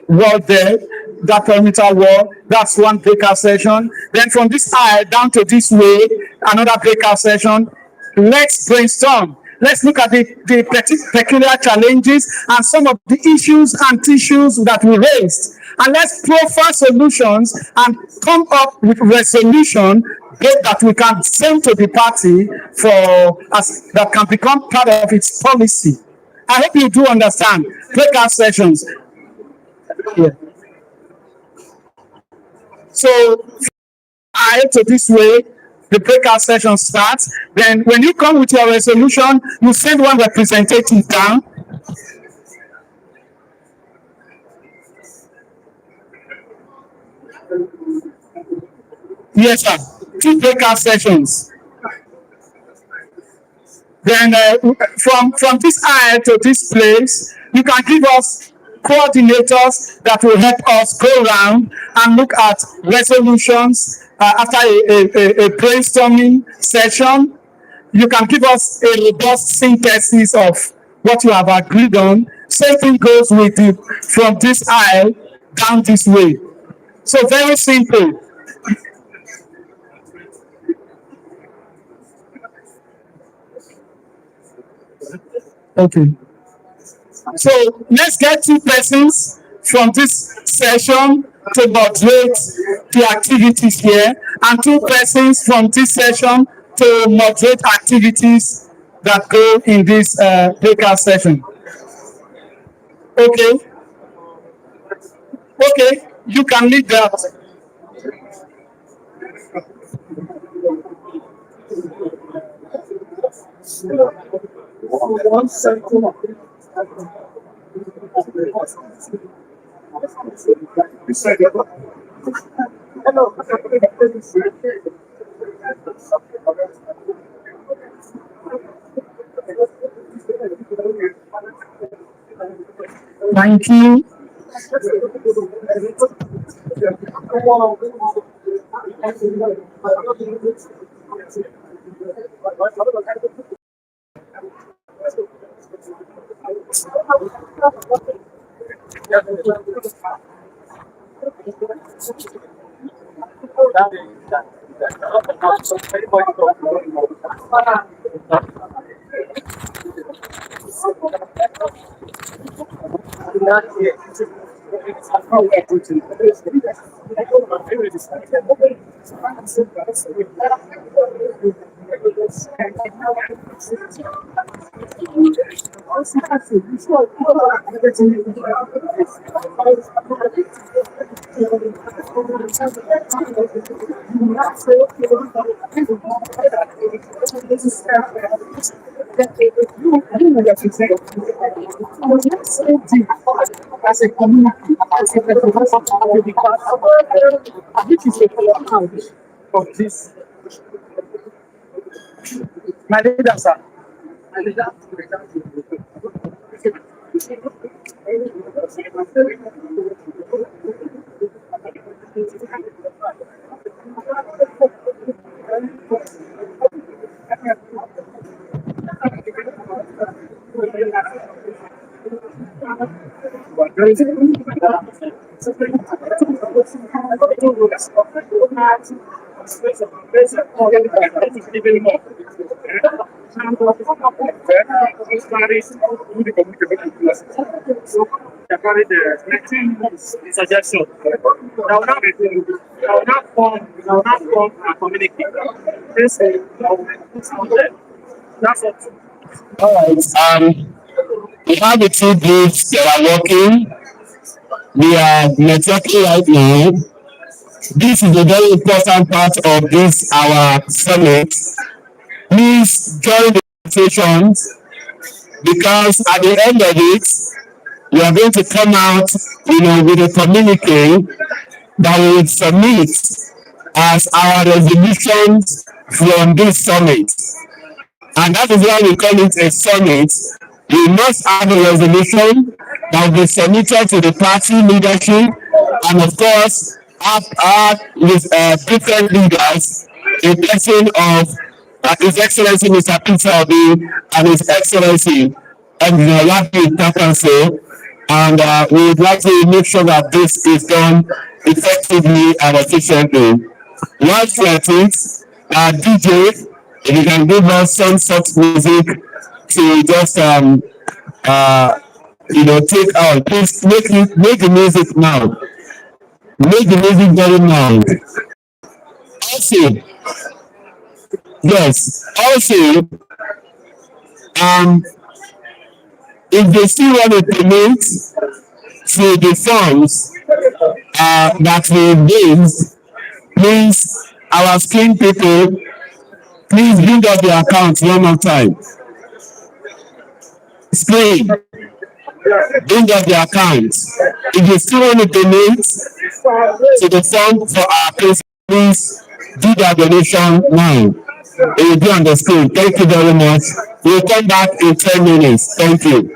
wall there, that perimeter wall. That's one breakout session. Then from this aisle down to this way, another breakout session. Let's brainstorm. Let's look at the peculiar challenges and some of the issues and tissues that we raised. And let's profile solutions and come up with resolution that we can send to the party that can become part of its policy. I hope you do understand. Breakout sessions. Yeah. So, to this way, the breakout session starts. Then, when you come with your resolution, you send one representative down. Yes, sir. 2 breakout sessions. Then from this aisle to this place, you can give us coordinators that will help us go around and look at resolutions after a brainstorming session. You can give us a robust synthesis of what you have agreed on. Same thing goes with from this aisle down this way. So very simple. Okay. So let's get 2 persons from this session to moderate the activities here, and 2 persons from this session to moderate activities that go in this breakout session. Okay. Okay, you can lead that. One second. Thank you. As a community, as a representative of the party, which is a part of this. My leader, sir. My leader. Suggestion. Now form a community. That's what. All right. We have the two groups that are working. We are networking right now. This is a very important part of this our summit. Please join the conversations because at the end of it, we are going to come out, with a communique that we will submit as our resolutions from this summit. And that is why we call it a summit. We must have a resolution that will be submitted to the party leadership and of course with different leaders, a person of His Excellency Mr. Peter Obi and His Excellency Engineer Yapi Takanso. And we would like to make sure that this is done effectively and efficiently. Whilst we are at it, DJ, if you can give us some soft music to just take out. Please make the music now. Make the music very loud. Also, yes. Also, if they still want to donate to the funds that we raised, please, our screen people, please bring up the account one more time. Screen, bring up the account. If you still want to donate to the fund for our place, please do that donation now. It will be on the screen. Thank you very much. We'll come back in 10 minutes. Thank you.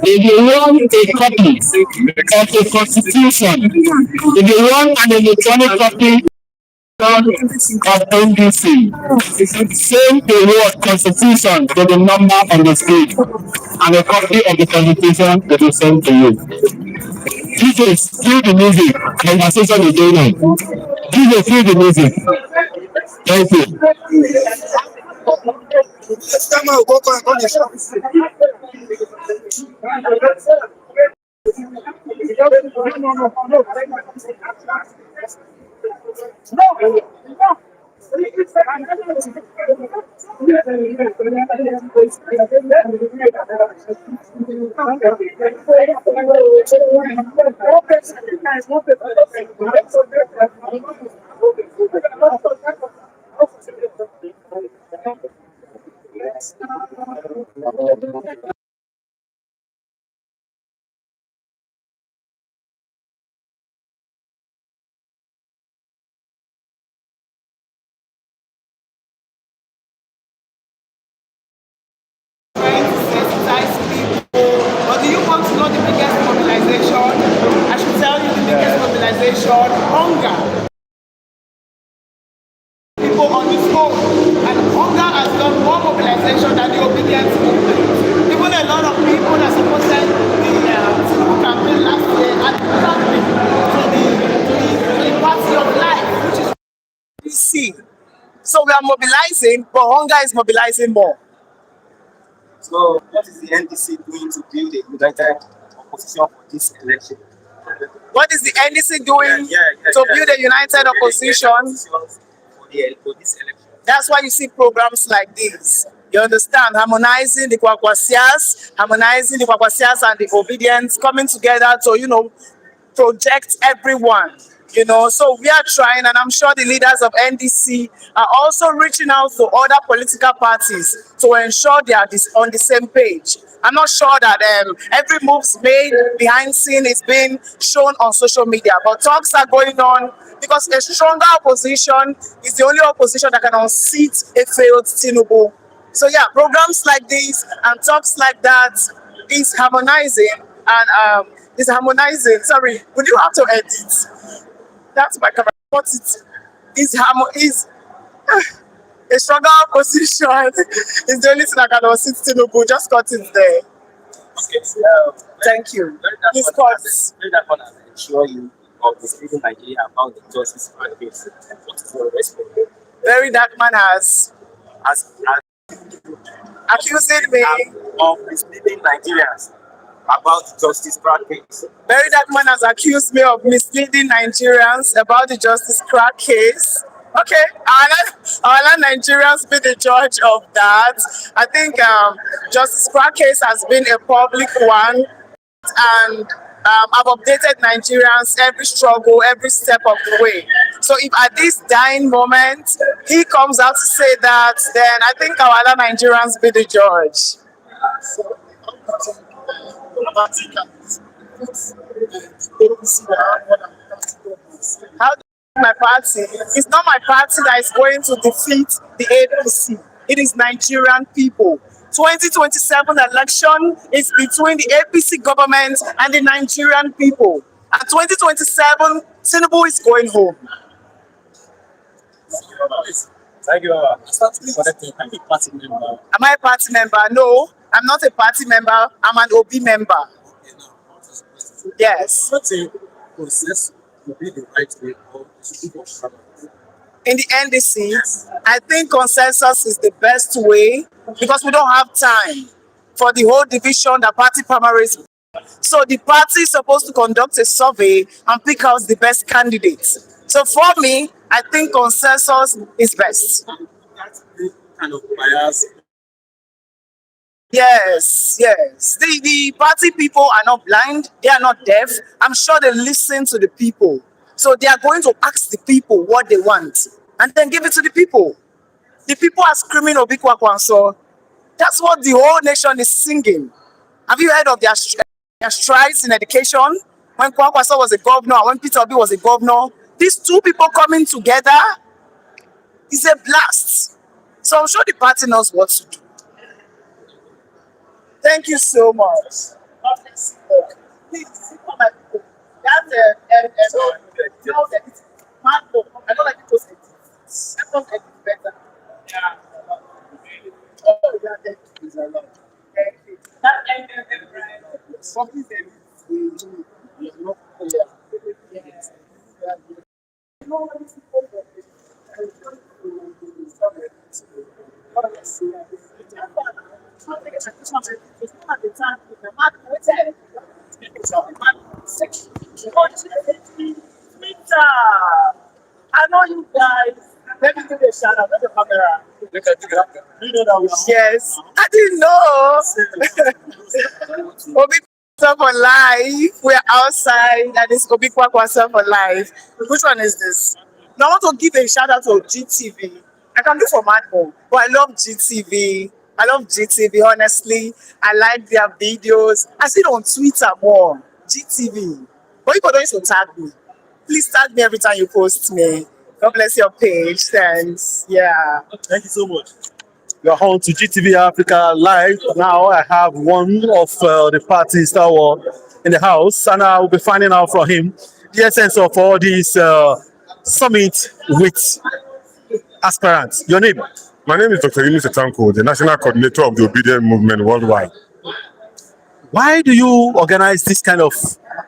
If you want a copy of the Constitution, if you want an electronic copy of NDC, send the word Constitution to the number on the screen, and a copy of the Constitution will be sent to you. DJ, cue the music. Conversation is going on. DJ, cue the music. Thank you. But do you want to know the biggest mobilization? I should tell you the biggest mobilization, hunger. People on the scope, and hunger has done more mobilization than the Obident movement. Even a lot of people that supported the campaign last year and to the party of life, which is NDC. So we are mobilizing, but hunger is mobilizing more. So, what is the NDC doing to build a united opposition for this election? What is the NDC doing to build a united opposition for this election? That's why you see programs like this. You understand? Harmonizing the Kwakwasias and the Obedience, coming together to, project everyone You know, so we are trying, and I'm sure the leaders of NDC are also reaching out to other political parties to ensure they are on the same page. I'm not sure that every move made behind scene is being shown on social media, but talks are going on because a stronger opposition is the only opposition that can unseat a failed Tinubu. So yeah, programs like this and talks like that is harmonizing and is harmonizing. Sorry, would you have to edit? That's my camera. What it is a stronger opposition is the only thing I can unseat Tinubu. Just cut it there. Okay. Thank you. Please cut. Ensure you of misleading Nigeria about the justice and case. What is your response? Very dark man has accusing me of misleading Nigerians about the justice case. Very dark man has accused me of misleading Nigerians about the justice crack case. Okay, I'll let Nigerians be the judge of that. I think justice crack case has been a public one, and I've updated Nigerians every struggle, every step of the way. So if at this dying moment he comes out to say that, then I think I'll allow Nigerians be the judge. How do my party? It's not my party that is going to defeat the APC. It is Nigerian people. 2027 election is between the APC government and the Nigerian people. And 2027, Tinubu is going home. Thank you, Baba. Am I a party member? No, I'm not a party member. I'm an OB member. Yes. In the NDC, I think consensus is the best way because we don't have time for the whole division, the party primaries. So the party is supposed to conduct a survey and pick out the best candidates. So for me, I think consensus is best. Kind of bias. Yes. The party people are not blind, they are not deaf. I'm sure they listen to the people. So they are going to ask the people what they want and then give it to the people. The people are screaming Obikwakwanso. That's what the whole nation is singing. Have you heard of their strides in education? When Kwakwanso was a governor and when Peter Obi was a governor, these two people coming together is a blast. So I'm sure the party knows what to do. Thank you so much. Please, that's I don't like those edits. Let us edit better. Yeah. Oh, yeah, thank you. Thank you. That ended right. Something yes. I know you guys. Let me give you a shout out. Let the camera. Yes, I didn't know. Obi for life. We're outside. That is Obi for life. Which one is this? Now I want to give a shout out to GTV. I can do for Madmo, but I love GTV. I love GTV, honestly. I like their videos. I see it on Twitter more. GTV. But you don't need to tag me. Please tag me every time you post me. God bless your page. Thanks. Yeah. Thank you so much. You're on to GTV Africa Live. Now I have one of the party stalwart in the house, and I will be finding out from him the essence of all these summit with aspirants. Your name? My name is Dr. Yunus Etanko, the National Coordinator of the Obident Movement worldwide. Why do you organize this kind of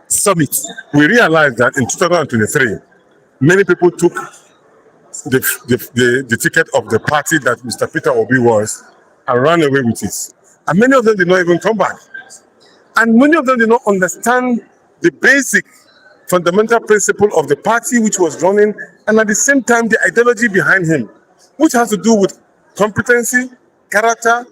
summit? We realized that in 2023, many people took the ticket of the party that Mr. Peter Obi was and ran away with it. And many of them did not even come back. And many of them did not understand the basic fundamental principle of the party which was running, and at the same time the ideology behind him, which has to do with competency, character,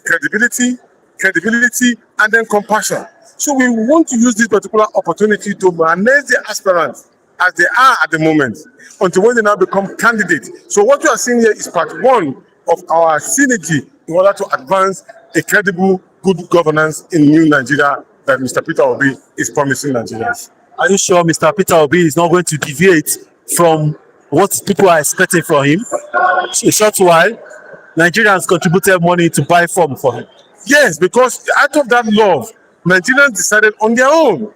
credibility, and then compassion. So we want to use this particular opportunity to manage the aspirants as they are at the moment until when they now become candidates. So what you are seeing here is part one of our synergy in order to advance a credible, good governance in new Nigeria that Mr. Peter Obi is promising Nigerians. Are you sure Mr. Peter Obi is not going to deviate from what people are expecting from him? A short while, Nigerians contributed money to buy form for him. Yes, because out of that love, Nigerians decided on their own.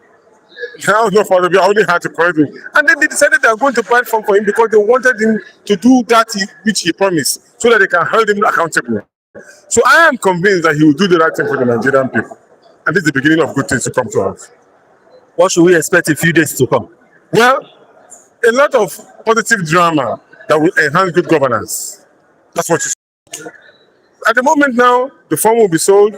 I only had to correct him. And then they decided they are going to buy form for him because they wanted him to do that which he promised, so that they can hold him accountable. So I am convinced that he will do the right thing for the Nigerian people. And this is the beginning of good things to come to us. What should we expect in a few days to come? Well, a lot of positive drama that will enhance good governance. That's what you see. At the moment now, the form will be sold,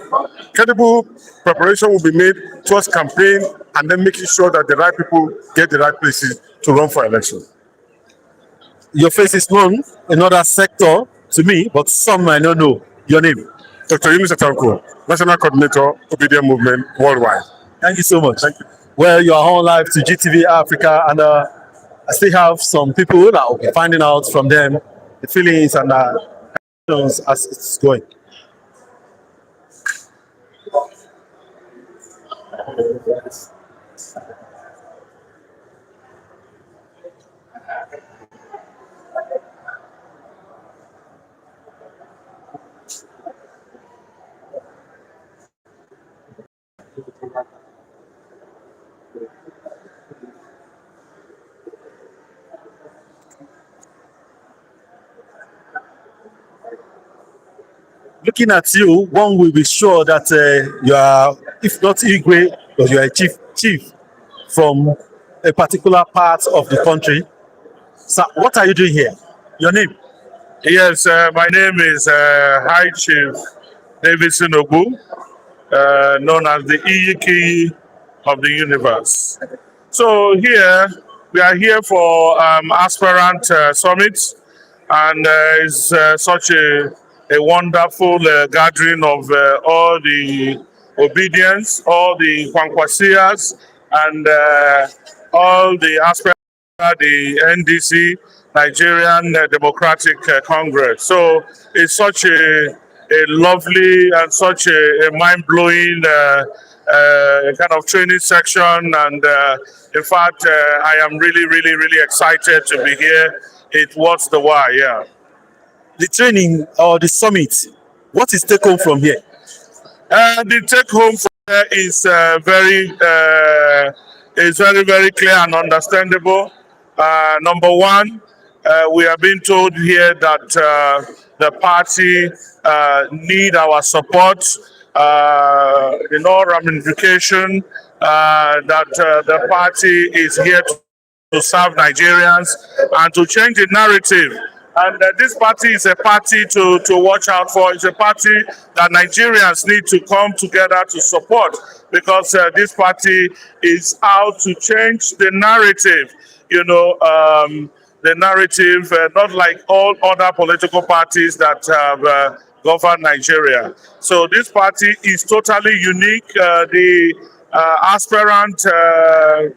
credible preparation will be made towards campaign, and then making sure that the right people get the right places to run for election. Your face is known in another sector to me, but some might not know your name. Dr. Yunus Atanko, National Coordinator, Obident Movement Worldwide. Thank you so much. Thank you. Well, you are on live to GTV Africa, and I still have some people that will be finding out from them the feelings and as it's going. Looking at you, one will be sure that you are, if not Igwe, but you are a chief from a particular part of the country. So what are you doing here? Your name? Yes, my name is High Chief Davidson Ogu, known as the Iyiki of the universe. So here, we are here for Aspirant Summit, and it's such a wonderful gathering of all the Obedients, all the Kwankwasias, and all the Aspirants, the NDC, Nigerian Democratic Congress. So it's such a lovely and such a mind-blowing kind of training section, and in fact, I am really excited to be here. It was the why, yeah. The training or the summit, what is take home from here? The take home from here is very clear and understandable. Number one, we are being told here that the party need our support in all ramification, that the party is here to serve Nigerians and to change the narrative. And this party is a party to watch out for. It's a party that Nigerians need to come together to support, because this party is out to change the narrative. You know, the narrative, not like all other political parties that have governed Nigeria. So this party is totally unique. The aspirants are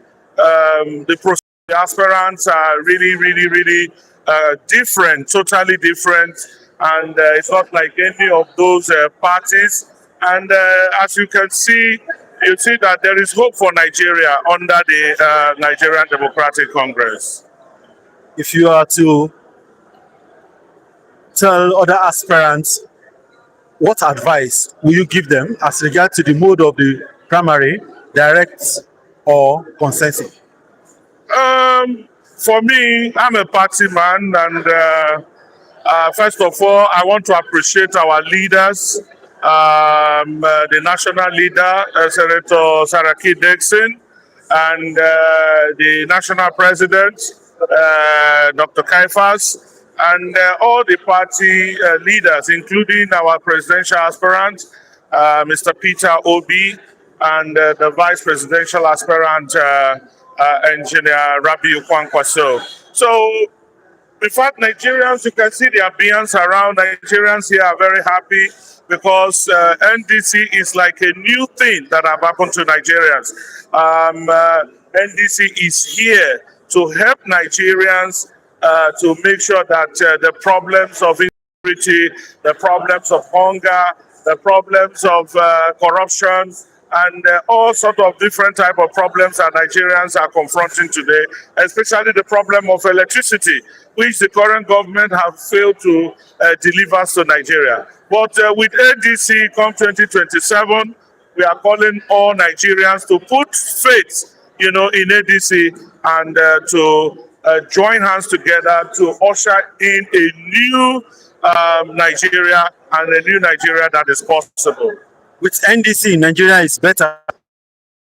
really different, totally different, and it's not like any of those parties. And as you can see, you see that there is hope for Nigeria under the Nigerian Democratic Congress. If you are to tell other aspirants, what advice will you give them as regard to the mode of the primary, direct or consensus? For me, I'm a party man, and first of all, I want to appreciate our leaders, the national leader, Senator Saraki Dixon, and the national president, Dr. Kaifas, and all the party leaders, including our presidential aspirant, Mr. Peter Obi, and the vice presidential aspirant, Engineer Rabiu Kwankwaso. So, in fact, Nigerians, you can see the ambience around. Nigerians here are very happy because NDC is like a new thing that have happened to Nigerians. NDC is here to help Nigerians to make sure that the problems of insecurity, the problems of hunger, the problems of corruption, and all sorts of different type of problems that Nigerians are confronting today, especially the problem of electricity, which the current government have failed to deliver to Nigeria. But with NDC come 2027, we are calling all Nigerians to put faith, in NDC and to join hands together to usher in a new Nigeria and a new Nigeria that is possible. With NDC, Nigeria is better.